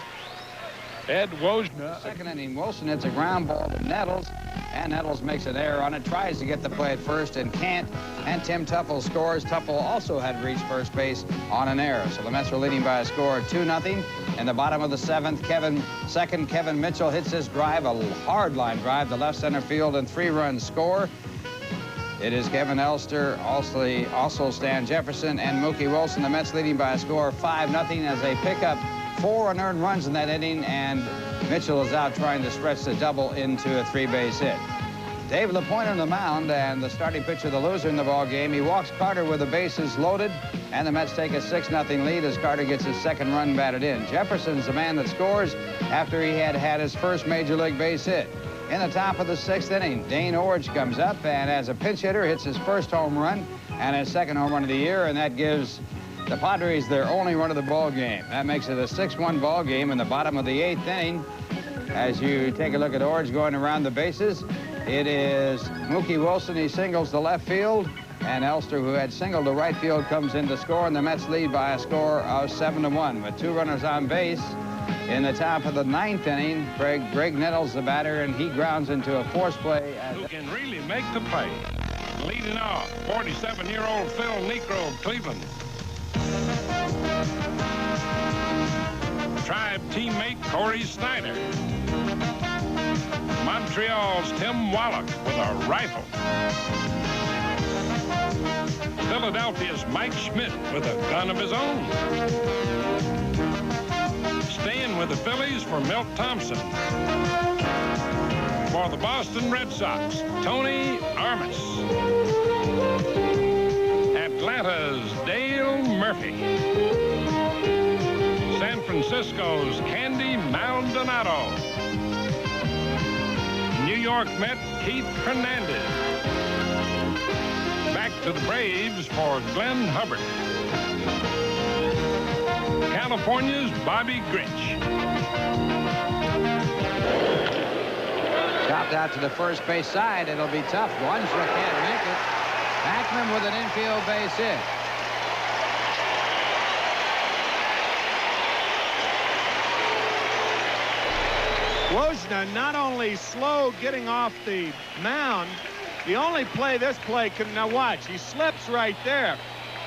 Ed Wojna. Second inning, Wilson hits a ground ball to Nettles, and Nettles makes an error on it, tries to get the play at first and can't, and Tim Tuffle scores. Tuffle also had reached first base on an error. So the Mets are leading by a score of 2-0. In the bottom of the 7th, Kevin Mitchell hits his drive, a hard line drive to left center field, and 3-run score. It is Kevin Elster, also Stan Jefferson, and Mookie Wilson. The Mets leading by a score of 5-0 as they pick up 4 unearned runs in that inning, and Mitchell is out trying to stretch the double into a 3-base hit. Dave LaPointe on the mound, and the starting pitcher, the loser in the ball game. He walks Carter with the bases loaded, and the Mets take a 6-0 lead as Carter gets his second run batted in. Jefferson's the man that scores after he had his first major league base hit. In the top of the 6th inning, Dane Orge comes up and as a pinch hitter hits his first home run and his second home run of the year, and that gives the Padres their only run of the ball game. That makes it a 6-1 ball game in the bottom of the 8th inning. As you take a look at Orge going around the bases, it is Mookie Wilson. He singles to left field, and Elster, who had singled to right field, comes in to score, and the Mets lead by a score of 7-1 with 2 runners on base. In the top of the 9th inning, Greg Nettles the batter, and he grounds into a force play. Who can really make the play. Leading off, 47-year-old Phil Niekro of Cleveland. Tribe teammate Corey Snyder. Montreal's Tim Wallach with a rifle. Philadelphia's Mike Schmidt with a gun of his own. Staying with the Phillies for Milt Thompson. For the Boston Red Sox, Tony Armas. Atlanta's Dale Murphy. San Francisco's Candy Maldonado. New York Met Keith Hernandez. Back to the Braves for Glenn Hubbard. California's Bobby Grinch. Chopped out to the first base side. It'll be tough. Wanstra can't make it. Backman with an infield base hit. Wojna not only slow getting off the mound, the only play this play can, now watch, he slips right there.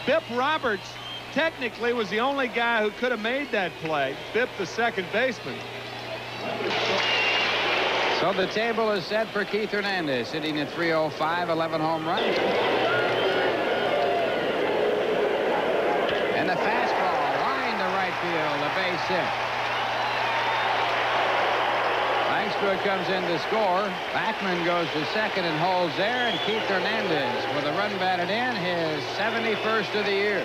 Bip Roberts technically was the only guy who could have made that play. Bip, the second baseman. So the table is set for Keith Hernandez, hitting at .305, 11 home runs. And the fastball, line to right field, a base hit. Langstra comes in to score. Backman goes to second and holds there, and Keith Hernandez with a run batted in, his 71st of the year.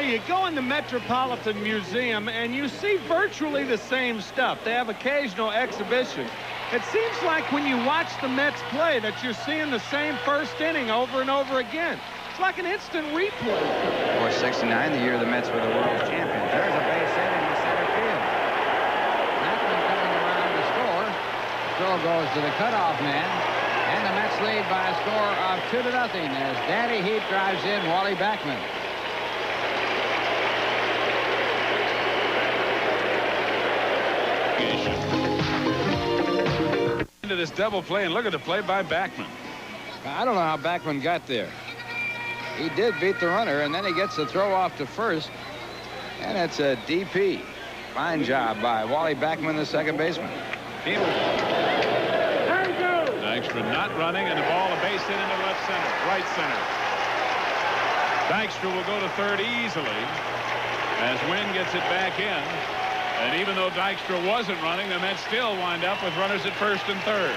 You go in the Metropolitan Museum and you see virtually the same stuff. They have occasional exhibition. It seems like when you watch the Mets play that you're seeing the same first inning over and over again. It's like an instant replay. Or 69, the year the Mets were the world champions. There's a base hit in the center field. Backman coming around to score. Throw goes to the cutoff man. And the Mets lead by a score of 2-0 as Danny Heap drives in Wally Backman. Into this double play, and look at the play by Backman. I don't know how Backman got there. He did beat the runner, and then he gets the throw off to first, and it's a DP. Fine job by Wally Backman, the second baseman. Dykstra not running, and the ball a base hit into left center, right center. Dykstra will go to third easily as Wynn gets it back in. And even though Dykstra wasn't running, the Mets still wind up with runners at first and third.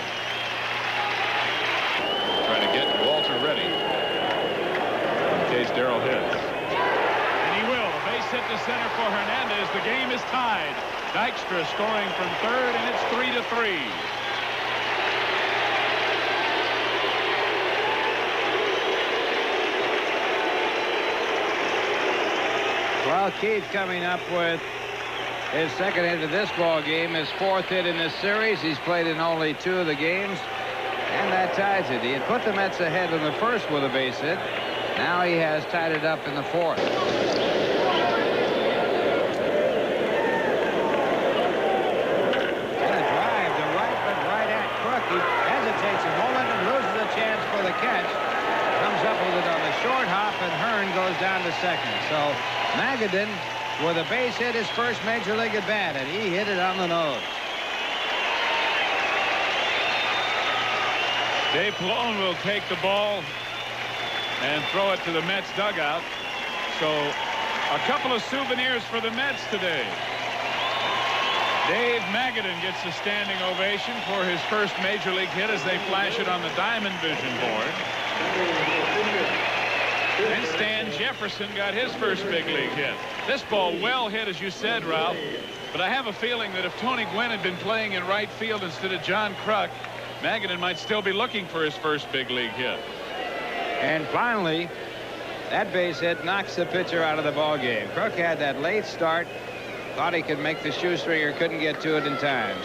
Trying to get Walter ready in case Darrell hits. And he will. A base hit to center for Hernandez. The game is tied. Dykstra scoring from third, and it's 3-3. Well, Keith coming up with his second hit of this ball game, his fourth hit in this series. He's played in only 2 of the games, and that ties it. He had put the Mets ahead in the first with a base hit. Now he has tied it up in the fourth. And a drive to right, but right at Crook. He hesitates a moment and loses a chance for the catch. Comes up with it on the short hop, and Hearn goes down to second. So Magadan with a base hit, his first major league at bat, and he hit it on the nose. Dave Pallone will take the ball and throw it to the Mets dugout. So a couple of souvenirs for the Mets today. Dave Magadan gets a standing ovation for his first major league hit as they flash it on the Diamond Vision board. And Stan Jefferson got his first big league hit. This ball well hit, as you said, Ralph. But I have a feeling that if Tony Gwynn had been playing in right field instead of John Kruk, Magadan might still be looking for his first big league hit. And finally, that base hit knocks the pitcher out of the ball game. Kruk had that late start. Thought he could make the shoestringer, couldn't get to it in time.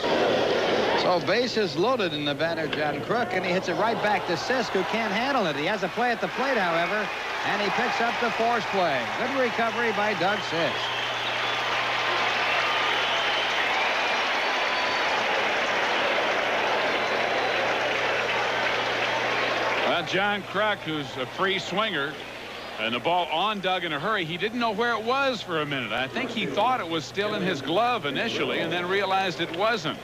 So bases loaded in the batter, John Kruk, and he hits it right back to Sisk, who can't handle it. He has a play at the plate, however, and he picks up the force play. Good recovery by Doug Sisk. Well, John Kruk, who's a free swinger, and the ball on Doug in a hurry. He didn't know where it was for a minute. I think he thought it was still in his glove initially and then realized it wasn't.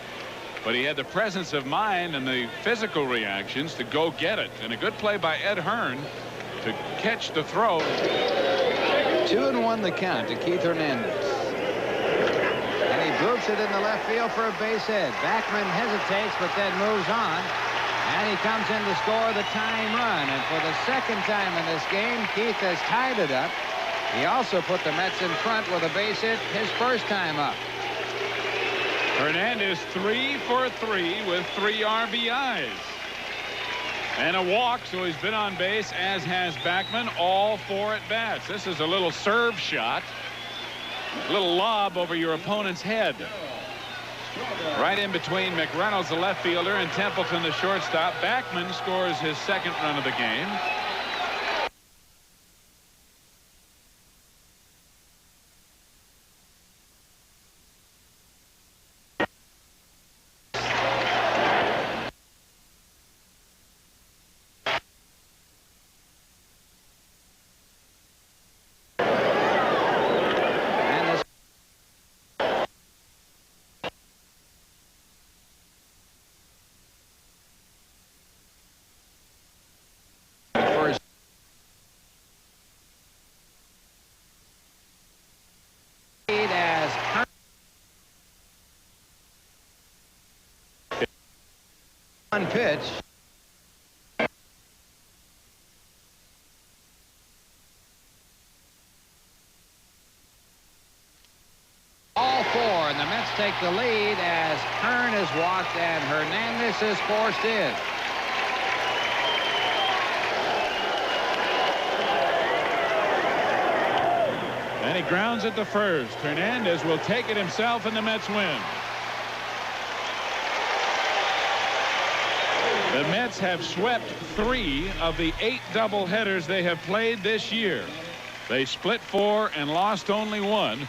But he had the presence of mind and the physical reactions to go get it. And a good play by Ed Hearn to catch the throw. 2-1 the count to Keith Hernandez. And he boots it in the left field for a base hit. Backman hesitates but then moves on. And he comes in to score the tying run. And for the second time in this game, Keith has tied it up. He also put the Mets in front with a base hit his first time up. Hernandez 3 for 3 with 3 RBIs. And a walk, so he's been on base, as has Backman, all 4 at bats. This is a little serve shot. A little lob over your opponent's head. Right in between McReynolds, the left fielder, and Templeton, the shortstop. Backman scores his second run of the game. One pitch. All 4, and the Mets take the lead as Hearn is walked and Hernandez is forced in. And he grounds it to first. Hernandez will take it himself, and the Mets win. The Mets have swept 3 of the 8 doubleheaders they have played this year. They split 4 and lost only 1.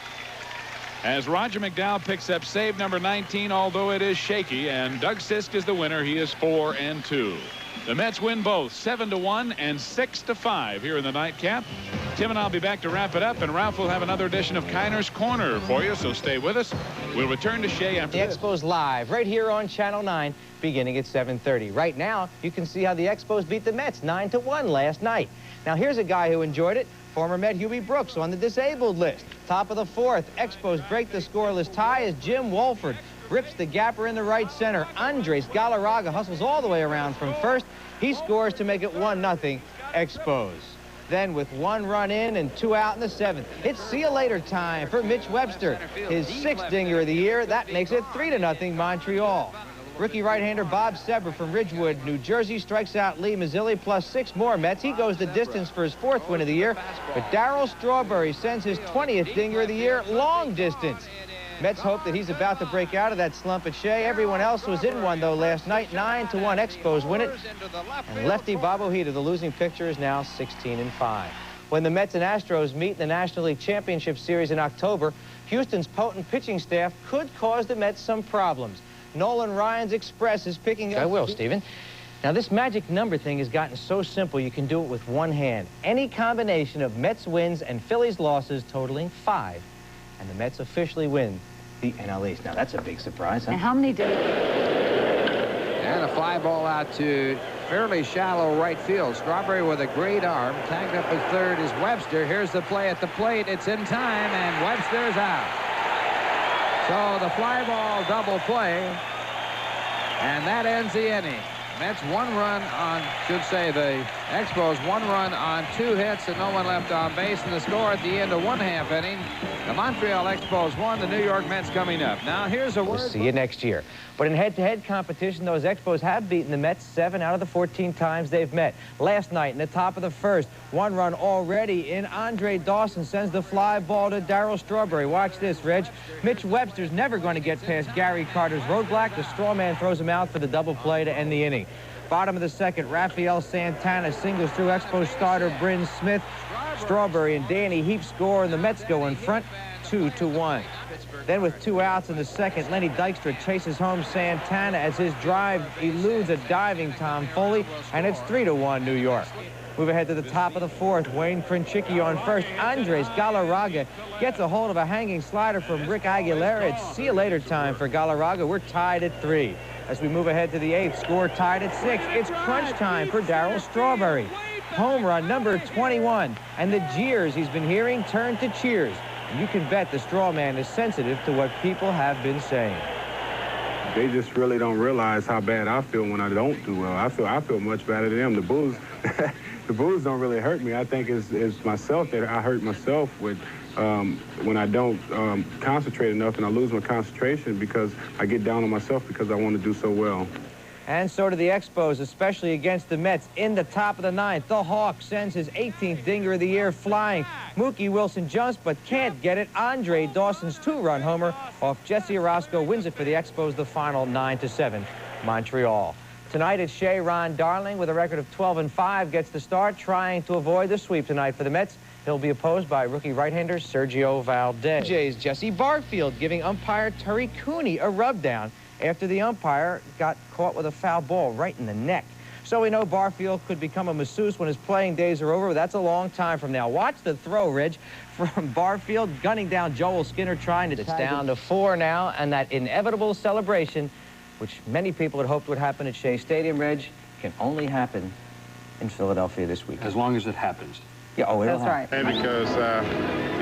As Roger McDowell picks up save number 19, although it is shaky, and Doug Sisk is the winner. He is 4-2. The Mets win both 7-1 and 6-5 here in the nightcap. Tim and I'll be back to wrap it up, and Ralph will have another edition of Kiner's Corner for you, so stay with us. We'll return to Shea after the this. Expos live right here on Channel 9 beginning at 7:30. Right now, you can see how the Expos beat the Mets 9-1 last night. Now, here's a guy who enjoyed it. Former Met Hubie Brooks on the disabled list. Top of the 4th, Expos break the scoreless tie as Jim Wolford rips the gapper in the right center. Andres Galarraga hustles all the way around from first. He scores to make it 1-0 Expos. Then with 1 run in and 2 out in the 7th, it's see you later time for Mitch Webster. His 6th dinger of the year. That makes it 3-0 Montreal. Rookie right-hander Bob Sever from Ridgewood, New Jersey, strikes out Lee Mazzilli plus 6 more Mets. He goes the distance for his 4th win of the year. But Darryl Strawberry sends his 20th dinger of the year long distance. Mets hope that he's about to break out of that slump at Shea. Everyone else was in one, though, last night. 9-1 Expos win it. And lefty Bob Ojeda, the losing pitcher, is now 16-5. When the Mets and Astros meet in the National League Championship Series in October, Houston's potent pitching staff could cause the Mets some problems. Nolan Ryan's Express is picking up... I will, Stephen. Now, this magic number thing has gotten so simple you can do it with one hand. Any combination of Mets wins and Phillies losses totaling 5. And the Mets officially win the NL East. Now, that's a big surprise, huh? And how many did... And a fly ball out to fairly shallow right field. Strawberry with a great arm. Tagged up at third is Webster. Here's the play at the plate. It's in time, and Webster's out. So the fly ball double play, and that ends the inning. Mets 1 run on, should say the Expos 1 run on 2 hits and no one left on base. And the score at the end of 1/2 inning. The Montreal Expos won. The New York Mets coming up. Now here's a word. We'll see you next year. But in head-to-head competition, those Expos have beaten the Mets 7 out of the 14 times they've met. Last night in the top of the first, 1 run already in. Andre Dawson sends the fly ball to Darryl Strawberry. Watch this, Reg. Mitch Webster's never going to get past Gary Carter's roadblock. The straw man throws him out for the double play to end the inning. Bottom of the second, Rafael Santana singles through Expos starter Bryn Smith. Strawberry and Danny Heap score, and the Mets go in front 2-1. Then with 2 outs in the second, Lenny Dykstra chases home Santana as his drive eludes a diving Tom Foley, and it's 3-1 New York. Move ahead to the top of the fourth. Wayne Princicki on first. Andres Galarraga gets a hold of a hanging slider from Rick Aguilera. It's see-you-later time for Galarraga. We're tied at 3. As we move ahead to the 8th, score tied at 6. It's crunch time for Darryl Strawberry. Home run number 21. And the jeers he's been hearing turn to cheers. And you can bet the straw man is sensitive to what people have been saying. They just really don't realize how bad I feel when I don't do well. I feel much better than them. The Bulls, the Bulls don't really hurt me. I think it's myself that I hurt myself with when I don't concentrate enough, and I lose my concentration because I get down on myself because I want to do so well. And so do the Expos, especially against the Mets. In the top of the 9th, the Hawk sends his 18th dinger of the year flying. Mookie Wilson jumps but can't get it. Andre Dawson's 2-run homer off Jesse Orozco wins it for the Expos, the final 9-7 Montreal. Tonight it's Shea Ron Darling with a record of 12-5 gets the start, trying to avoid the sweep tonight for the Mets. He'll be opposed by rookie right-hander Sergio Valdez. Jays Jesse Barfield giving umpire Terry Cooney a rubdown after the umpire got caught with a foul ball right in the neck. So we know Barfield could become a masseuse when his playing days are over, but that's a long time from now. Watch the throw, Reg, from Barfield gunning down Joel Skinner trying to... It's down to 4 now, and that inevitable celebration, which many people had hoped would happen at Shea Stadium, Reg, can only happen in Philadelphia this week. As long as it happens. Yeah, oh, that's right. And because,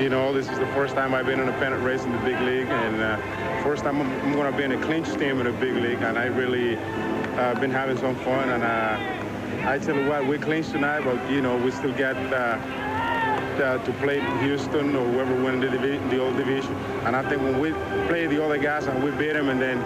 you know, this is the first time I've been in a pennant race in the big league, and first time I'm going to be in a clinch team in the big league, and I really been having some fun. And I tell you what, we clinched tonight, but, you know, we still get to play Houston or whoever wins the old division. And I think when we play the other guys and we beat them, and then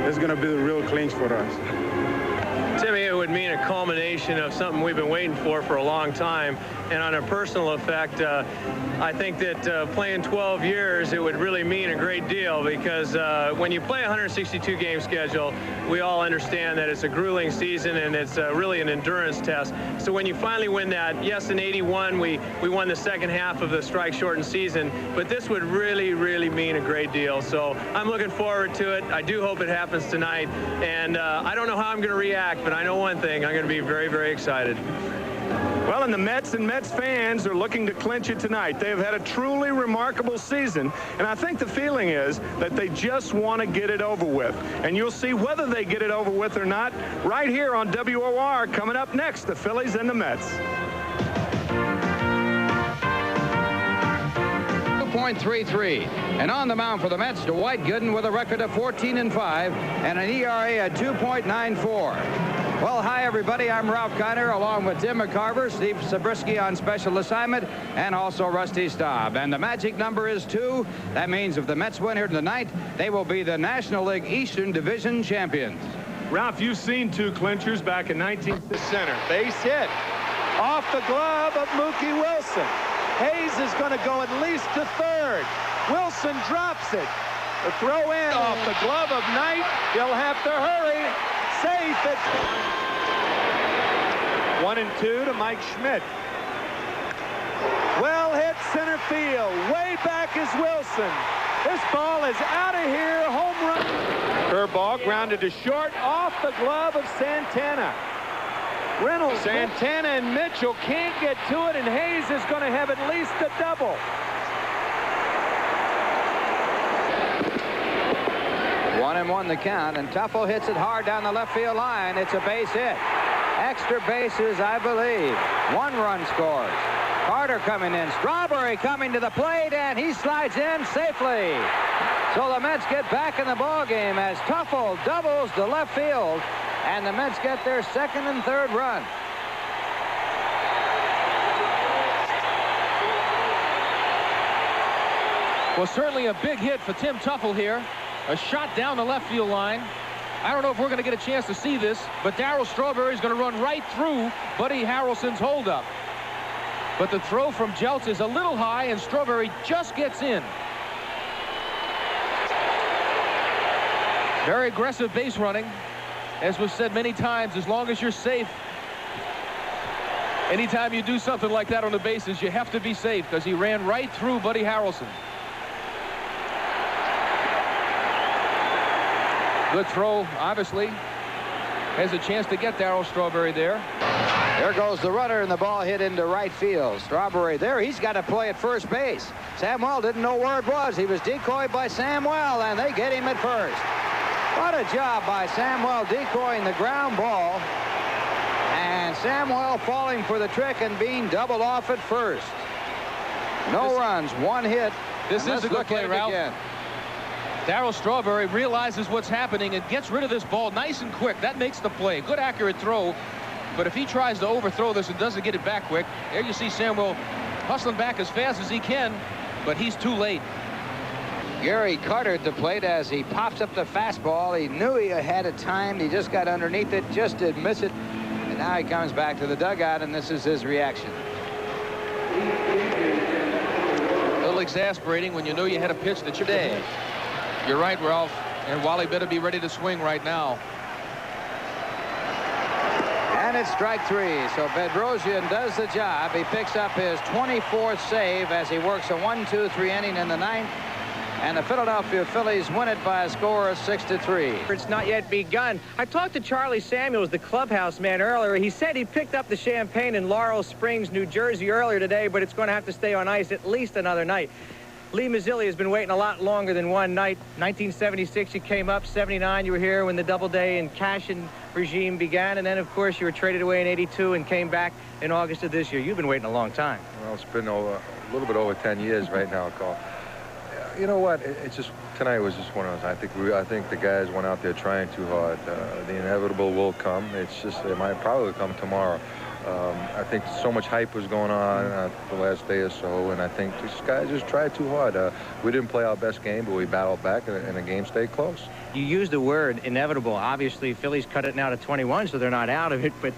it's going to be the real clinch for us. To me, it would mean a culmination of something we've been waiting for a long time. And on a personal effect, I think that playing 12 years, it would really mean a great deal because when you play a 162-game schedule, we all understand that it's a grueling season and it's really an endurance test. So when you finally win that, yes, in '81, we won the second half of the strike-shortened season, but this would really, really mean a great deal. So I'm looking forward to it. I do hope it happens tonight. And I don't know how I'm going to react, but I know one thing, I'm going to be very, very excited. Well, and the Mets and Mets fans are looking to clinch it tonight. They have had a truly remarkable season, and I think the feeling is that they just want to get it over with. And you'll see whether they get it over with or not right here on WOR coming up next, the Phillies and the Mets. 2.33. And on the mound for the Mets, Dwight Gooden with a record of 14-5 and an ERA at 2.94. Well, hi, everybody. I'm Ralph Kiner, along with Tim McCarver, Steve Zabriskie on special assignment, and also Rusty Staub. And the magic number is 2. That means if the Mets win here tonight, they will be the National League Eastern Division champions. Ralph, you've seen 2 clinchers back in 19... The center. Base hit. Off the glove of Mookie Wilson. Hayes is going to go at least to third. Wilson drops it. The throw in off the glove of Knight. He'll have to hurry. Safe at 1-2 to Mike Schmidt. Well hit center field. Way back is Wilson. This ball is out of here. Home run. Curveball grounded to short off the glove of Santana. Reynolds, Santana, and Mitchell can't get to it, and Hayes is going to have at least a double. 1-1 the count, and Tuffle hits it hard down the left field line. It's a base hit. Extra bases, I believe. 1 run scores. Carter coming in. Strawberry coming to the plate, and he slides in safely. So the Mets get back in the ball game as Tuffle doubles to left field, and the Mets get their 2nd and 3rd run. Well, certainly a big hit for Tim Tuffle here. A shot down the left field line. I don't know if we're going to get a chance to see this, but Darryl Strawberry is going to run right through Buddy Harrelson's holdup. But the throw from Jeltz is a little high, and Strawberry just gets in. Very aggressive base running. As was said many times, as long as you're safe, anytime you do something like that on the bases, you have to be safe, because he ran right through Buddy Harrelson. Good throw, obviously. Has a chance to get Darryl Strawberry there. There goes the runner, and the ball hit into right field. Strawberry there. He's got to play at first base. Samuel didn't know where it was. He was decoyed by Samuel, and they get him at first. What a job by Samuel decoying the ground ball. And Samuel falling for the trick and being doubled off at first. No runs, 1 hit. This is a good play, Ralph. Darryl Strawberry realizes what's happening and gets rid of this ball nice and quick. That makes the play. Good, accurate throw. But if he tries to overthrow this and doesn't get it back quick, there you see Samuel hustling back as fast as he can, but he's too late. Gary Carter at the plate as he pops up the fastball. He knew he had it timed. He just got underneath it, just didn't miss it. And now he comes back to the dugout, and this is his reaction. A little exasperating when you know you had a pitch that you day. You're right, Ralph. And Wally better be ready to swing right now. And it's strike 3. So Bedrosian does the job. He picks up his 24th save as he works a 1-2-3 inning in the 9th. And the Philadelphia Phillies win it by a score of 6-3. It's not yet begun. I talked to Charlie Samuels, the clubhouse man, earlier. He said he picked up the champagne in Laurel Springs, New Jersey earlier today, but it's going to have to stay on ice at least another night. Lee Mazzilli has been waiting a lot longer than one night. 1976, you came up. 79, you were here when the Doubleday and Cashin regime began. And then, of course, you were traded away in 82 and came back in August of this year. You've been waiting a long time. Well, it's been a little bit over 10 years right now, Carl. You know what? It's just tonight was just one of those. I think the guys went out there trying too hard. The inevitable will come. It's just it might probably come tomorrow. I think so much hype was going on the last day or so, and I think these guys just tried too hard. We didn't play our best game, but we battled back, and the game stayed close. You used the word inevitable. Obviously, Phillies cut it now to 21, so they're not out of it, but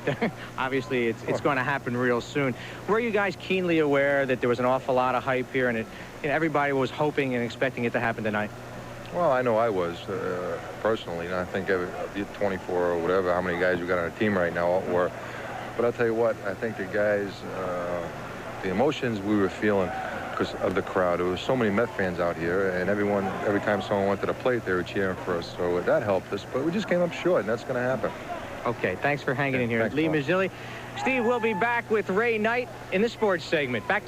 obviously it's going to happen real soon. Were you guys keenly aware that there was an awful lot of hype here, and everybody was hoping and expecting it to happen tonight? Well, I know I was, personally, and I think 24 or whatever, how many guys we got on the team right now were. But I'll tell you what, I think the guys, the emotions we were feeling because of the crowd. There was so many Met fans out here, and every time someone went to the plate, they were cheering for us. So that helped us, but we just came up short, and that's going to happen. Okay, thanks for hanging in here. Thanks, Lee Paul. Mazzilli. Steve, we'll be back with Ray Knight in the sports segment. Back.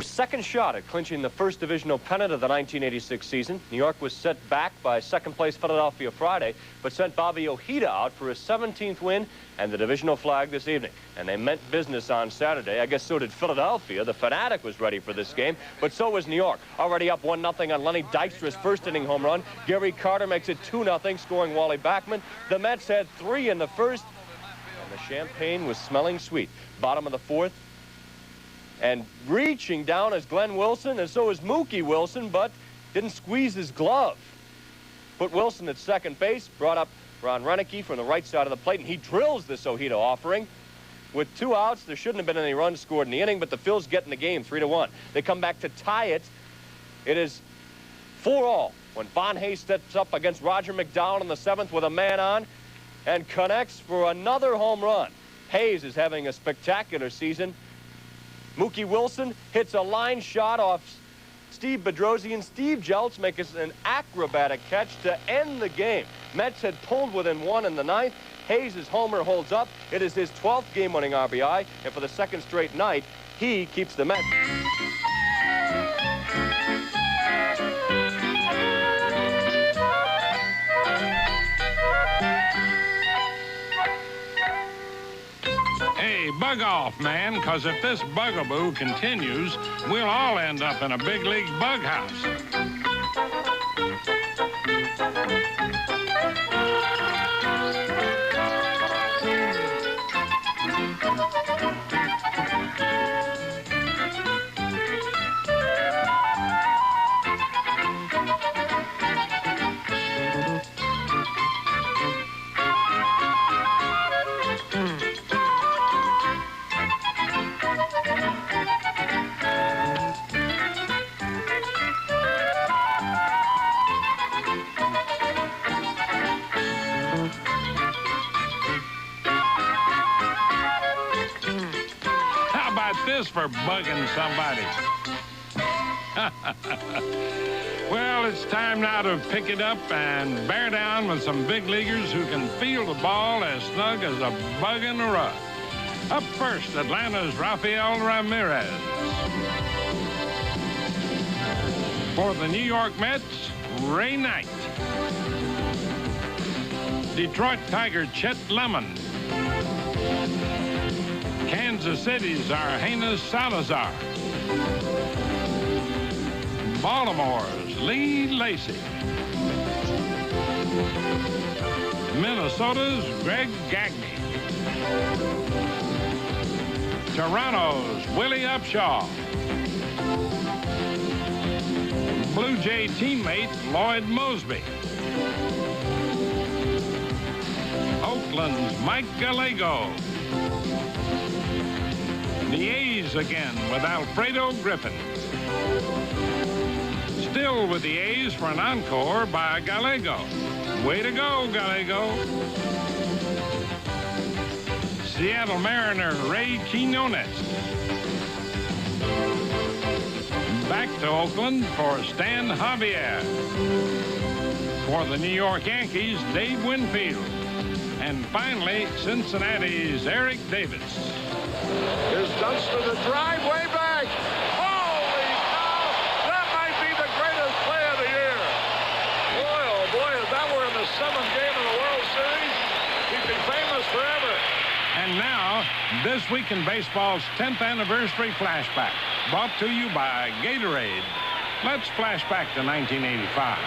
Second shot at clinching the first divisional pennant of the 1986 season. New York was set back by second-place Philadelphia Friday, but sent Bobby Ojeda out for his 17th win and the divisional flag this evening. And they meant business on Saturday. I guess so did Philadelphia. The Fanatic was ready for this game, but so was New York. Already up 1-0 on Lenny Dykstra's first-inning home run. Gary Carter makes it 2-0, scoring Wally Backman. The Mets had 3 in the first, and the champagne was smelling sweet. Bottom of the 4th. And reaching down is Glenn Wilson, and so is Mookie Wilson, but didn't squeeze his glove. Put Wilson at second base, brought up Ron Renneke from the right side of the plate, and he drills this Ojeda offering. With 2 outs, there shouldn't have been any runs scored in the inning, but the Phils get in the game 3-1. They come back to tie it. It is 4-all when Von Hayes steps up against Roger McDowell in the 7th with a man on and connects for another home run. Hayes is having a spectacular season. Mookie Wilson hits a line shot off Steve Bedrosian. Steve Jeltz makes an acrobatic catch to end the game. Mets had pulled within 1 in the 9th. Hayes' homer holds up. It is his 12th game-winning RBI, and for the second straight night, he keeps the Mets. bug off, man, because if this bugaboo continues, we'll all end up in a big league bug house. This for bugging somebody. Well, it's time now to pick it up and bear down with some big leaguers who can feel the ball as snug as a bug in a rug. Up first, Atlanta's Rafael Ramirez. For the New York Mets, Ray Knight. Detroit Tiger Chet Lemon. Kansas City's Argenis Salazar. Baltimore's Lee Lacy. Minnesota's Greg Gagne. Toronto's Willie Upshaw. Blue Jay teammate Lloyd Mosby. Oakland's Mike Gallego. The A's again with Alfredo Griffin. Still with the A's for an encore by Gallego. Way to go, Gallego. Seattle Mariner Ray Quinones. Back to Oakland for Stan Javier. For the New York Yankees, Dave Winfield. And finally, Cincinnati's Eric Davis. Here's Dunster, the drive way back. Holy cow! That might be the greatest play of the year. Boy, oh boy, if that were in the 7th game of the World Series, he'd be famous forever. And now, this week in baseball's 10th anniversary flashback, brought to you by Gatorade. Let's flash back to 1985.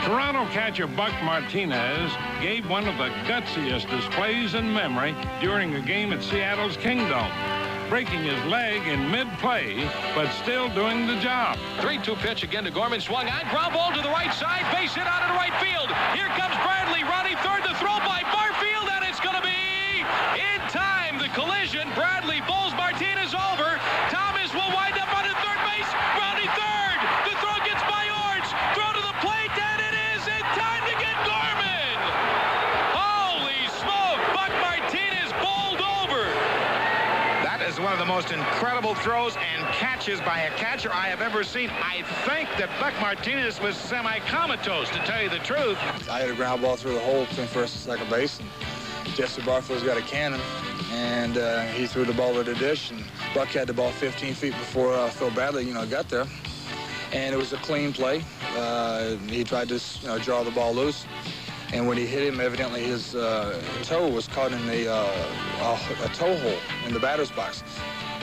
Toronto catcher Buck Martinez gave one of the gutsiest displays in memory during a game at Seattle's Kingdome, breaking his leg in mid-play, but still doing the job. 3-2 pitch again to Gorman, swung on, ground ball to the right side, base hit out of the right field. Here comes Bradley, rounding third, the throw by Barfield, and it's going to be in time. The collision, Bradley bowls Martinez over. Thomas will wind up on the third base, rounding third. The throw gets by Orts, throw to the plate, and it is in time to get Gorman. Holy smoke, Buck Martinez bowled over. That is one of the most incredible throws and catches by a catcher I have ever seen. I think that Buck Martinez was semi-comatose, to tell you the truth. I had a ground ball through the hole between first and second base, and Jesse Barfield's got a cannon, and he threw the ball to the dish, and Buck had the ball 15 feet before Phil Bradley, got there. And it was a clean play. He tried to, draw the ball loose. And when he hit him, evidently his toe was caught in a toe hole in the batter's box.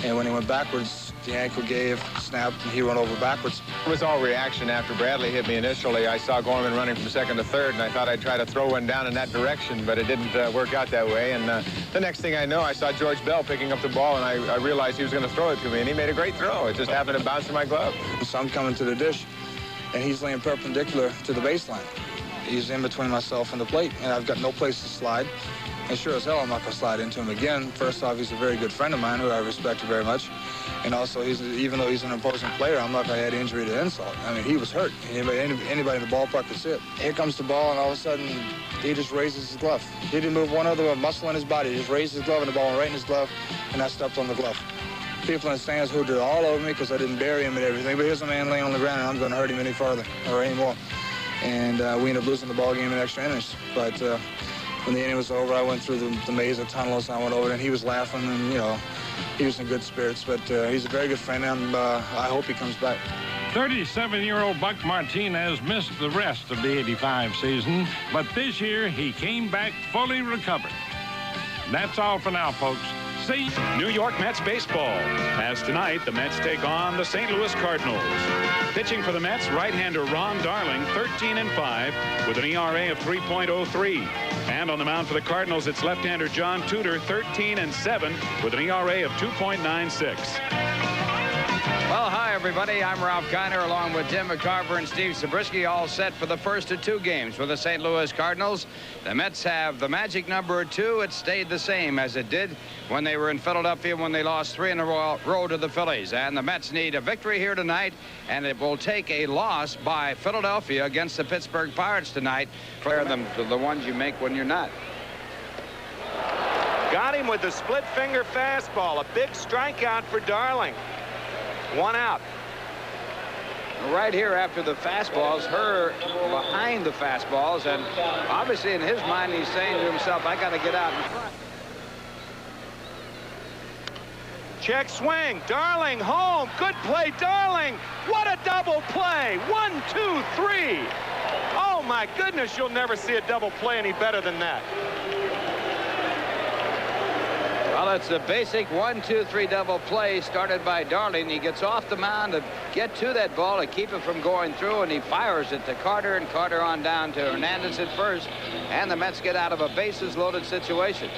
And when he went backwards, the ankle gave, snapped, and he went over backwards. It was all reaction after Bradley hit me initially. I saw Gorman running from second to third, and I thought I'd try to throw one down in that direction, but it didn't work out that way. And the next thing I know, I saw George Bell picking up the ball, and I realized he was going to throw it to me, and he made a great throw. It just happened to bounce in my glove. So I'm coming to the dish, and he's laying perpendicular to the baseline. He's in between myself and the plate, and I've got no place to slide. And sure as hell, I'm not going to slide into him again. First off, he's a very good friend of mine who I respect very much. And also, even though he's an opposing player, I'm not going to add injury to insult. I mean, he was hurt. Anybody in the ballpark could see it. Here comes the ball, and all of a sudden, he just raises his glove. He didn't move one other muscle in his body. He just raised his glove, and the ball went right in his glove, and I stepped on the glove. People in the stands hooted all over me because I didn't bury him and everything. But here's a man laying on the ground, and I'm going to hurt him any further or anymore. And we ended up losing the ball game in extra innings. But when the inning was over, I went through the maze of tunnels. I went over, and he was laughing, and, he was in good spirits. But he's a very good friend, and I hope he comes back. 37-year-old Buck Martinez missed the rest of the '85 season, but this year he came back fully recovered. That's all for now, folks. See New York Mets baseball, as tonight the Mets take on the St. Louis Cardinals. Pitching for the Mets, right-hander Ron Darling, 13-5 with an ERA of 3.03. And on the mound for the Cardinals, it's left-hander John Tudor, 13-7 with an ERA of 2.96. Well, hi, everybody. I'm Ralph Kiner along with Tim McCarver and Steve Zabriskie, all set for the first of 2 games for the St. Louis Cardinals. The Mets have the magic number 2. It stayed the same as it did when they were in Philadelphia when they lost 3 in a row to the Phillies. And the Mets need a victory here tonight, and it will take a loss by Philadelphia against the Pittsburgh Pirates tonight. Compare them to the ones you make when you're not. Got him with the split finger fastball. A big strikeout for Darling. 1 out. Right here after the fastballs, her behind the fastballs, and obviously in his mind he's saying to himself, I got to get out in front. Check swing. Darling home. Good play, Darling. What a double play. 1, 2, 3. Oh my goodness, you'll never see a double play any better than that. Well, it's a basic 1, 2, 3 double play started by Darling. He gets off the mound to get to that ball to keep it from going through, and he fires it to Carter, and Carter on down to Hernandez at first, and the Mets get out of a bases-loaded situation.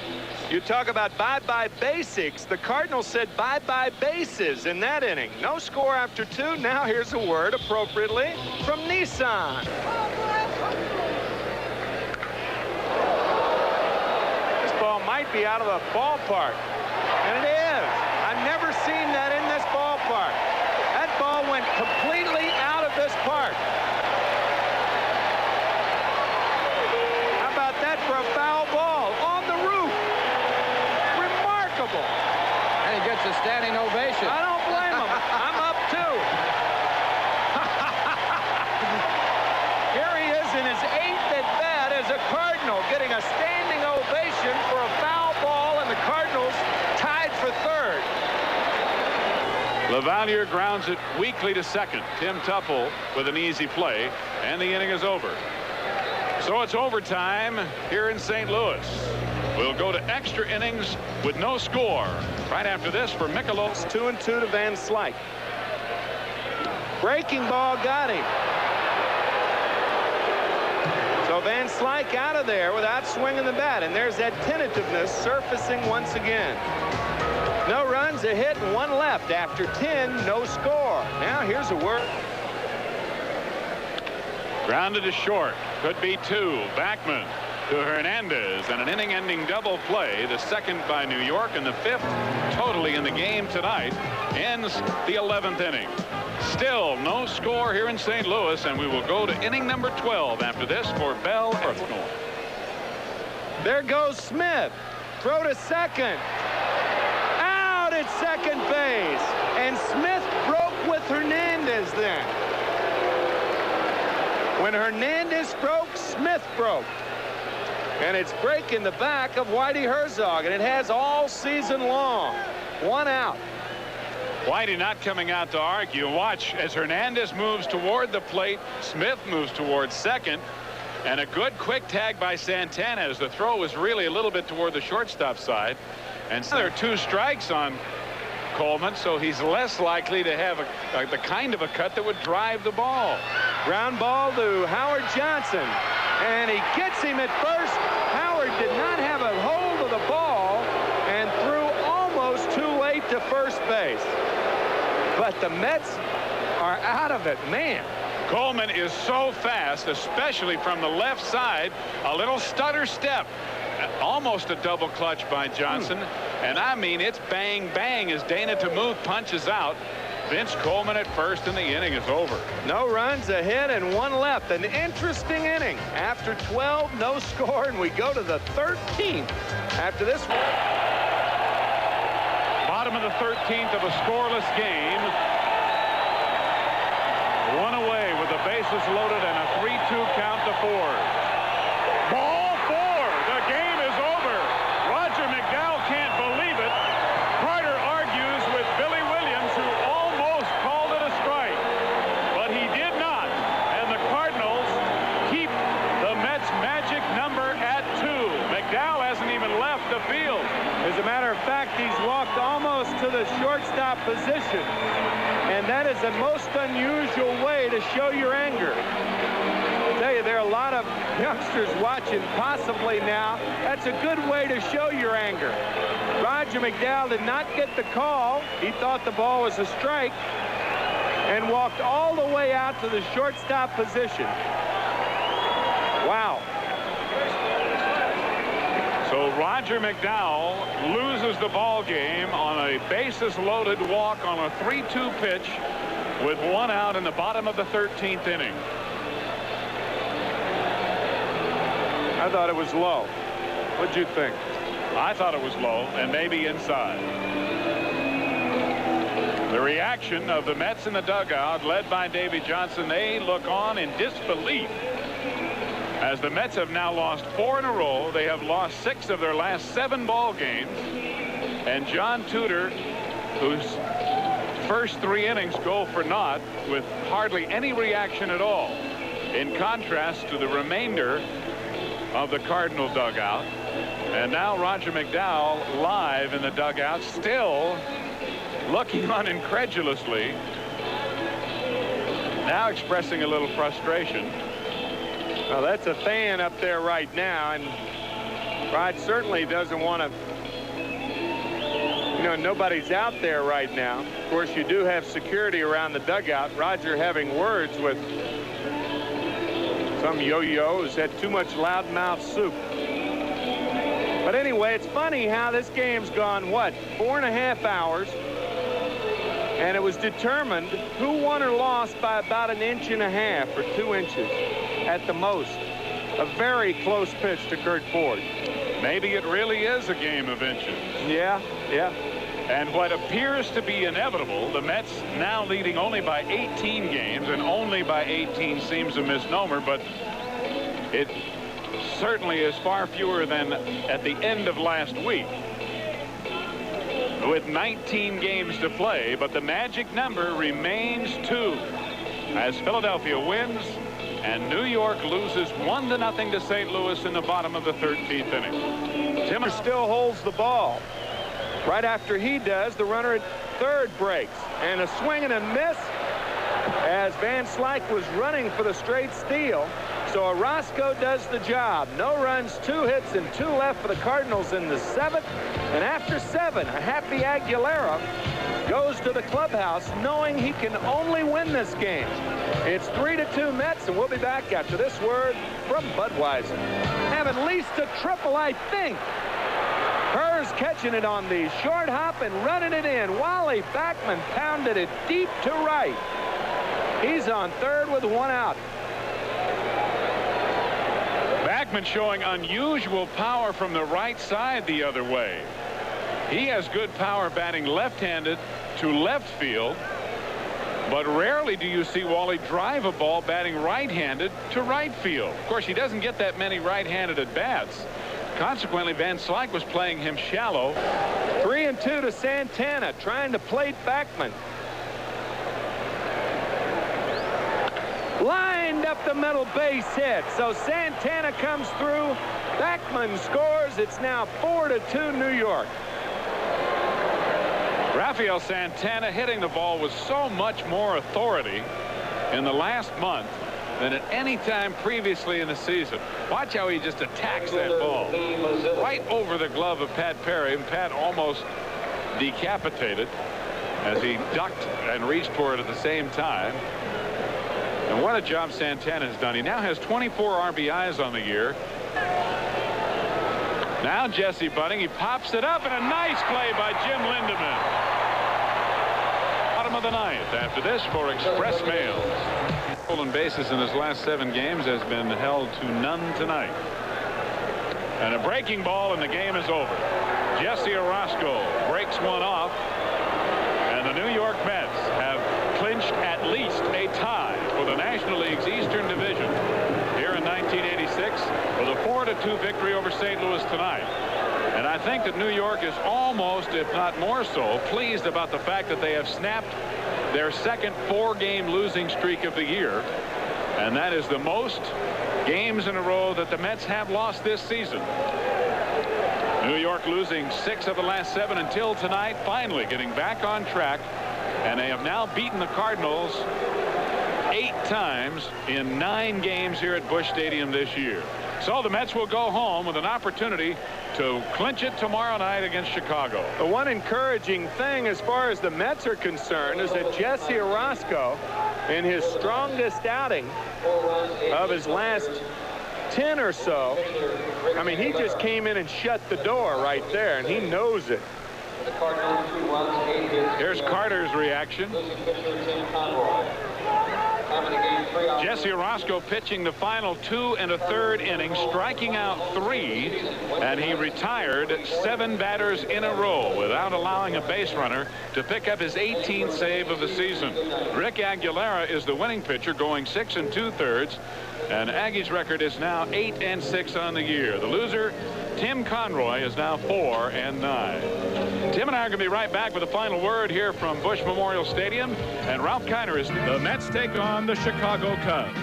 You talk about bye-bye basics. The Cardinals said bye-bye bases in that inning. No score after 2. Now here's a word appropriately from Nissan. Might be out of the ballpark, and it is. I've never seen that in this ballpark. That ball went completely out of this park. How about that for a foul ball on the roof? Remarkable. And he gets a standing ovation. I don't blame him. I'm up too. Here he is in his 8th at bat as a Cardinal, getting a standing ovation for a foul ball, and the Cardinals tied for 3rd. LaValliere grounds it weakly to second. Tim Tuffle with an easy play, and the inning is over. So it's overtime here in St. Louis. We'll go to extra innings with no score. Right after this for Michelob. 2-2 to Van Slyke. Breaking ball got him. So Van Slyke out of there without swinging the bat, and there's that tentativeness surfacing once again. No runs, a hit, and 1 left. After 10, no score. Now here's a word. Grounded to short. Could be 2. Backman to Hernandez, and an inning-ending double play. The 2nd by New York, and the 5th totally in the game tonight. Ends the 11th inning. Still no score here in St. Louis, and we will go to inning number 12 after this for Bell and North. There goes Smith. Throw to second. Out at second base. And Smith broke with Hernandez then. When Hernandez broke, Smith broke. And it's breaking the back of Whitey Herzog, and it has all season long. 1 out. Whitey not coming out to argue. Watch as Hernandez moves toward the plate. Smith moves towards second. And a good quick tag by Santana as the throw was really a little bit toward the shortstop side. And so there are 2 strikes on Coleman, so he's less likely to have the kind of a cut that would drive the ball. Ground ball to Howard Johnson. And he gets him at first. Howard did not have a hold of the ball and threw almost too late to first base. But the Mets are out of it. Man. Coleman is so fast, especially from the left side. A little stutter step. Almost a double clutch by Johnson. And I mean, it's bang, bang as Dana Tamuth punches out. Vince Coleman at first, and the inning is over. No runs, a hit, and 1 left. An interesting inning. After 12, no score, and we go to the 13th after this one. Bottom of the 13th of a scoreless game. 1 away with the bases loaded and a 3-2 count to Ford. Ball 4. The game is over. Roger McDowell can't believe it. Carter argues with Billy Williams, who almost called it a strike. But he did not. And the Cardinals keep the Mets magic number at 2. McDowell hasn't even left the field. As a matter of fact, he's walked almost to the shortstop position. And that is the most unusual way to show your anger. I tell you, there are a lot of youngsters watching possibly now. That's a good way to show your anger. Roger McDowell did not get the call. He thought the ball was a strike and walked all the way out to the shortstop position. Wow. So Roger McDowell loses the ball game on a bases-loaded walk on a 3-2 pitch with 1 out in the bottom of the 13th inning. I thought it was low. What'd you think? I thought it was low and maybe inside. The reaction of the Mets in the dugout, led by Davy Johnson, they look on in disbelief as the Mets have now lost 4 in a row. They have lost 6 of their last 7 ball games. And John Tudor, whose first 3 innings go for naught with hardly any reaction at all, in contrast to the remainder of the Cardinal dugout. And now Roger McDowell live in the dugout, still looking on incredulously, now expressing a little frustration. Well, that's a fan up there right now, and Rod certainly doesn't want to, you know, nobody's out there right now. Of course, you do have security around the dugout. Roger having words with some yo-yo who's had too much loudmouth soup. But anyway, it's funny how this game's gone, what, 4.5 hours, and it was determined who won or lost by about 1.5 inches or 2 inches at the most. A very close pitch to Kurt Ford. Maybe it really is a game of inches. Yeah, yeah. And what appears to be inevitable, the Mets now leading only by 18 games, and only by 18 seems a misnomer, but it certainly is far fewer than at the end of last week, with 19 games to play. But the magic number remains 2 as Philadelphia wins and New York loses 1-0 to St. Louis in the bottom of the 13th inning. Timmer still holds the ball. Right after he does, the runner at third breaks, and a swing and a miss as Van Slyke was running for the straight steal. So Orozco does the job. No runs, 2 hits, and 2 left for the Cardinals in the 7th. And after 7, a happy Aguilera goes to the clubhouse knowing he can only win this game. It's 3-2 Mets, and we'll be back after this word from Budweiser. Have at least a triple, I think. Hers catching it on the short hop and running it in. Wally Backman pounded it deep to right. He's on third with 1 out. Backman showing unusual power from the right side the other way. He has good power batting left-handed to left field, but rarely do you see Wally drive a ball batting right-handed to right field. Of course, he doesn't get that many right-handed at-bats. Consequently, Van Slyke was playing him shallow. 3-2 to Santana, trying to plate Backman. Lined up the middle, base hit. So Santana comes through. Backman scores. It's now 4-2 New York. Rafael Santana hitting the ball with so much more authority in the last month than at any time previously in the season. Watch how he just attacks that ball right over the glove of Pat Perry, and Pat almost decapitated as he ducked and reached for it at the same time. And what a job Santana has done. He now has 24 RBIs on the year. Now Jesse Bunning, he pops it up, and a nice play by Jim Lindemann. Bottom of the 9th. After this, for Express Mail. Stolen bases in his last 7 games has been held to none tonight. And a breaking ball, and the game is over. Jesse Orozco breaks one off, and the New York Mets have clinched at least a tie for the National League's Eastern Division here in 1986 with a 4-2 victory over St. Louis tonight. And I think that New York is almost, if not more so, pleased about the fact that they have snapped their second 4-game losing streak of the year. And that is the most games in a row that the Mets have lost this season. New York losing 6 of the last 7 until tonight, finally getting back on track, and they have now beaten the Cardinals 8 times in 9 games here at Busch Stadium this year. So the Mets will go home with an opportunity to clinch it tomorrow night against Chicago. The one encouraging thing as far as the Mets are concerned is that Jesse Orosco, in his strongest outing of his last 10 or so, I mean, he just came in and shut the door right there, and he knows it. Here's Carter's reaction. Jesse Orosco pitching the final 2 1/3 innings, striking out 3, and he retired 7 batters in a row without allowing a base runner to pick up his 18th save of the season. Rick Aguilera is the winning pitcher, going 6 2/3, and Aggie's record is now 8 6 on the year. The loser, Tim Conroy, is now 4 9. Tim and I are going to be right back with a final word here from Busch Memorial Stadium, and Ralph Kiner is. The Mets take on the Chicago Cubs.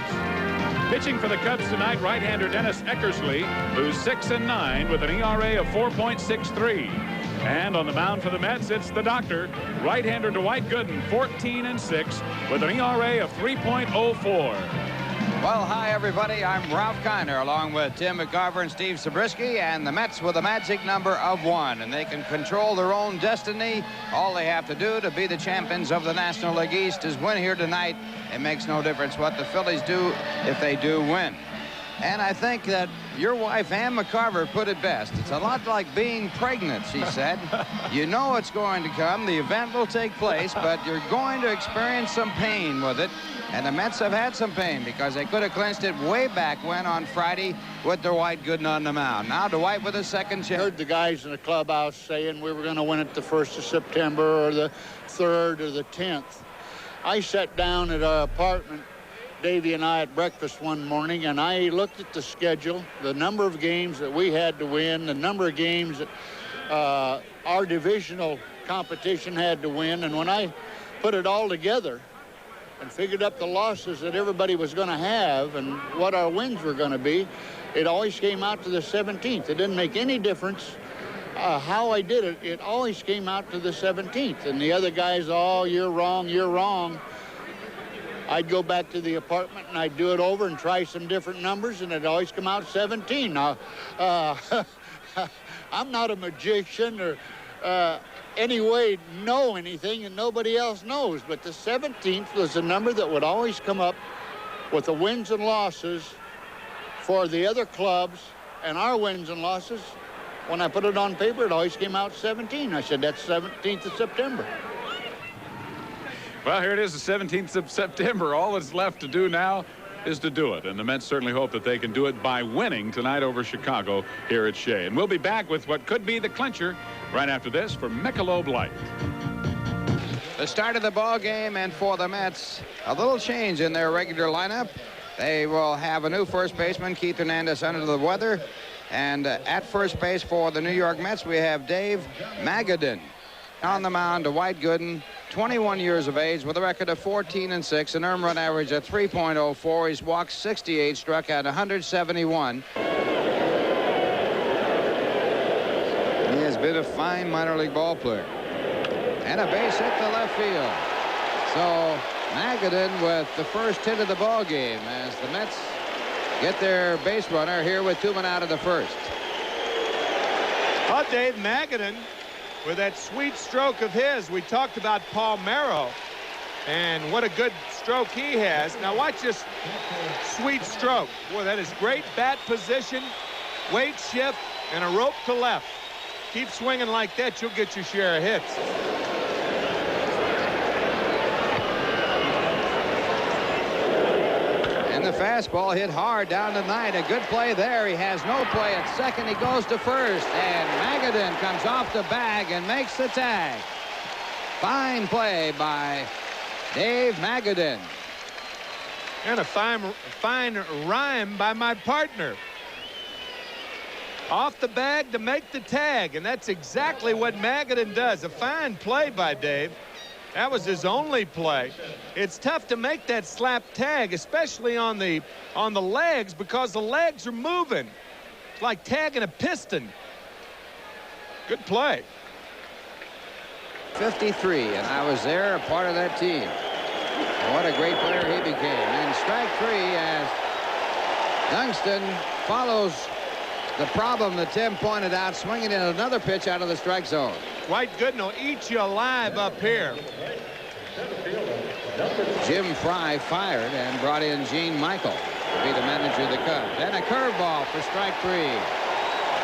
Pitching for the Cubs tonight, right-hander Dennis Eckersley, who's 6 9 with an ERA of 4.63. And on the mound for the Mets, it's the doctor, right-hander Dwight Gooden, 14 6 with an ERA of 3.04. Well, hi, everybody. I'm Ralph Kiner, along with Tim McCarver and Steve Zabriskie, and the Mets with a magic number of 1, and they can control their own destiny. All they have to do to be the champions of the National League East is win here tonight. It makes no difference what the Phillies do if they do win. And I think that your wife, Ann McCarver, put it best. It's a lot like being pregnant, she said. You know it's going to come. The event will take place, but you're going to experience some pain with it. And the Mets have had some pain because they could have clinched it way back when on Friday with Dwight Gooden on the mound. Now Dwight with a second chance. I heard the guys in the clubhouse saying we were going to win it the 1st of September or the 3rd or the 10th. I sat down at our apartment, Davey and I, at breakfast one morning, and I looked at the schedule, the number of games that we had to win, the number of games that our divisional competition had to win, and when I put it all together and figured up the losses that everybody was going to have and what our wins were going to be, it always came out to the 17th. It didn't make any difference how I did it. It always came out to the 17th. And the other guys, oh, you're wrong, you're wrong. I'd go back to the apartment and I'd do it over and try some different numbers, and it'd always come out 17. Now, I'm not a magician or anyway know anything and nobody else knows, but the 17th was the number that would always come up with the wins and losses for the other clubs and our wins and losses. When I put it on paper, it always came out 17. I said, that's 17th of September. Well, here it is, the 17th of September. All that's left to do now is to do it. And the Mets certainly hope that they can do it by winning tonight over Chicago here at Shea. And we'll be back with what could be the clincher right after this from Michelob Light. The start of the ball game, and for the Mets, a little change in their regular lineup. They will have a new first baseman, Keith Hernandez, under the weather. And at first base for the New York Mets, we have Dave Magadan. On the mound, Dwight Gooden, 21 years of age, with a record of 14 6, an earned run average of 3.04. He's walked 68, struck out 171. He has been a fine minor league ball player. And a base hit to left field. So Magadan with the first hit of the ball game as the Mets get their base runner here with 2 men out of the first. Oh, Dave Magadan, with that sweet stroke of his. We talked about Paul Merrow and what a good stroke he has. Now watch this sweet stroke. Boy, that is great bat position, weight shift, and a rope to left. Keep swinging like that, you'll get your share of hits. And the fastball hit hard down the ninth. A good play there. He has no play at second. He goes to first. And Magadan comes off the bag and makes the tag. Fine play by Dave Magadan. And a fine rhyme by my partner. Off the bag to make the tag. And that's exactly what Magadan does. A fine play by Dave. That was his only play. It's tough to make that slap tag, especially on the legs, because the legs are moving. It's like tagging a piston. Good play. 53, and I was there, a part of that team. And what a great player he became. And strike 3 as Dunston follows the problem that Tim pointed out, swinging in another pitch out of the strike zone. Dwight Gooden will eat you alive up here. Jim Fry fired and brought in Gene Michael to be the manager of the Cubs. And a curveball for strike 3.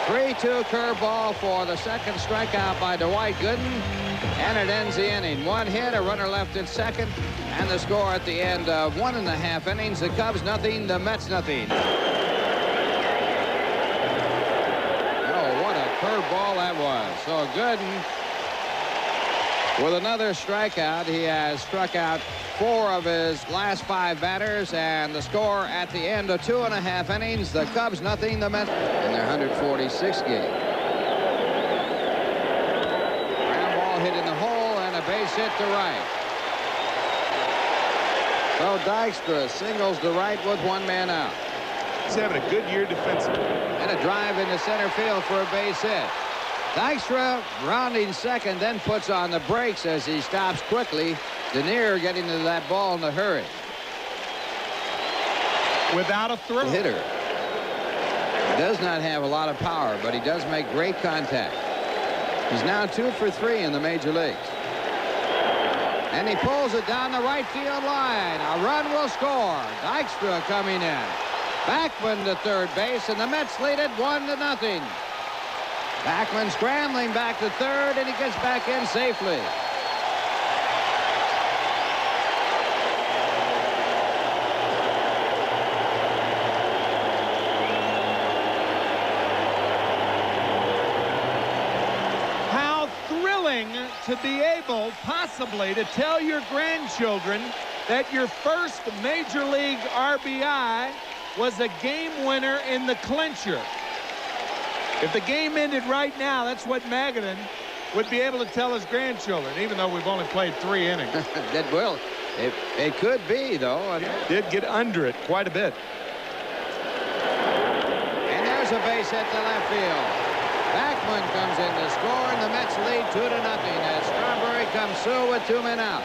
3-2 curveball for the second strikeout by Dwight Gooden. And it ends the inning. 1 hit, a runner left at second, and the score at the end of 1.5 innings. The Cubs nothing, the Mets nothing. Curveball that was. So Gooden with another strikeout. He has struck out 4 of his last 5 batters, and the score at the end of 2.5 innings, the Cubs nothing, the Mets in their 146th game. Ground ball hit in the hole and a base hit to right. So Dykstra singles to right with 1 man out. He's having a good year defensively. And a drive into center field for a base hit. Dykstra rounding second, then puts on the brakes as he stops quickly. Denier getting to that ball in a hurry. Without a throw. The hitter does not have a lot of power, but he does make great contact. He's now 2 for 3 in the major leagues. And he pulls it down the right field line. A run will score. Dykstra coming in. Backman to third base, and the Mets lead it 1-0. Backman scrambling back to third, and he gets back in safely. How thrilling to be able possibly to tell your grandchildren that your first major league RBI was a game winner in the clincher. If the game ended right now, that's what Magadan would be able to tell his grandchildren, even though we've only played 3 innings. That will. It could be, though. Did get under it quite a bit. And there's a base hit to left field. Backman comes in to score, and the Mets lead 2-0 as Strawberry comes through with 2 men out.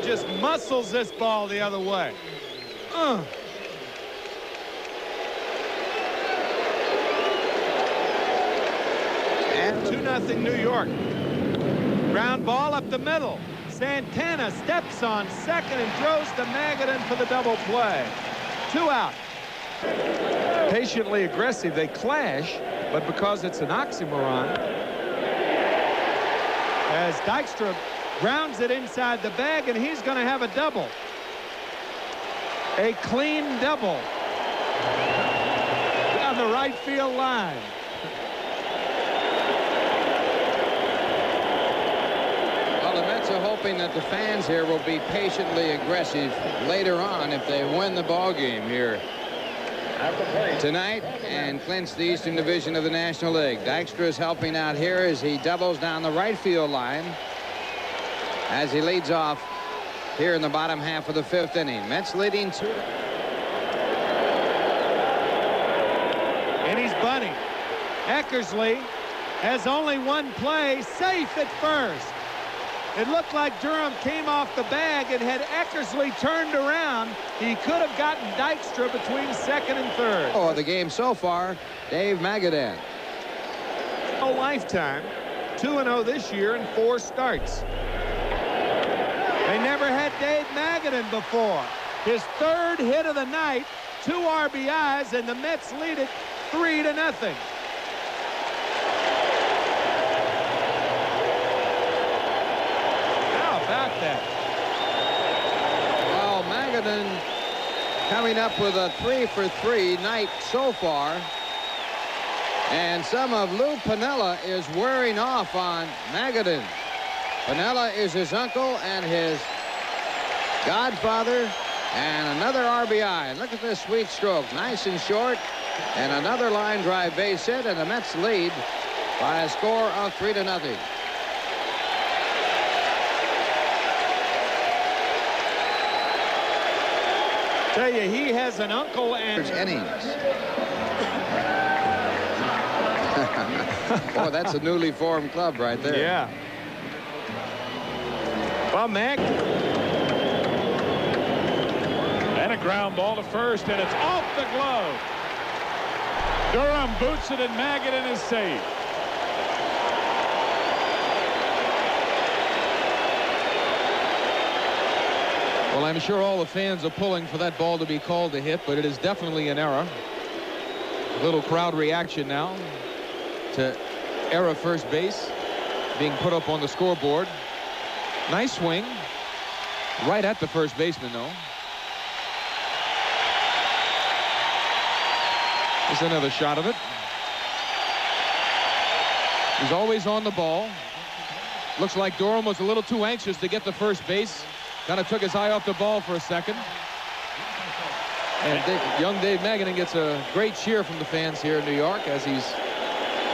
Just muscles this ball the other way. 2-0 New York. Ground ball up the middle. Santana steps on second and throws to Magadan for the double play. 2 out. Patiently aggressive. They clash, but because it's an oxymoron, as Dykstra grounds it inside the bag, and he's going to have a double. A clean double down the right field line. Well, the Mets are hoping that the fans here will be patiently aggressive later on if they win the ball game here tonight and clinch the Eastern Division of the National League. Dykstra is helping out here as he doubles down the right field line as he leads off here in the bottom half of the 5th inning. Mets leading 2. And he's bunting. Eckersley has only 1 play, safe at first. It looked like Durham came off the bag, and had Eckersley turned around, he could have gotten Dykstra between second and third. Oh, the game so far, Dave Magadan. A lifetime, 2-0 this year in 4 starts. They never had Dave Magadan before. His 3rd hit of the night, 2 RBIs, and the Mets lead it 3-0. How about that? Well, Magadan coming up with a 3-for-3 night so far. And some of Lou Piniella is wearing off on Magadan. Piniella is his uncle and his godfather And another RBI. And look at this sweet stroke. Nice and short. And another line drive base hit, and the Mets lead by a score of 3-0. Tell you, he has an uncle and innings. Boy, that's a newly formed club right there. Yeah. Well, Mac. And a ground ball to first, and it's off the glove. Durham boots it, and Magadan is safe. Well, I'm sure all the fans are pulling for that ball to be called a hit, but it is definitely an error. A little crowd reaction now to error first base being put up on the scoreboard. Nice swing. Right at the first baseman, though. There's another shot of it. He's always on the ball. Looks like Durham was a little too anxious to get to first base. Kind of took his eye off the ball for a second. And young Dave Magadan gets a great cheer from the fans here in New York, as he's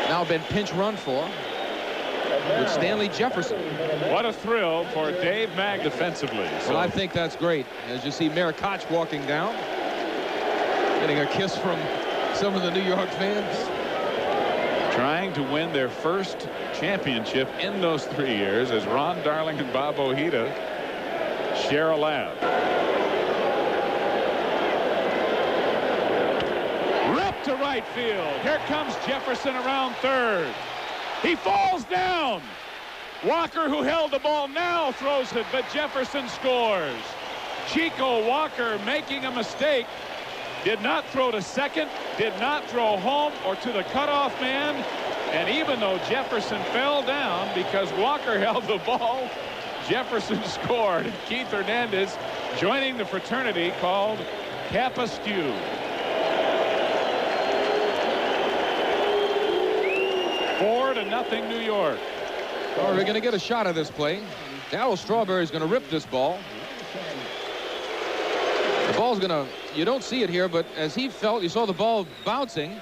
now been pinch run for with Stanley Jefferson. What a thrill for Dave Mag defensively. Well, I think that's great. As you see Mayor Koch walking down, getting a kiss from some of the New York fans. Trying to win their first championship in those 3 years as Ron Darling and Bob Ojeda share a laugh. Ripped to right field. Here comes Jefferson around third. He falls down. Walker, who held the ball, now throws it, but Jefferson scores. Chico Walker making a mistake. Did not throw to second, did not throw home or to the cutoff man. And even though Jefferson fell down because Walker held the ball, Jefferson scored. Keith Hernandez joining the fraternity called Kappa Stew. Four to nothing New York. Oh, we're going to get a shot of this play. Darryl Strawberry's going to rip this ball. The ball's going to, you don't see it here, but as he felt, you saw the ball bouncing.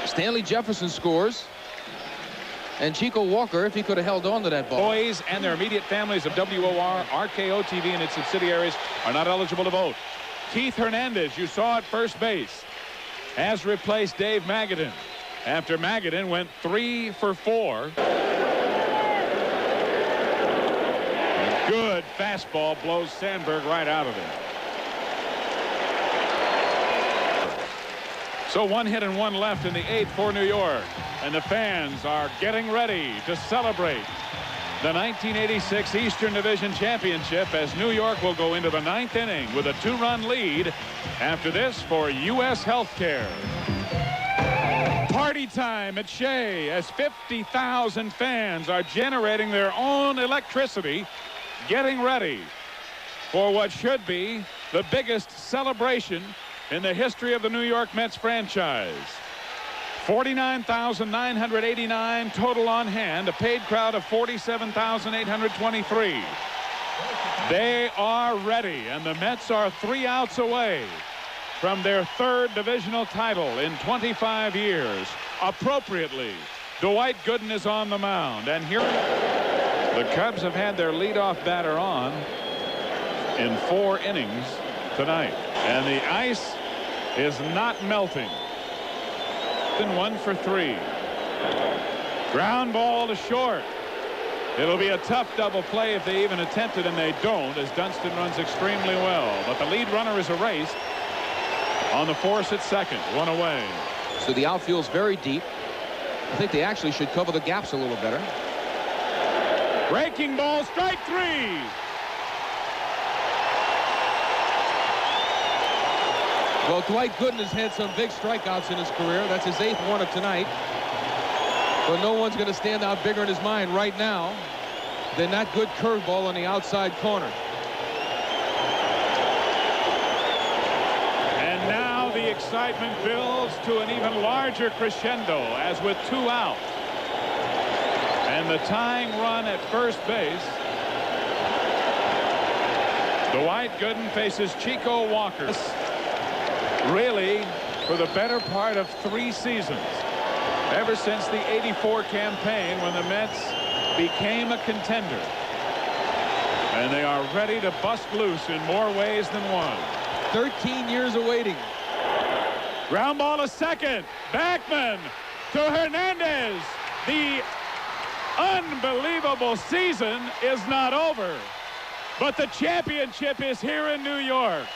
Stanley Jefferson scores. And Chico Walker, if he could have held on to that ball. Boys and their immediate families of WOR, RKO TV, and its subsidiaries are not eligible to vote. Keith Hernandez, you saw at first base, has replaced Dave Magadan after Magadan went 3 for 4. Good fastball blows Sandberg right out of it. So 1 hit and 1 left in the 8th for New York. And the fans are getting ready to celebrate the 1986 Eastern Division Championship as New York will go into the 9th inning with a 2-run lead after this for U.S. Healthcare. Party time at Shea as 50,000 fans are generating their own electricity, getting ready for what should be the biggest celebration in the history of the New York Mets franchise. 49,989 total on hand, a paid crowd of 47,823. They are ready, and the Mets are 3 outs away from their 3rd divisional title in 25 years. Appropriately, Dwight Gooden is on the mound, and here the Cubs have had their leadoff batter on in 4 innings tonight, and the ice is not melting. 1 for 3. Ground ball to short. It'll be a tough double play if they even attempt it, and they don't, as Dunston runs extremely well. But the lead runner is erased on the force at second. 1 away. So the outfield's very deep. I think they actually should cover the gaps a little better. Breaking ball, strike 3. Well, Dwight Gooden has had some big strikeouts in his career. That's his 8th one of tonight. But no one's going to stand out bigger in his mind right now than that good curveball on the outside corner. And now the excitement builds to an even larger crescendo as with 2 out. And the tying run at first base Dwight Gooden faces Chico Walker. Really, for the better part of 3 seasons, ever since the '84 campaign when the Mets became a contender. And they are ready to bust loose in more ways than one. 13 years of waiting. Ground ball to second. Backman to Hernandez. The unbelievable season is not over, but the championship is here in New York.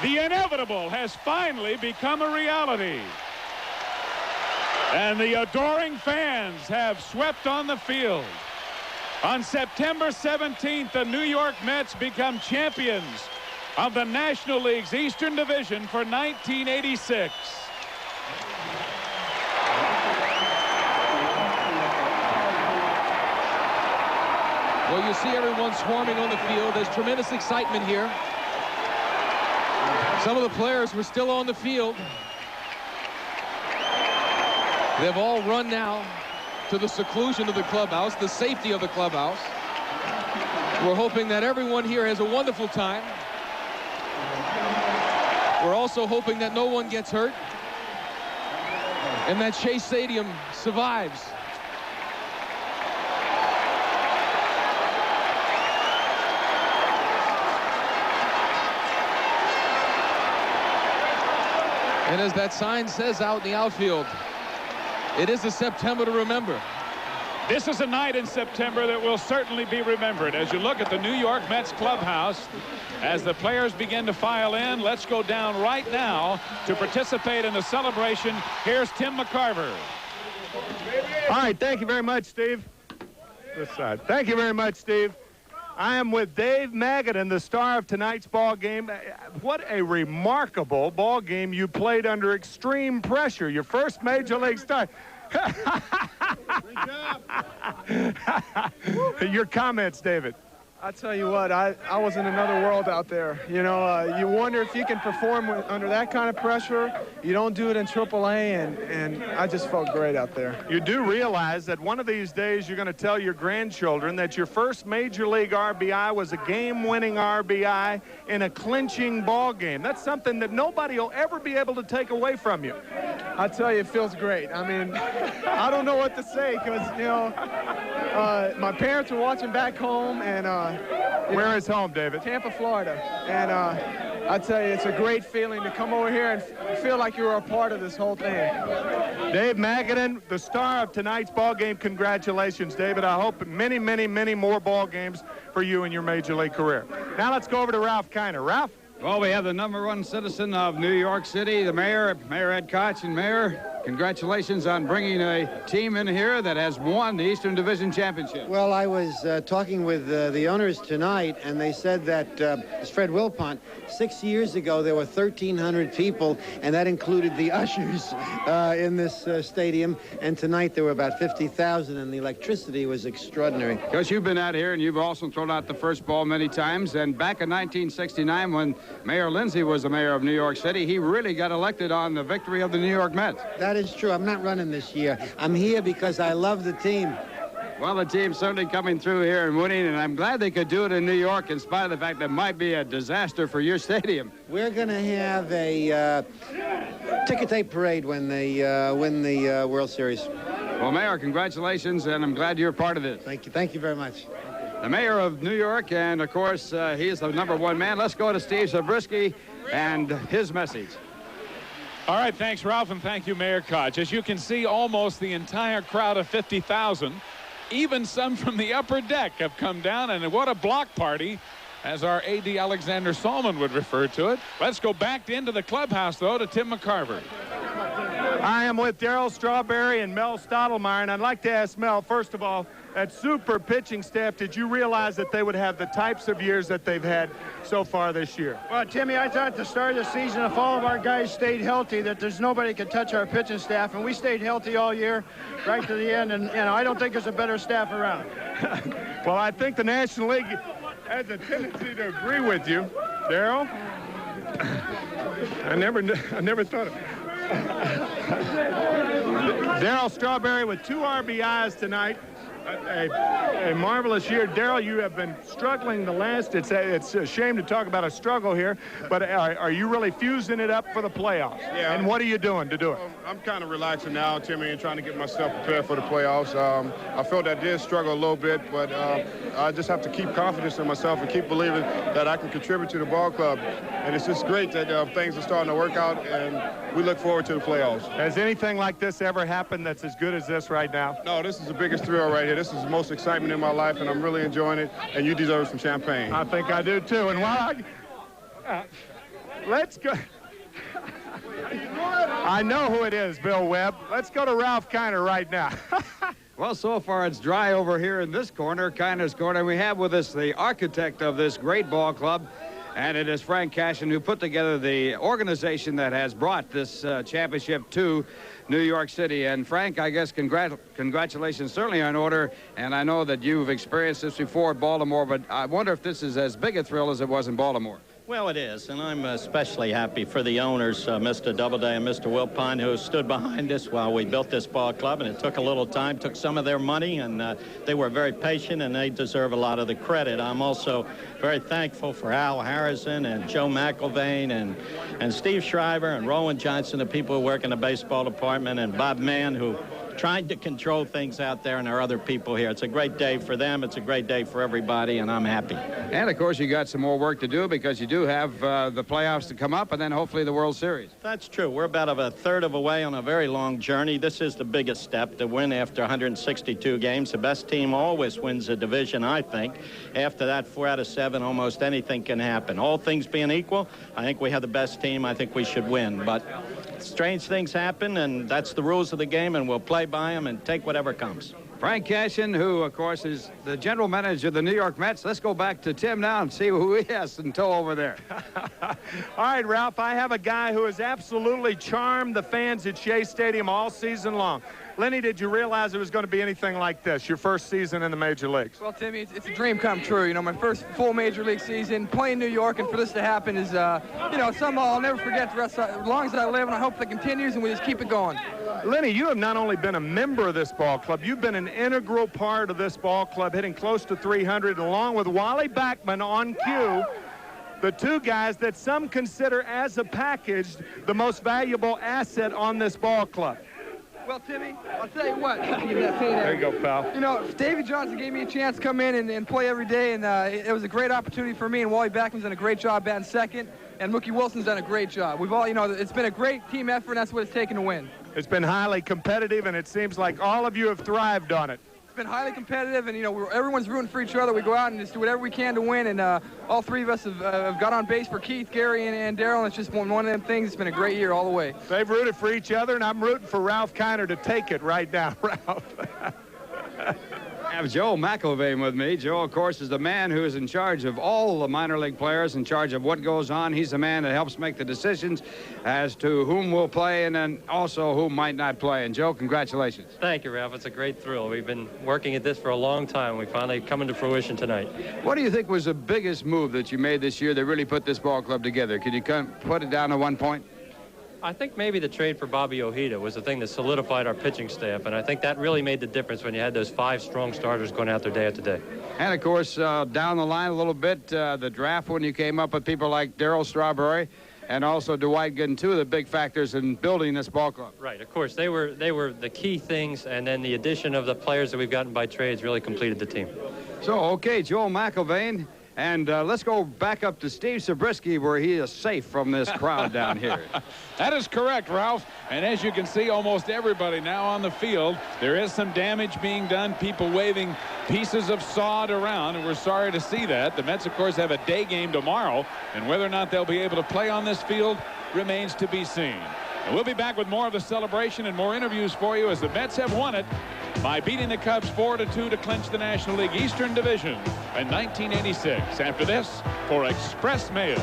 The inevitable has finally become a reality. And the adoring fans have swept on the field. On September 17th, the New York Mets become champions of the National League's Eastern Division for 1986. Well, you see everyone swarming on the field. There's tremendous excitement here. Some of the players were still on the field. They've all run now to the seclusion of the clubhouse, the safety of the clubhouse. We're hoping that everyone here has a wonderful time. We're also hoping that no one gets hurt and that Shea Stadium survives. And as that sign says out in the outfield, it is a September to remember. This is a night in September that will certainly be remembered. As you look at the New York Mets clubhouse, as the players begin to file in, let's go down right now to participate in the celebration. Here's Tim McCarver. All right, thank you very much, Steve. This side. Thank you very much, Steve. I am with Dave Magadan, the star of tonight's ball game. What a remarkable ball game you played under extreme pressure. Your first major league start. Your comments, David. I tell you what, I was in another world out there. You know, you wonder if you can perform under that kind of pressure. You don't do it in AAA, and I just felt great out there. You do realize that one of these days you're going to tell your grandchildren that your first major league RBI was a game-winning RBI in a clinching ball game. That's something that nobody will ever be able to take away from you. I tell you, it feels great. I mean, I don't know what to say because, you know, my parents were watching back home, and where is home, David? Tampa, Florida. And I tell you, it's a great feeling to come over here and feel like you were a part of this whole thing. Dave Magadan, the star of tonight's ball game. Congratulations, David. I hope many, many, many more ball games for you in your major league career. Now let's go over to Ralph Kiner. Ralph? Well, we have the #1 citizen of New York City, the mayor, Mayor Ed Koch. And Mayor, congratulations on bringing a team in here that has won the Eastern Division Championship. Well, I was talking with the owners tonight, and they said that, it's Fred Wilpont, 6 years ago there were 1,300 people, and that included the ushers in this stadium. And tonight there were about 50,000, and the electricity was extraordinary. Because you've been out here, and you've also thrown out the first ball many times. And back in 1969, when Mayor Lindsay was the mayor of New York City, he really got elected on the victory of the New York Mets. That is true. I'm not running this year. I'm here because I love the team. Well, the team's certainly coming through here and winning, and I'm glad they could do it in New York in spite of the fact that it might be a disaster for your stadium. We're going to have a ticker tape parade when they win the World Series. Well, Mayor, congratulations, and I'm glad you're part of this. Thank you. Thank you very much. The mayor of New York, and, of course, he is the #1 man. Let's go to Steve Zabriskie and his message. All right, thanks, Ralph, and thank you, Mayor Koch. As you can see, almost the entire crowd of 50,000, even some from the upper deck, have come down, and what a block party, as our A.D. Alexander Salmon would refer to it. Let's go back into the clubhouse, though, to Tim McCarver. I am with Darryl Strawberry and Mel Stottlemyre, and I'd like to ask Mel, first of all, that super pitching staff, did you realize that they would have the types of years that they've had so far this year? Well, Timmy, I thought at the start of the season, if all of our guys stayed healthy, that there's nobody could touch our pitching staff, and we stayed healthy all year right to the end, and you know, I don't think there's a better staff around. Well, I think the National League has a tendency to agree with you. Darryl? I never thought of Darryl Strawberry with 2 RBIs tonight. A marvelous year. Darryl, you have been struggling the last. It's a shame to talk about a struggle here, but are you really fusing it up for the playoffs? Yeah. And what are you doing to do it? I'm kind of relaxing now, Timmy, and trying to get myself prepared for the playoffs. I felt I did struggle a little bit, but I just have to keep confidence in myself and keep believing that I can contribute to the ball club. And it's just great that things are starting to work out, and we look forward to the playoffs. Has anything like this ever happened that's as good as this right now? No, this is the biggest thrill right here. This is the most excitement in my life, and I'm really enjoying it, and you deserve some champagne. I think I do, too. And while let's go. I know who it is, Bill Webb. Let's go to Ralph Kiner right now. Well, so far it's dry over here in this corner, Kiner's corner. We have with us the architect of this great ball club, and it is Frank Cashin, who put together the organization that has brought this championship to New York City. And Frank, I guess congratulations certainly are in order, and I know that you've experienced this before at Baltimore, but I wonder if this is as big a thrill as it was in Baltimore. Well, it is, and I'm especially happy for the owners, Mr. Doubleday and Mr. Wilpine, who stood behind us while we built this ball club, and it took a little time, took some of their money, and they were very patient, and they deserve a lot of the credit. I'm also very thankful for Al Harrison and Joe McIlvain and Steve Shriver and Rowan Johnson, the people who work in the baseball department, and Bob Mann, who tried to control things out there, and there are other people here. It's a great day for them. It's a great day for everybody, and I'm happy. And, of course, you got some more work to do because you do have the playoffs to come up and then hopefully the World Series. That's true. We're about a third of a way on a very long journey. This is the biggest step to win after 162 games. The best team always wins a division, I think. After that, 4 out of 7, almost anything can happen. All things being equal, I think we have the best team. I think we should win. But strange things happen, and that's the rules of the game, and we'll play by them and take whatever comes. Frank Cashin, who, of course, is the general manager of the New York Mets. Let's go back to Tim now and see who he has in tow over there. All right, Ralph, I have a guy who has absolutely charmed the fans at Shea Stadium all season long. Lenny, did you realize it was going to be anything like this, your first season in the major leagues? Well, Timmy, it's a dream come true. You know, my first full major league season, playing New York, and for this to happen is, you know, something I'll never forget the rest as long as I live, and I hope that continues, and we just keep it going. Lenny, you have not only been a member of this ball club, you've been an integral part of this ball club, hitting close to 300, along with Wally Backman on cue, the two guys that some consider as a package the most valuable asset on this ball club. Well, Timmy, I'll tell you what. There you go, pal. You know, Davey Johnson gave me a chance to come in and play every day, and it was a great opportunity for me, and Wally Backman's done a great job batting second, and Mookie Wilson's done a great job. We've all, you know, it's been a great team effort, and that's what it's taken to win. It's been highly competitive, and it seems like all of you have thrived on it. It's been highly competitive, and, you know, everyone's rooting for each other. We go out and just do whatever we can to win, and all three of us have got on base for Keith, Gary, and Darryl, and it's just one of them things. It's been a great year all the way. They've rooted for each other, and I'm rooting for Ralph Kiner to take it right now, Ralph. I have Joe McIlvain with me. Joe, of course, is the man who is in charge of all the minor league players, in charge of what goes on. He's the man that helps make the decisions as to whom will play and then also who might not play. And, Joe, congratulations. Thank you, Ralph. It's a great thrill. We've been working at this for a long time. We finally come into fruition tonight. What do you think was the biggest move that you made this year that really put this ball club together? Could you put it down to one point? I think maybe the trade for Bobby Ojeda was the thing that solidified our pitching staff, and I think that really made the difference when you had those 5 strong starters going out there day after day. And, of course, down the line a little bit, the draft when you came up with people like Darryl Strawberry and also Dwight Gooden, two of the big factors in building this ball club. Right, of course. They were the key things, and then the addition of the players that we've gotten by trades really completed the team. So, okay, Joel McIlvain. And let's go back up to Steve Zabriskie, where he is safe from this crowd down here. That is correct, Ralph. And as you can see, almost everybody now on the field. There is some damage being done, people waving pieces of sod around, and we're sorry to see that. The Mets, of course, have a day game tomorrow, and whether or not they'll be able to play on this field remains to be seen. And we'll be back with more of the celebration and more interviews for you as the Mets have won it by beating the Cubs 4-2 to clinch the National League Eastern Division in 1986. After this, for Express Mail.